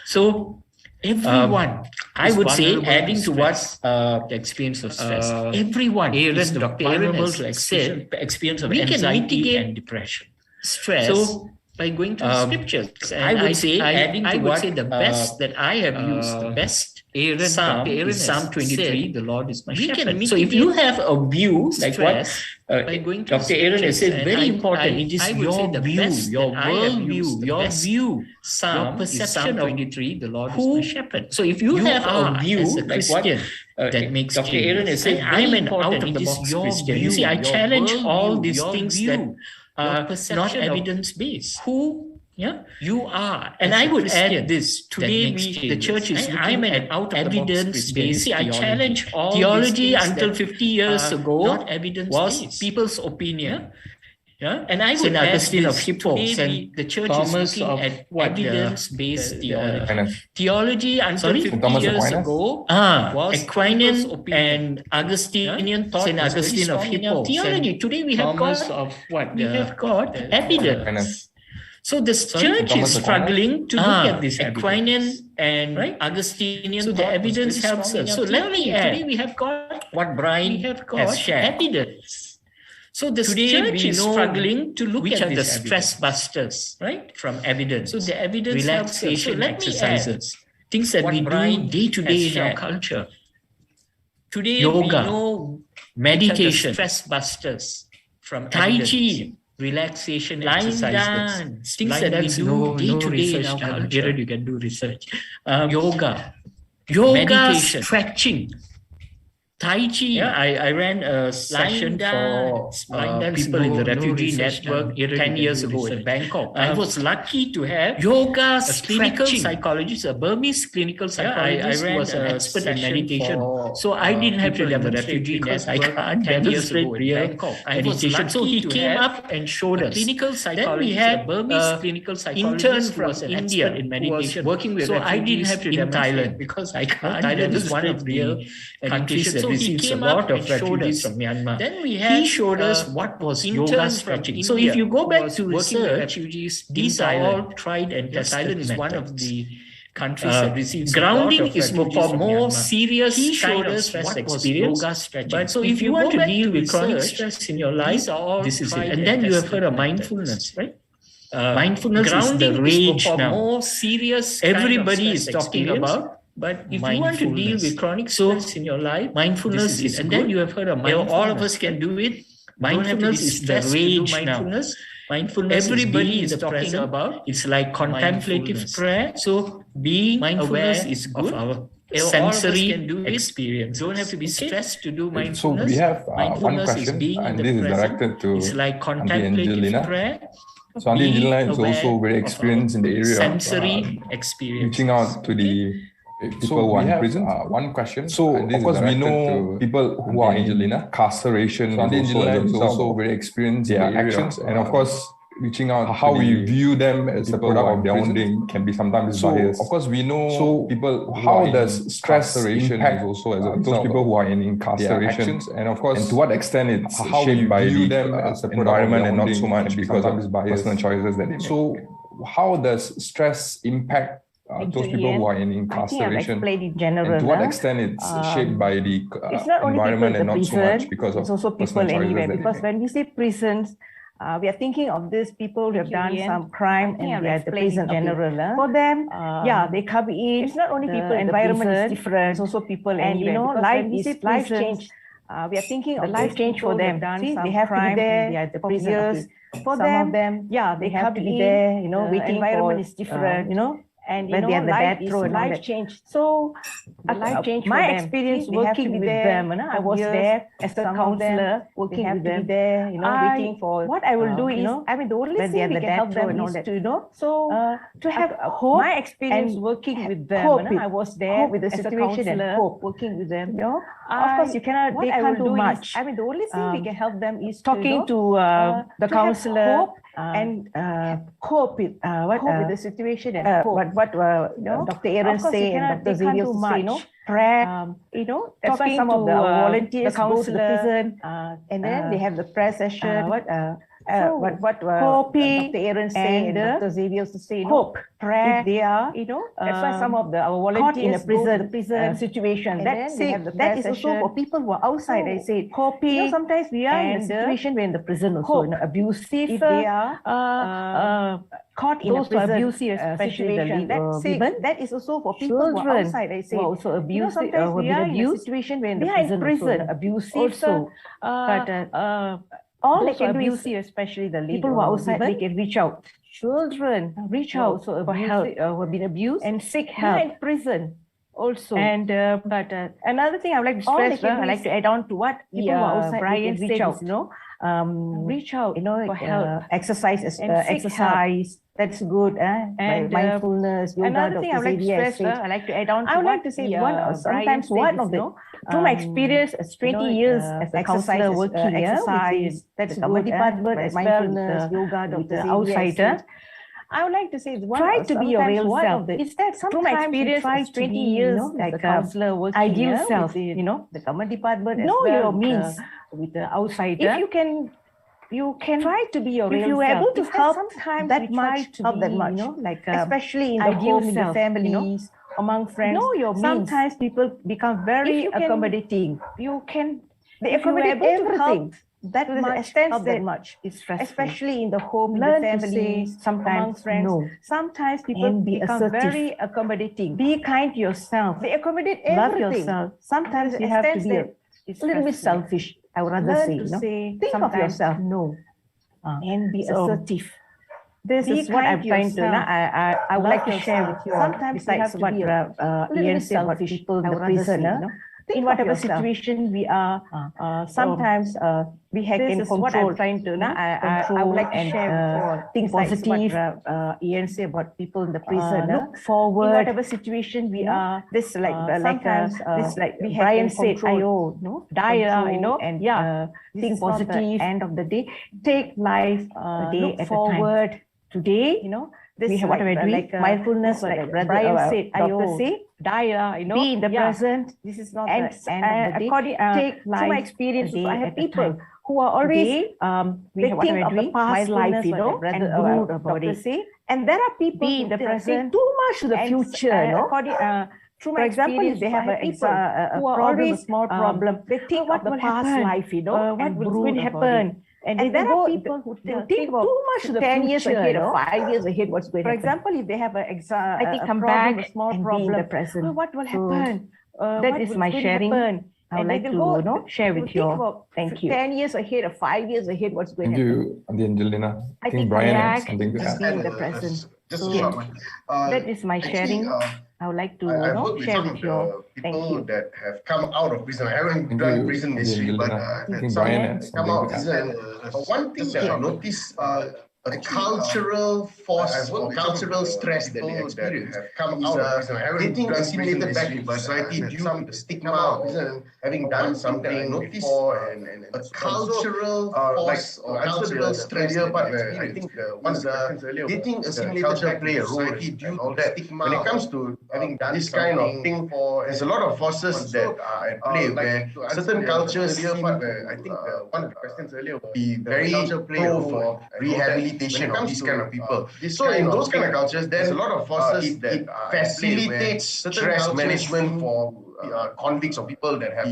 So everyone, I would say, adding to what the experience of stress, everyone is vulnerable to experience of anxiety and depression. Stress. So by going to the scriptures, I would say, adding to what the best that I have used, the best. Psalm 23, the Lord is my shepherd. So if you have a view, like what Dr. Aaron has said, very important, it is your view, your worldview, your view, your perception of 23, the Lord is my shepherd. So if you have a view, like what that makes Dr. Aaron has said, I'm an out-of-the-box Christian. You see, I challenge all these things that are not evidence-based. Yeah, you are, and I would add this. Today, the church is looking at evidence-based. See, I challenge all theology until 50 years ago not evidence-based. People's opinion. Yeah, and I would St. Augustine of Hippo and the church Thomas is looking at evidence-based theology. Theology until 50 years ago was Aquinas and Augustinian thought. St. Augustine of Hippo. Theology. Today we have got of what we have got evidence. So the church is struggling to look at this Aquinas and Augustinian. So the evidence helps us. So let me add. Today we have got what Brian has shared. Evidence. So the church is struggling to look at the stress busters, right? From evidence. So the evidence relaxation exercises, things that we do day to day in our culture. Today yoga, we know meditation, stress busters from Tai Chi. Relaxation exercises, things that we do day to day in our culture. You can do research. Yoga, meditation, stretching. Tai Chi. Yeah, I ran a session for people in the refugee network 10 years ago in Bangkok. I was lucky to have yoga, clinical psychologist, a Burmese clinical psychologist who was an expert in meditation. So I didn't have to demonstrate because I can't demonstrate real meditation. So he came up and showed us. Clinical psychologist, then we had a Burmese clinical psychologist from India in meditation, working with refugees. So I didn't have to in Thailand because I can't. Thailand is one of the countries that receives a lot of refugees from Myanmar. Then he showed us what was yoga stretching. So if you go back to research, these are all tried and tested. Thailand is one of the countries that receives grounding is for more serious kind of stress experience. Yoga stretching. But so if you want to deal with chronic stress in your life, this is it. And then you have heard of mindfulness, right? Mindfulness is the rage now. More serious everybody is talking about. But if you want to deal with chronic stress in your life, mindfulness is, and then you have heard of mindfulness. All of us can do it. Mindfulness is the rage now. Mindfulness, everybody is talking about. It's like contemplative prayer. So being mindfulness is good. Of our sensory experience. Don't have to be stressed to do mindfulness. So we have one question, and this is directed to it's like contemplative prayer. So Auntie Angelina is also very experienced in the area sensory experience. Reaching out to the people who are in prison. One question. So of course we know people who are in incarceration. So Auntie Angelina is also very experienced in their actions, and of course reaching out how we view them as a product of their own doing can be sometimes biased. Of course we know people how does stress impact also as those people who are in incarceration, and of course and to what extent it's how shaped by them as a environment and not so much because of personal choices that they make. So how does stress impact those people who are in incarceration, and to what extent it's shaped by the environment and not so much because of personal choices that they make? When we say prisons, we are thinking of these people who have done some crime and they are at the prison general. For them, they come in. It's not only people. Environment is different. It's also people anywhere. Life change. We are thinking of life change for them. See, they have to be there. They are at the prison. For them, they have to be there. Waiting. Environment is different. And when they are the death row, life change. So life change. My experience working with them, I was there as a counselor, working with them. There, waiting for what I will do is, the only thing we can help them is to to have hope. My experience working with them, I was there with the situation and hope, working with them. Of course, you cannot. They can't do much. The only thing we can help them is talking to the counselor. And cope with the situation and cope. What Dr. Aaron say and Dr. Xavier say, prayer, that's why some of the volunteers go to the prison, and then they have the prayer session. Hoping, Dr. Aaron say and Dr. Xavier say, hope, prayer. If they are, that's why some of our volunteers in a prison situation. That is also for people who are outside. I say, hoping. Sometimes we are in a situation where in the prison also, abusive. If they are caught in a abusive situation, that is also for people who are outside. I say, also abusive. Sometimes we are in a situation where in the prison, abusive also, but. All they can do is, especially the people who are outside, they can reach out. Children reach out for help who have been abused and seek help in prison also. And but another thing I would like to stress, I like to add on to what people who are outside Brian said, reach out. Reach out, for help. Exercise. That's good. And mindfulness, yoga. Another thing I would like to stress, I like to add on. I would like to say sometimes one of the through my experience as 20 years as a counselor working here, that's the government department as mindfulness, yoga, the outsider. I would like to say try to be your real self. Is that sometimes my experience as 20 years like a counselor working ideal self, the government department as well, your means with the outsider. If you can try to be your real self. If you are able to help sometimes that might help that much, like especially in the home, in the families, among friends. Know your means. Sometimes people become very accommodating. They accommodate everything. That much help that much. It's stressful. Especially in the home, in the families, sometimes friends. No. Sometimes people become very accommodating. Be kind to yourself. They accommodate everything. Love yourself. Sometimes you have to be a little bit selfish. I would rather say, think of yourself, and be assertive. This is what I'm trying to. I would like to share with you. Sometimes besides what Ian said about people in the prison, in whatever situation we are, sometimes we can control. What I'm trying to I would like to share think positive. Ian say about people in the prison. Look forward. In whatever situation we are. This sometimes we Brian said, "Ayo, die, and think positive." End of the day, take life day at forward. A time. Today, this we have what we're doing, mindfulness, like Brian said, doctor say, die, be in the present. This is not the end of the day. According, take life. Through my experience, I have people who are always they think of the past life, and brood about it. And there are people who in the present too much to the future, through my experience, they have a problem, a small problem. They think of the past life, what will happen. And there are people who think about too much to the 10 years ahead or 5 years ahead, what's going to happen. For example, if they have a small problem in the present, what will happen? That is my sharing. I would like to share with you. Thank you. 10 years ahead or 5 years ahead, what's going to happen. Thank you, Angelina. I think Brian has something to add. In the present. Just a short one. That is my sharing. I would like to share with you. People that have come out of prison. I haven't done prison history, but Brian come out of prison. One thing that I noticed, the cultural force or cultural stress that they experience have come out of prison. Getting assimilated back into society due to the stigma of prison, having done something before, and a cultural force or cultural stress that they I think one of the questions earlier, getting assimilated back play a role due to that stigma. When it comes to having done this kind of thing, there's a lot of forces that are at play where certain cultures seem I think one of the questions earlier would be very pro for rehabilitation of these kind of people. So in those kind of cultures, there's a lot of forces that facilitates stress management for convicts or people that have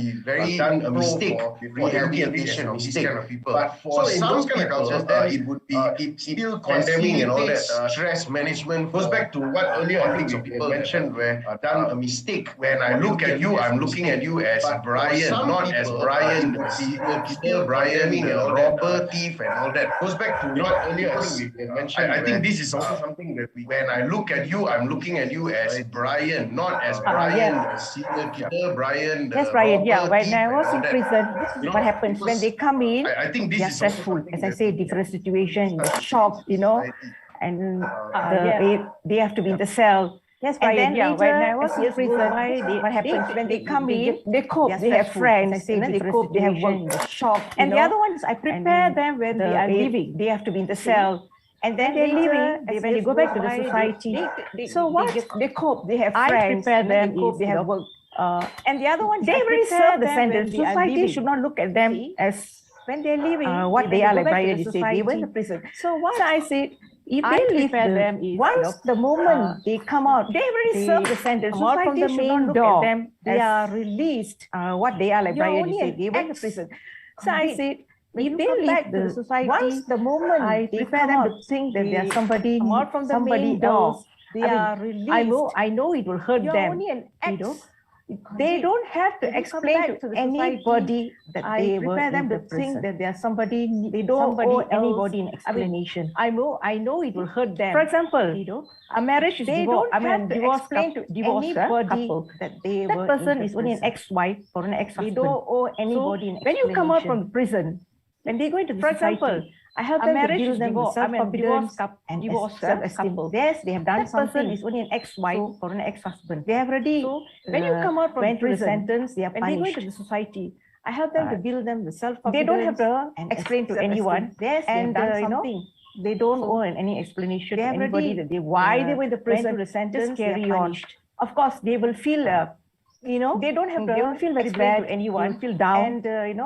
done a mistake, rehabilitation of these kind of people. But for some kind of cultures, then it would be still condemning and all that. Stress management goes back to what earlier convicts or people mentioned where done a mistake. When I look at you, I'm looking at you as Brian, not as Brian, still Brian, the robber, thief, and all that. Goes back to what earlier we mentioned. I think this is also something that when I look at you, I'm looking at you as Brian, not as Brian, the serial killer, Brian. Yes, Brian. Yeah, when I was in prison, this is what happens when they come in. I think this is stressful. As I say, different situation, shock, and they have to be in the cell. Yes, Brian. Yeah, when I was in prison, what happens when they come in? They cope. They have friends. They cope. They have work. Shock. And the other ones, I prepare them when they are leaving. They have to be in the cell. And then they're leaving, when they go back to the society. So what? They cope. They have friends. I prepare them. They have work. And the other ones, they already serve the sentence. Society should not look at them as when they're leaving what they are, like Brian, you say, they went to prison. So what I say, if they leave them, once the moment they come out, they already served the sentence. Society from the main door, them, they are released. What they are, like Brian, you say, they went to prison. So I said, if they leave the society, once the moment I prepare them to think that they are somebody from the main door, they are released. I know it will hurt them. They don't have to explain to anybody that they prepare them to think that they are somebody. They don't owe anybody an explanation. I know it will hurt them. For example, a marriage is divorce. Divorce explain to anybody couple that that person is only an ex-wife or an ex-husband. They don't owe anybody an explanation. When you come out from prison, when they go into the society, for example, I help them to build them with self-confidence and self-esteem. Yes, they have done something. That person is only an ex-wife or an ex-husband. They have already, when you come out from the sentence, they are punished. When they go into the society, I help them to build them with self-confidence. They don't have to explain to anyone. Yes, they have done something. They don't owe any explanation to anybody that why they went to prison. The sentence, just carry on. Of course, they will feel, they don't have to. They will feel very bad to anyone. They will feel down, and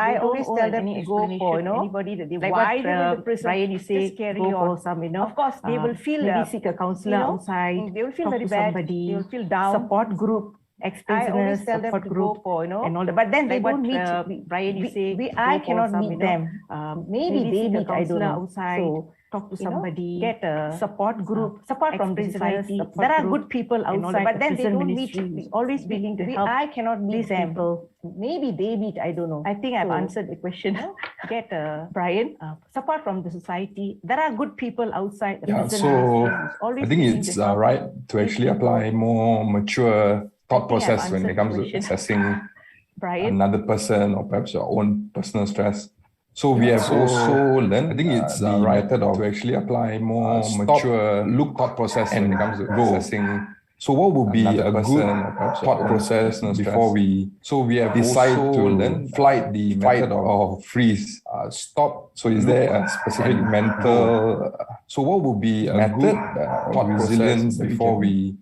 I always tell them to go for anybody that they why they went to prison. Brian, you say go for some, Of course, they will feel maybe seek a counselor outside. They will feel very bad. Somebody, they will feel down. Support group, ex-prisoners, support group, and all that. But then they don't meet. Brian, you say I cannot meet them. Maybe they meet. I don't know. So talk to somebody, get a support group, support from the society. There are good people outside, but then they don't meet. Always willing to help. I cannot meet them. Maybe they meet. I don't know. I think I've answered the question. Get Brian, support from the society. There are good people outside. Yeah, so I think it's right to actually apply more mature thought process when it comes to assessing another person or perhaps your own personal stress. So we have also learned, I think it's the method of to actually apply more mature thought process when it comes to assessing. So what would be a good thought process before we decide to flight the method or freeze, stop? So is there a specific mental, so what would be a good thought resilience before we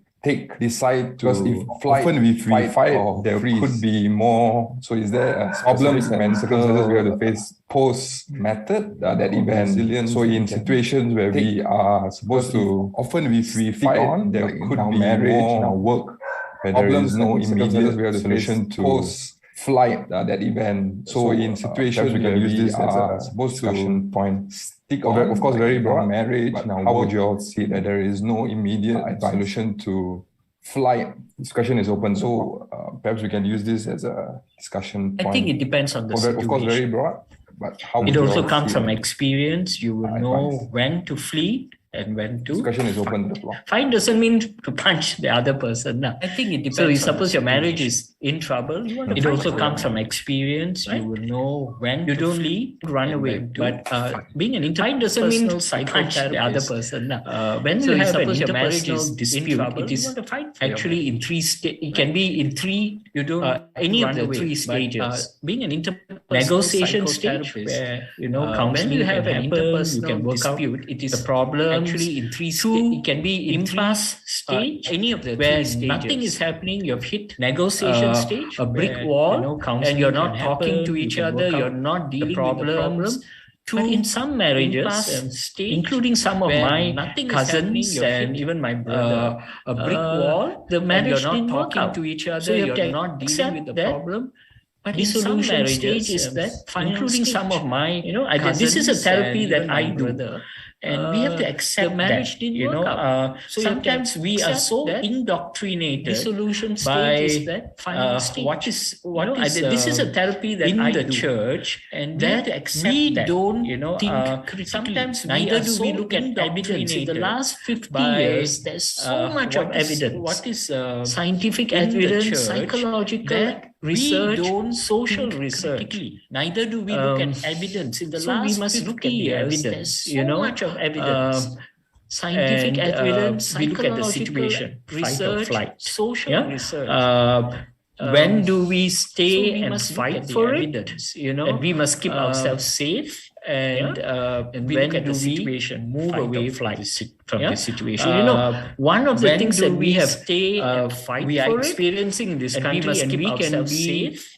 decide to, because if often if we fight or there could be more, so is there a problems and circumstances we have to face post method that event resilience? So in situations where we are supposed to, often if we fight on, there could be marriage, in our work, where there is no immediate solution to post-flight that event. So in situations we can use this as a supposed discussion point. Of course, very broad marriage. Now, how would you all see that there is no immediate solution to flight? Discussion is open, so perhaps we can use this as a discussion point. I think it depends on the situation. Of course, very broad, but how would it you also all comes see from it? Experience. You will know when to flee and when to Discussion is open to the floor. fight. Doesn't mean to punch the other person. No. I think it depends. So if on suppose the your marriage situation. is in trouble, to it fight also for comes your from experience. Right? You will know when You to don't flee, run and away. when to But fight. being an Fight doesn't mean interpersonal to punch the other psychotherapist, person. No. when So you if have an suppose your marriage interpersonal is in dispute, trouble, it you is want to fight for your actually in three stages. It can be in three. You don't Any of run the away, three but, stages. being an interpersonal Negotiation stage, psychotherapist, where when counseling you have can an happen, you interpersonal can work out dispute, it is the problems. actually in three Two, stages. It can be in impasse stage, any of the where three stages. nothing is happening. You've hit Negotiation stage, a brick where, wall, and you're not can talking happen, to you each can other. work You're out not dealing the with the problems. problem. But in some marriages, stage, including some of where my nothing is cousins happening, you've and hit, even my brother, a brick wall, the marriage and you're not didn't work talking out. to each other, So you have you're to not dealing accept with the that. problem. But in Dissolution some marriages, stage is that final including stage. some of my this is a cousins therapy and that even I my do. brother, And we have to accept the marriage that, didn't work out. So you have to sometimes we are accept so that indoctrinated dissolution stage by is that final stage. this is a therapy that in I the do. church, and that we that, don't think critically. sometimes Neither do we so look at evidence. In the last 50 years, there's so much of evidence. What is Scientific in the evidence, church psychological research, we don't social think research. critically. Neither do we look at evidence. In the So last we must 50 look at the years, evidence, there's so much of evidence. Scientific and, evidence, we look at the psychological situation, fight or research, flight. social research. When do we stay So we and must look fight at the for evidence, it? And we must keep ourselves safe. And we when look at do the we situation, move fight or away flight. from Yeah? the situation? One of the when things do that we we have stay and fight we are for it? experiencing in this And we country, must and keep we can ourselves be safe.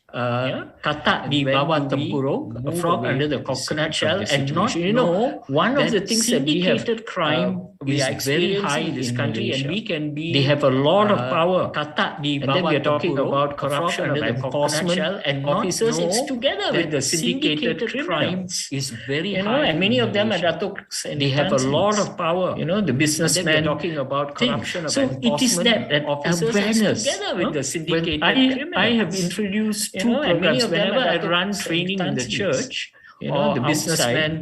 katak di when bawah do we tempurung, a move frog away under the from the coconut situation? shell, and not know one of the things that we have crime we is are very experiencing high in this country, Malaysia. and we can be. They have a lot of power. Katak di And then we are talking tempurung, about a frog corruption of under the coconut enforcement shell, and not officers. It's know together that with the syndicated crimes. is very high. And many in of them are Malaysia. Datoks, and They have a lot of power. The businessmen talking about corruption of So it is enforcement that officers awareness together with the syndicated I have criminals. introduced You two know, and many programs of them whenever are I run Datoks training in the and church. or The businessmen.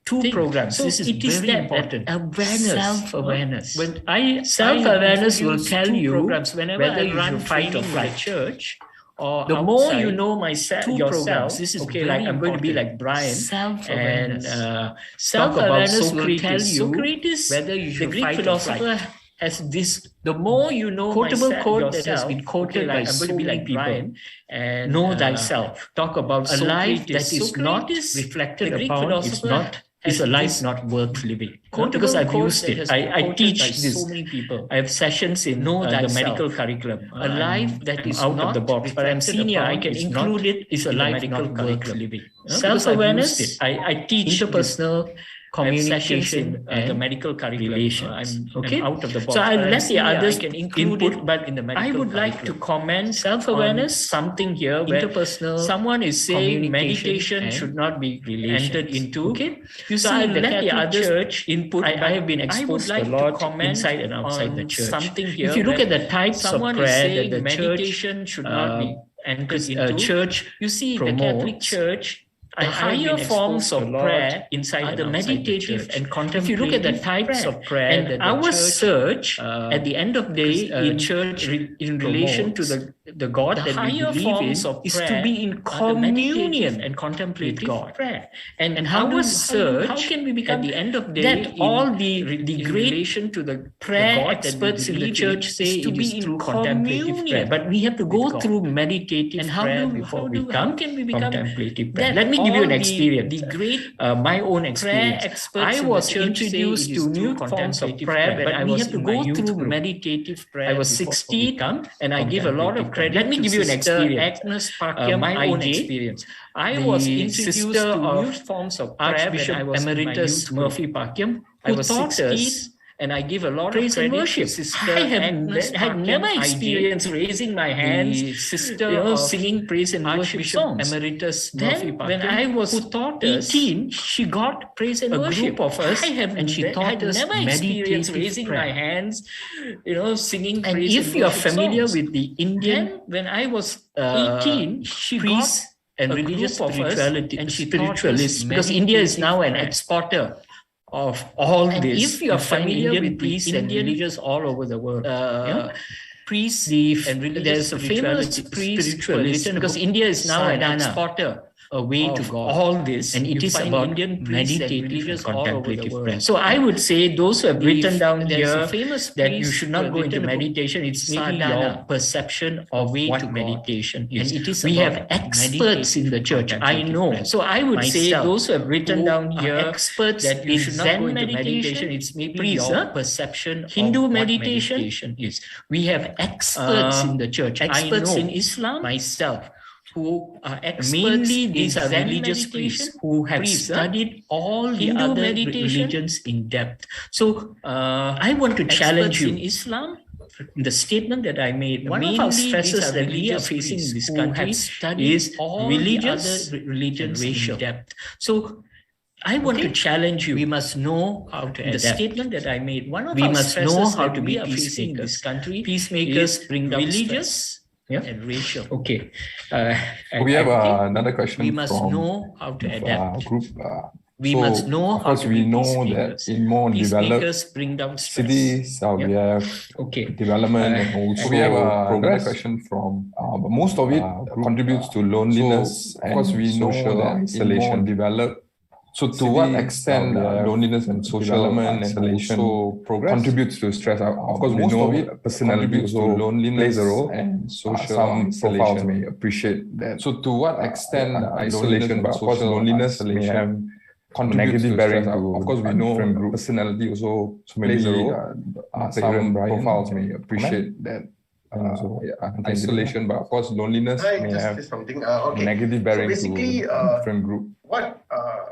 Two thing. programs. So This is it is very that important. awareness, Self-awareness. When Self-awareness will introduce tell two you programs whenever whether I you run should fight or training in flight. the church, or The more outside, you know yourself, programs. This is okay, very like I'm going to be important. like Brian, Self-awareness. and Self-awareness will Socrates. tell you Socrates, whether you the should Greek fight or philosopher, flight. has this The more you know quotable quote yourself, that has been quoted by I'm so going to be many like people. Brian, and Know thyself. talk about A life Socrates. that is not Socrates, reflected the Greek upon is philosopher, not is a life not worth living. quotable Because I've quote used that it. has been I quoted teach by this. so many people. I have sessions in Know the thyself. medical curriculum. A life that I'm is out not of the box, but I'm reflected senior. I upon can is include not it. Is a in the life medical not worth curriculum. living. Because Self-awareness. I've used it. I teach interpersonal communication in the and medical curriculum. relations. I'm out of the box. So I'll But let the others I can include input, it but in the I medical would like to curriculum. comment Self-awareness, something here where interpersonal someone is saying communication meditation and should not be entered into. Okay, You so see, I'll the let the Catholic others Church input. I have been exposed like a to lot comment inside and outside the on church. something here If you look where at the types of someone is prayer saying that the meditation church should not be entered into. church You see, the promotes, Catholic Church the higher forms of prayer inside the meditative and contemplative. If you look at the types of prayer, and our search at the end of the day in church in relation to the God that we believe in is to be in communion and contemplative God. Prayer. And how can we become at the end of the day that all the great relation to the prayer experts in the church say to be through contemplative prayer, but we have to go through meditative prayer before we come contemplative prayer. Let me give you an experience. The great my own experience. I was introduced to new forms of prayer when I was in my youth group. Meditative prayer. I was 16 and I give a lot of credit. Let me give you an experience. Agnes Pakyam, my own experience. I was introduced to new forms of prayer Archbishop Emeritus Murphy Pakyam, who taught us, and I give a lot of credit and worship. I had never experienced raising my hands, singing praise and worship songs. Emeritus Murphy Pakyam, when I was 18, she got praise and worship. A group of us, and she taught us never experienced raising my hands, singing praise and worship. And if you are familiar with the Indian, when I was 18, she got and religious spirituality and spiritualists, because India is now an exporter of all this. If you are familiar with priests and religious all over the world, priests and religious, there's a famous spiritualist, because India is now an exporter way to God. All this, and it is about Indian meditative and contemplative prayer. So I would say those who have written down here that you should not go into meditation, it's maybe your perception of what meditation is. And it is we have experts in the church, I know. So I would say those who have written down here experts that you should not go into meditation, it's maybe your perception. Hindu meditation is. We have experts in the church, experts in Islam, myself, who are experts. Mainly these are religious priests who have studied all the other religions in depth. So I want to challenge you. In Islam, the statement that I made, one of our stresses that we are facing in this country is religious religions in depth. So I want to challenge you. We must know how to adapt. The statement that I made, one of our stresses how to be peacemakers in this country. Peacemakers bring down religious and racial. Okay. We have another question. We must know how to adapt. Group. We must know how to we know that in more developed bring down stress. cities, we have development and also we have another question from most of it contributes to loneliness and social isolation. Developed. So to what extent loneliness and social isolation contributes to stress? Of course, we know personality also loneliness plays a role, and social profiles may appreciate that. So to what extent isolation, but of course loneliness may have negative bearing to, of course, we know personality also plays a role. Some profiles may appreciate that. Isolation, but of course loneliness may have negative bearing to different group.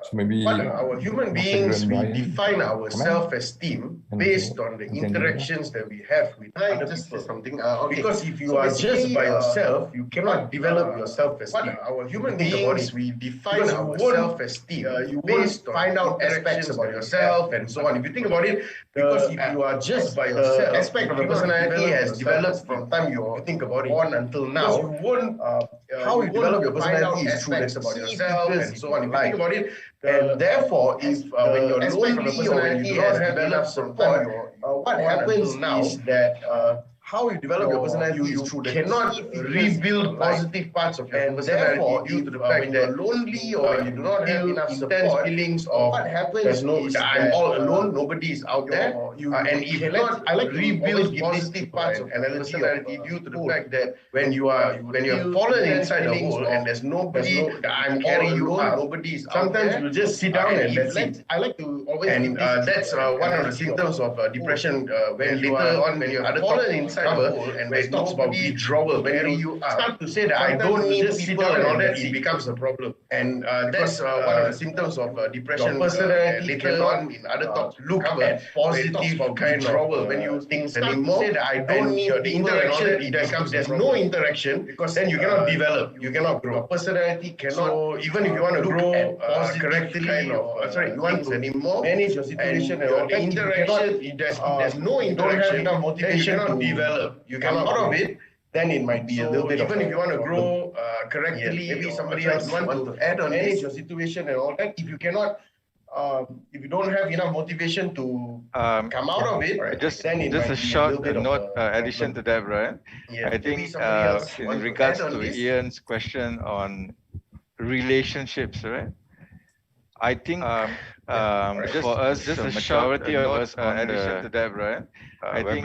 So maybe our human beings, we define our self-esteem based on the interactions that we have with other people. Because if you are just by yourself, you cannot develop your self-esteem. Our human beings, we define our self-esteem. You won't find out aspects about yourself and so on. If you think about it, because if you are just by yourself, aspect of your personality has developed from time you think about it born until now. You won't how you develop your personality is through about yourself and so on. If you think about it, and therefore, if when you're lonely or when you do not have enough support, what happens is that how you develop your personality you cannot rebuild positive parts of your personality due to the fact that lonely or you do not have enough intense feelings of what happens is I'm all alone, nobody is out there, and if not, I like to rebuild positive parts of your personality due to the fact that when you have fallen inside the hole and there's nobody, I'm carrying you up, nobody is out there. Sometimes you just sit down and that's it. I like to always, and that's one of the symptoms of depression. When later on, when you have fallen inside and when it talks about withdrawal, when you start to say that I don't need people and all that, it becomes a problem. And that's one of the symptoms of depression. Personality later on in other talks look at positive kind of when you think anymore. Say that I don't need the interaction, it becomes there's no interaction because then you cannot develop, you cannot grow. Your personality cannot. So even if you want to grow correctly, you want to anymore manage your situation and your interaction, there's no interaction, then you cannot develop. You come out of it, then it might be a little bit. Even if you want to grow correctly, maybe somebody else want to add on manage your situation and all that. If you cannot, if you don't have enough motivation to come out of it, right, just then it just might a be short little bit note of addition to that, Brian. Yeah, I think in want to regards add on to this? Ian's question on relationships, right? I think for us, just the a majority short of note us on addition to that, right? I think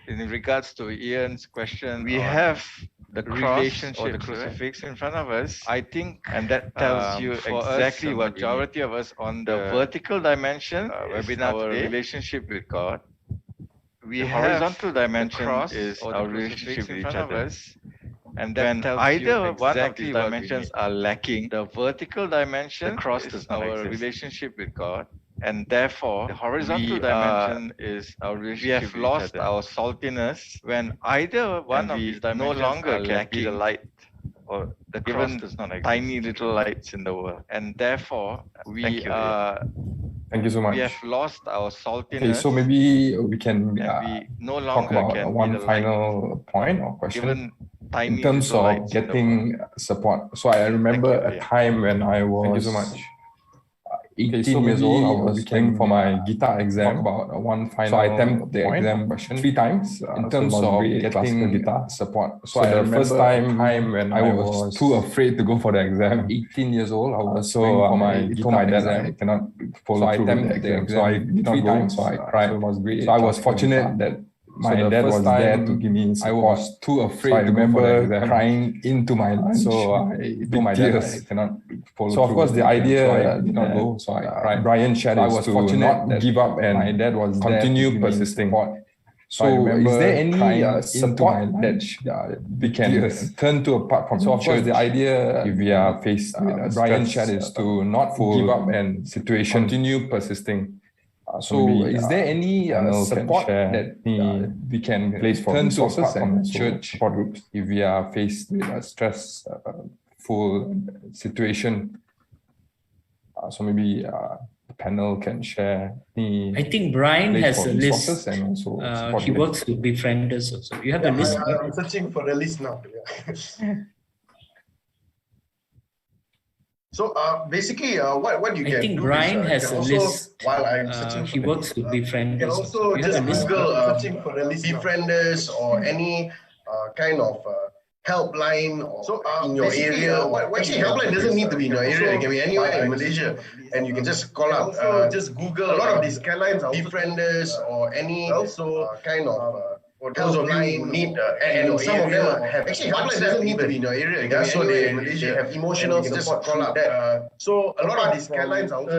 in regards to Ian's question, we have the relationship or the crucifix in front of us. I think, and that tells you exactly what majority of us on the vertical dimension, our relationship with God. We have horizontal dimension is our relationship with each other. And then either one of these dimensions are lacking, the vertical dimension is our relationship with God. And therefore, the horizontal dimension is our relationship. We have lost our saltiness when either one of these dimensions no longer can be the light, or the cross does not exist. Tiny little lights in the world. And therefore, we are. Thank you so much. We have lost our saltiness. Okay, so maybe we can we no talk longer about can one final point or question in terms of getting support. So I remember a time when I was Thank you so much. 18 years old. I was going for my guitar exam. About one final. So I attempted the exam question 3 times in terms of getting guitar support. So the first time when I was too afraid to go for the exam. 18 years old. I was for my guitar exam. I cannot follow through with the exam. So I did not go. So I cried. So it was great. So I was fortunate that my dad was there to give me support. I was too afraid to remember crying into my lunch. So I told my dad I cannot follow through. So of course the idea did not go. So I cried. Brian shared I was fortunate not give up and my dad was continue persisting. So is there any support that we can turn to apart from so of course the idea if we are faced with Brian shared is to not give up and situation continue persisting. So is there any support that we can place for resources and church support groups if we are faced with a stressful situation? So maybe the panel can share any. I think Brian has a list. And also he works with befrienders also. You have the list? I'm searching for the list now. So basically, what you can do. I think Brian has a list. While I'm searching, he works with befrienders. You can also just Google befrienders or any kind of helpline or in your area. Actually, helpline doesn't need to be in your area. It can be anywhere in Malaysia, and you can just call up. Just Google a lot of these helplines, befrienders or any kind of. For those of you who need, and some of them have actually helpline doesn't need to be in your area. Yeah, so they have emotional support through that. So a lot of these guidelines are also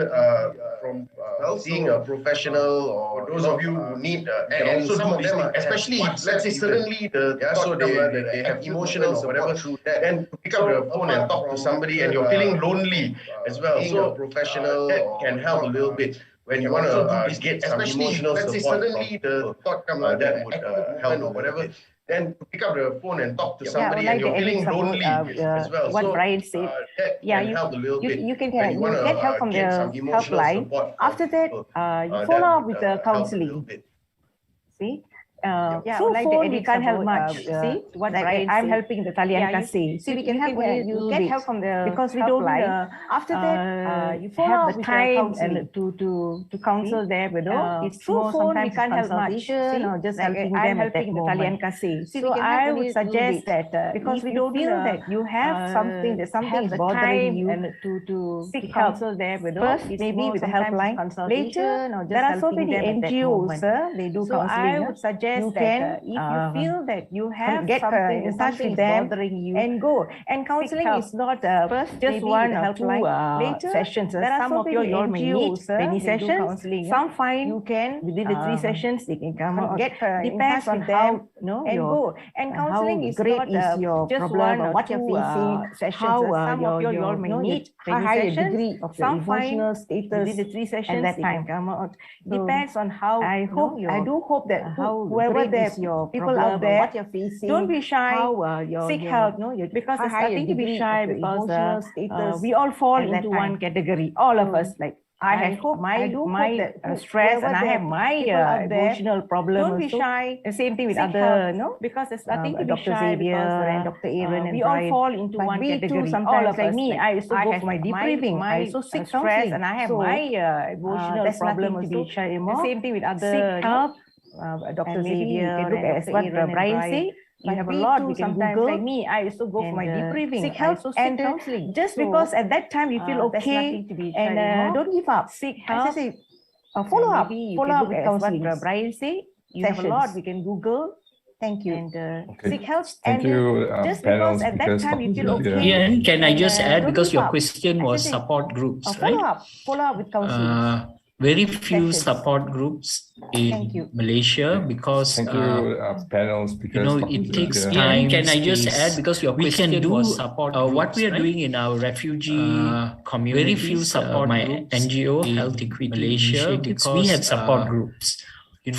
from seeing a professional, or those of you who need, and some of them, especially let's say suddenly so they have emotional support through that. Then pick up the phone and talk to somebody, and you're feeling lonely as well. So a professional that can help a little bit. When you want to get some emotional support, suddenly the thought comes that would help or whatever, then pick up the phone and talk to somebody, and you're feeling lonely as well. What Brian said, that can help a little bit. You can get help from the helpline. After that, you follow up with the counseling. See? Through phone, we can't help much. See what I'm helping the Talian Kasih. See, we can help you get help from the because we don't. After that, you follow up the time and to counsel them. You know, it's through phone we can't help much. Or just helping them at that moment. Talian Kasih. So I would suggest that because we don't feel that you have something that something is bothering you and to seek counsel there. First, maybe with the helpline. Later, there are so many NGOs. They do counseling. I would suggest you can, if you feel that you have something in touch with them, bothering you, and go. And counseling is not first just one or two sessions. There are some of your may need many sessions. Some find you can within the 3 sessions they can come out. Depends on how and go. And counseling is not just one or what you're facing sessions. Some of your may need higher degree of the emotional status within the 3 sessions that time come out. Depends on how. I do hope that whoever there's your people out there, what you're facing, don't be shy. Seek help. Because there's nothing to be shy because we all fall into one category. All of us, like I have my stress and I have my emotional problems. Don't be shy. The same thing with other, because there's nothing to be shy. Xavier and Dr. Aaron and we all fall into one category. Sometimes like me, I also go for my debriefing. I also seek stress and I have my emotional problems to be shy anymore. The same thing with other. Seek help. Dr. Xavier, you can look at what Brian said. You have a lot. We can Google. Like me, I also go for my debriefing. Seek help and counseling. Just because at that time you feel okay and don't give up. Seek help. Follow up. Follow up with counseling. What Brian said. You have a lot. We can Google. Thank you. And seek help. Thank you, just because at that time you feel okay. Ian, can I just add, because your question was support groups, right? Follow up with counseling. Very few support groups in Malaysia because panels, because it takes time. Can I just add, because your question was support groups, what we are doing in our refugee community. Very few support groups. My NGO Health Equity Malaysia, because we have support groups.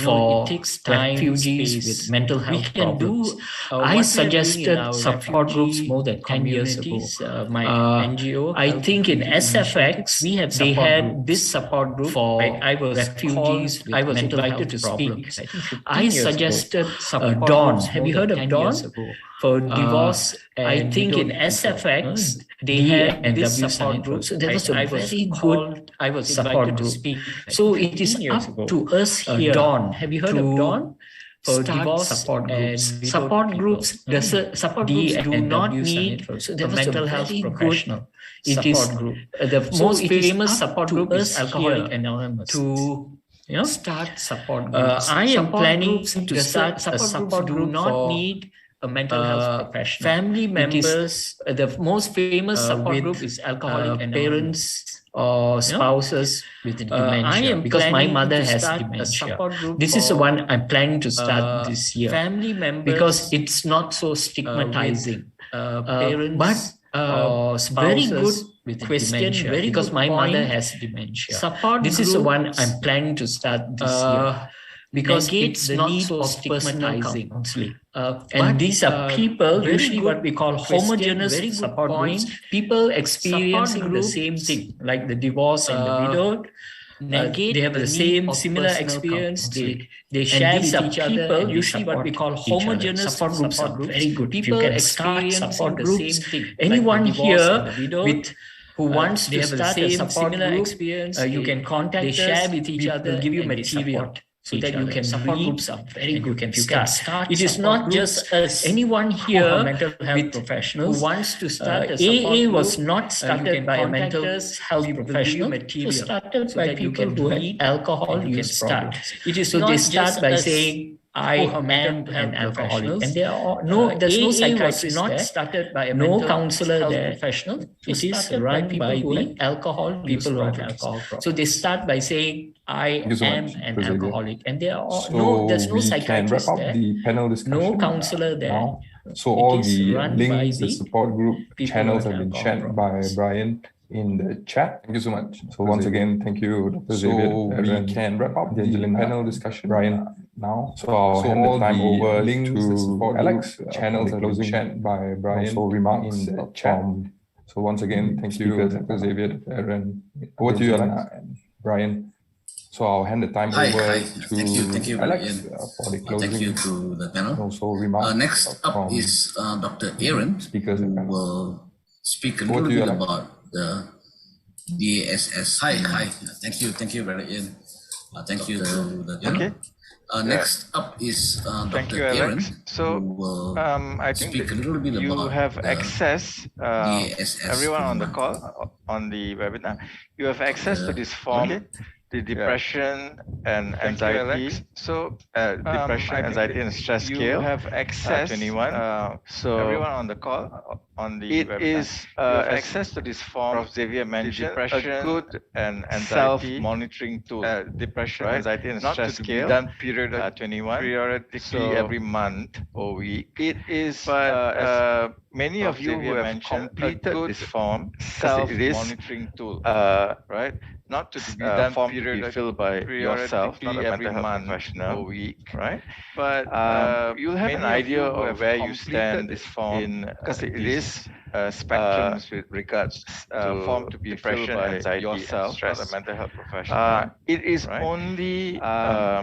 For it takes time, refugees with mental health problems. I suggested support groups more than 10 years ago. My NGO, I think in SFX, they had this support group for refugees with mental health problems. I suggested Dawn. Have you heard of Dawn? For divorce, I think in SFX, they had this support group. So there was a very good support group. So it is up to us here. Dawn, have you heard of Dawn? For divorce support groups. Support groups, the support groups do not need a mental health professional. It is the most famous support group is Alcoholics Anonymous. To start support groups. I am planning to start a support group. Do not need a mental health professional. Family members, the most famous support group is Alcoholics Anonymous. Parents or spouses with dementia. I am because my mother has dementia. This is the one I'm planning to start this year. Family members, because it's not so stigmatizing. Parents or spouses very good with question, dementia, very because my mother has dementia. Support this is the one I'm planning to start this year. Because it's not so stigmatizing. And these are people, usually what we call homogeneous support groups, people experiencing the same thing, like the divorce and the widowed. They have the same similar experience. They share with each other. Usually what we call homogeneous support groups are very good. People experiencing support groups. Anyone here with who wants to start a support group, you can contact us. They share with each other. We'll give you material. So that you can support groups are very good. You can start. It is not just us. Anyone here mental health professionals who wants to start a support group. AA was not started by a mental health professional. It was started by people who have alcohol use problems. It is so they start by saying, I am an alcoholic, and there are there's no psychiatrist not there. Started by a no counselor there. Professional. It is run by the alcohol people who have alcohol problems. So they start by saying, I am an alcoholic, and there are there's no psychiatrist there. The panel discussion, no counselor there. Now. So all the links, the support group channels have been shared by Brian in the chat. Thank you so much. So once again, thank you, Dr. Xavier. We can wrap up the panel discussion, Brian, now. So I'll hand the time over to Alex. Channels are closing shared by Brian. So remarks in the chat. So once again, thank you, Dr. Xavier, Aaron. Over to you, Alex and Brian. So I'll hand the time over to thank you, Alex for the closing. Thank you to the panel. Also remarks. Next up is Dr. Aaron, who will speak a little bit about the DASS. Hi. Thank you, Brother Ian. Thank you to the panel. Next up is Dr. Aaron. So I think speak a little bit you about have access, everyone on the call, on the webinar, you have access to this form. The depression and anxiety. So depression, anxiety, and stress scale. You have access. 21. So everyone on the call, on the webinar, is access to this form. Prof. Xavier mentioned depression, a good and anxiety self-monitoring tool. Depression, anxiety, and stress scale done periodically every month or week. It is, but many of you who have completed this form, self-monitoring tool, right? Not to be done form to be filled by yourself, not every month or week, right? But you'll have an idea of where you stand this form in, because it is spectrums with regards to form to be depression, anxiety, yourself, stress, not a mental health professional. It is only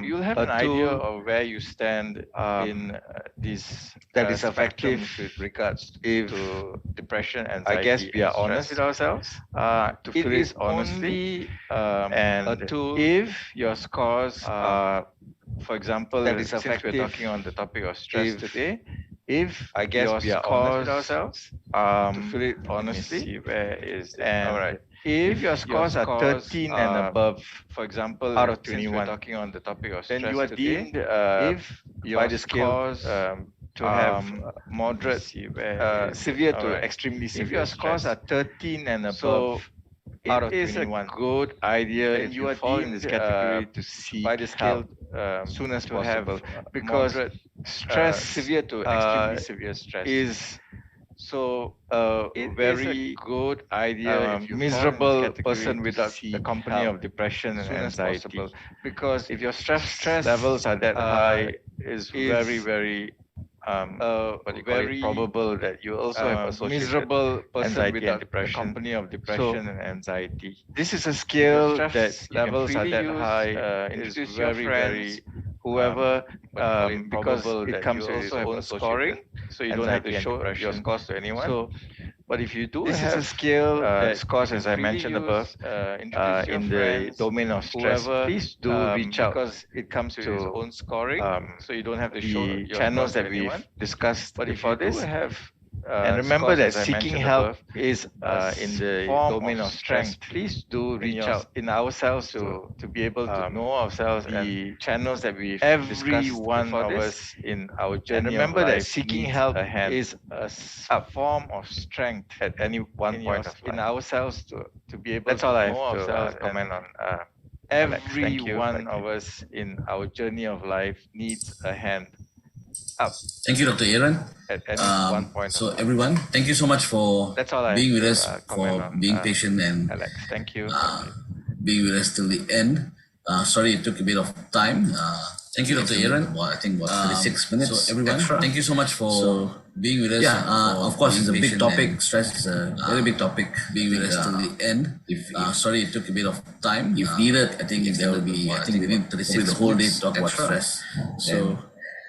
you'll have an idea of where you stand in this that is effective with regards to depression, anxiety. I guess we are honest with ourselves to feel it honestly, and a tool. If your scores are, for example, that is effective, since we're talking on the topic of stress today. If I guess we are honest with ourselves, to feel it honestly, see where is it? All right. If your scores are 13 and above, for example, out of 21, we're talking on the topic of stress, then you are deemed, if by the scales, to have moderate, severe to extremely severe. If your scores are 13 and above, out of 21, a good idea if you fall in this category to seek by the scale soon as possible, because stress, severe to extremely severe stress, is so very good idea if you miserable person without the company of depression and anxiety. Because if your stress levels are that high, is very very probable that you also have associated miserable person anxiety without and depression, the company of depression and anxiety. This is a scale that levels are that high. Introduce your friends, whoever, because it comes with its own scoring, so you don't have to show your scores to anyone. So, but if you do, this is a scale that scores, as I mentioned above, in the domain of stress. Please do reach out, because it comes with its own scoring, so you don't have to show your channels that we've discussed before this. And remember that seeking help is in the domain of strength. Please do reach out in ourselves to be able to know ourselves and the channels that we've every one of us in our journey. And remember that seeking help is a form of strength at any one point of in ourselves to be able to know ourselves. Comment on every one of us in our journey of life needs a hand up. Thank you, Dr. Aaron. At any one point. So everyone, thank you so much for being with us, for being patient and Alex, thank you. Being with us till the end. Sorry it took a bit of time. Thank you, Dr. Aaron. I think about 36 minutes. So everyone, thank you so much for being with us. Yeah, of course, it's a big topic. Stress is a very big topic. Being with us till the end. Sorry it took a bit of time. If needed, I think there will be. I think we need 36 the whole day to talk about stress. So.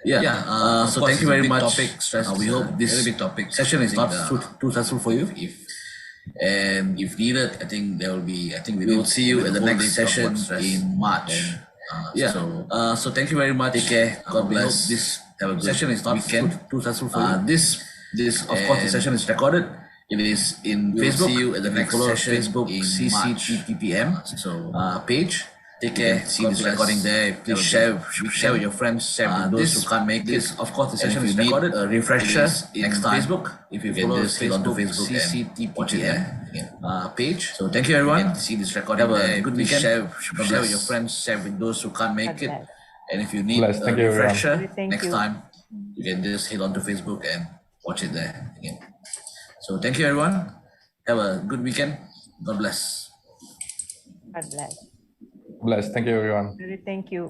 So thank you very much. Topic, stress. We hope this very big topic session is not too stressful for you. If needed, I think there will be. I think we will see you at the next session in March. So thank you very much. Take care. God bless. This session is not too stressful for you. This of course the session is recorded. It is in Facebook. See you at the next session. Facebook CCTPM page. Take care. See this recording there. Please share with your friends. Share with those who can't make it. Of course, the session is recorded. A refresher next time. Facebook. If you follow us onto Facebook CCTPM page. So thank you everyone. See this recording. Have a good weekend. Share with your friends. Share with those who can't make it. And if you need a refresher next time, you can just head onto Facebook and watch it there again. So thank you everyone. Have a good weekend. God bless. God bless. Bless. Thank you, everyone. Thank you.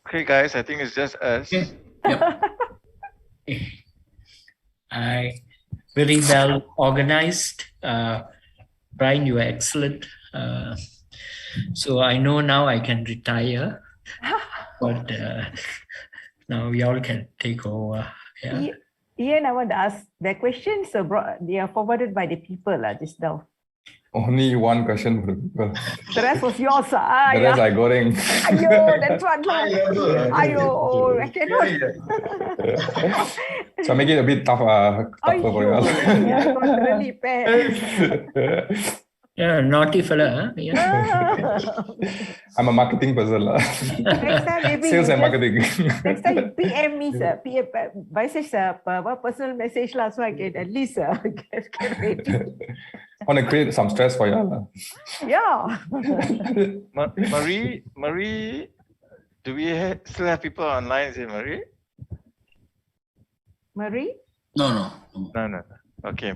Okay, guys, I think it's just us. Okay. Yep. Very well organized. Brian, you are excellent. So I know now I can retire, but now we all can take over. Yeah. Ian, I want to ask the questions they are forwarded by the people just now. Only one question for the people. The rest was yours. The rest I goreng. Ayo, that's one. Ayo, I cannot. So I make it a bit tougher for you all. Yeah, I got really bad. Yeah, naughty fella. Huh? Yeah. I'm a marketing person. Next time, maybe sales and marketing. Next time, PM me, sir. PM message, personal message, so I can at least get ready. I want to create some stress for you. Yeah. Marie, do we still have people online? Is it Marie? Marie? No. Okay.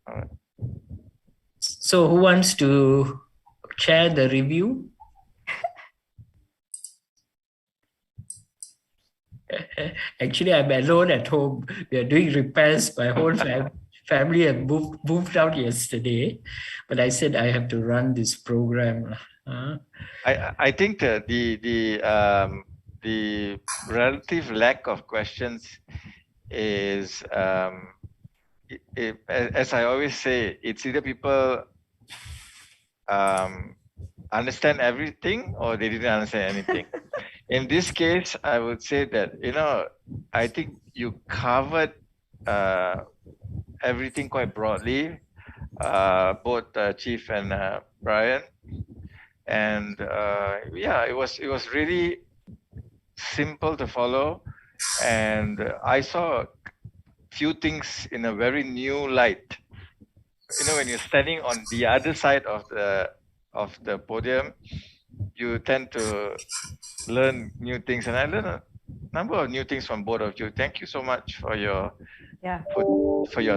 All right. So who wants to share the review? Actually, I'm alone at home. We are doing repairs. My whole family have moved out yesterday, but I said I have to run this program. I think the relative lack of questions is, as I always say, it's either people understand everything or they didn't understand anything. In this case, I would say that, I think you covered everything quite broadly, both Chief and Brian. And it was really simple to follow. And I saw few things in a very new light. When you're standing on the other side of the podium, you tend to learn new things, and I learned a number of new things from both of you. Thank you so much for your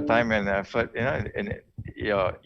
time and effort, and your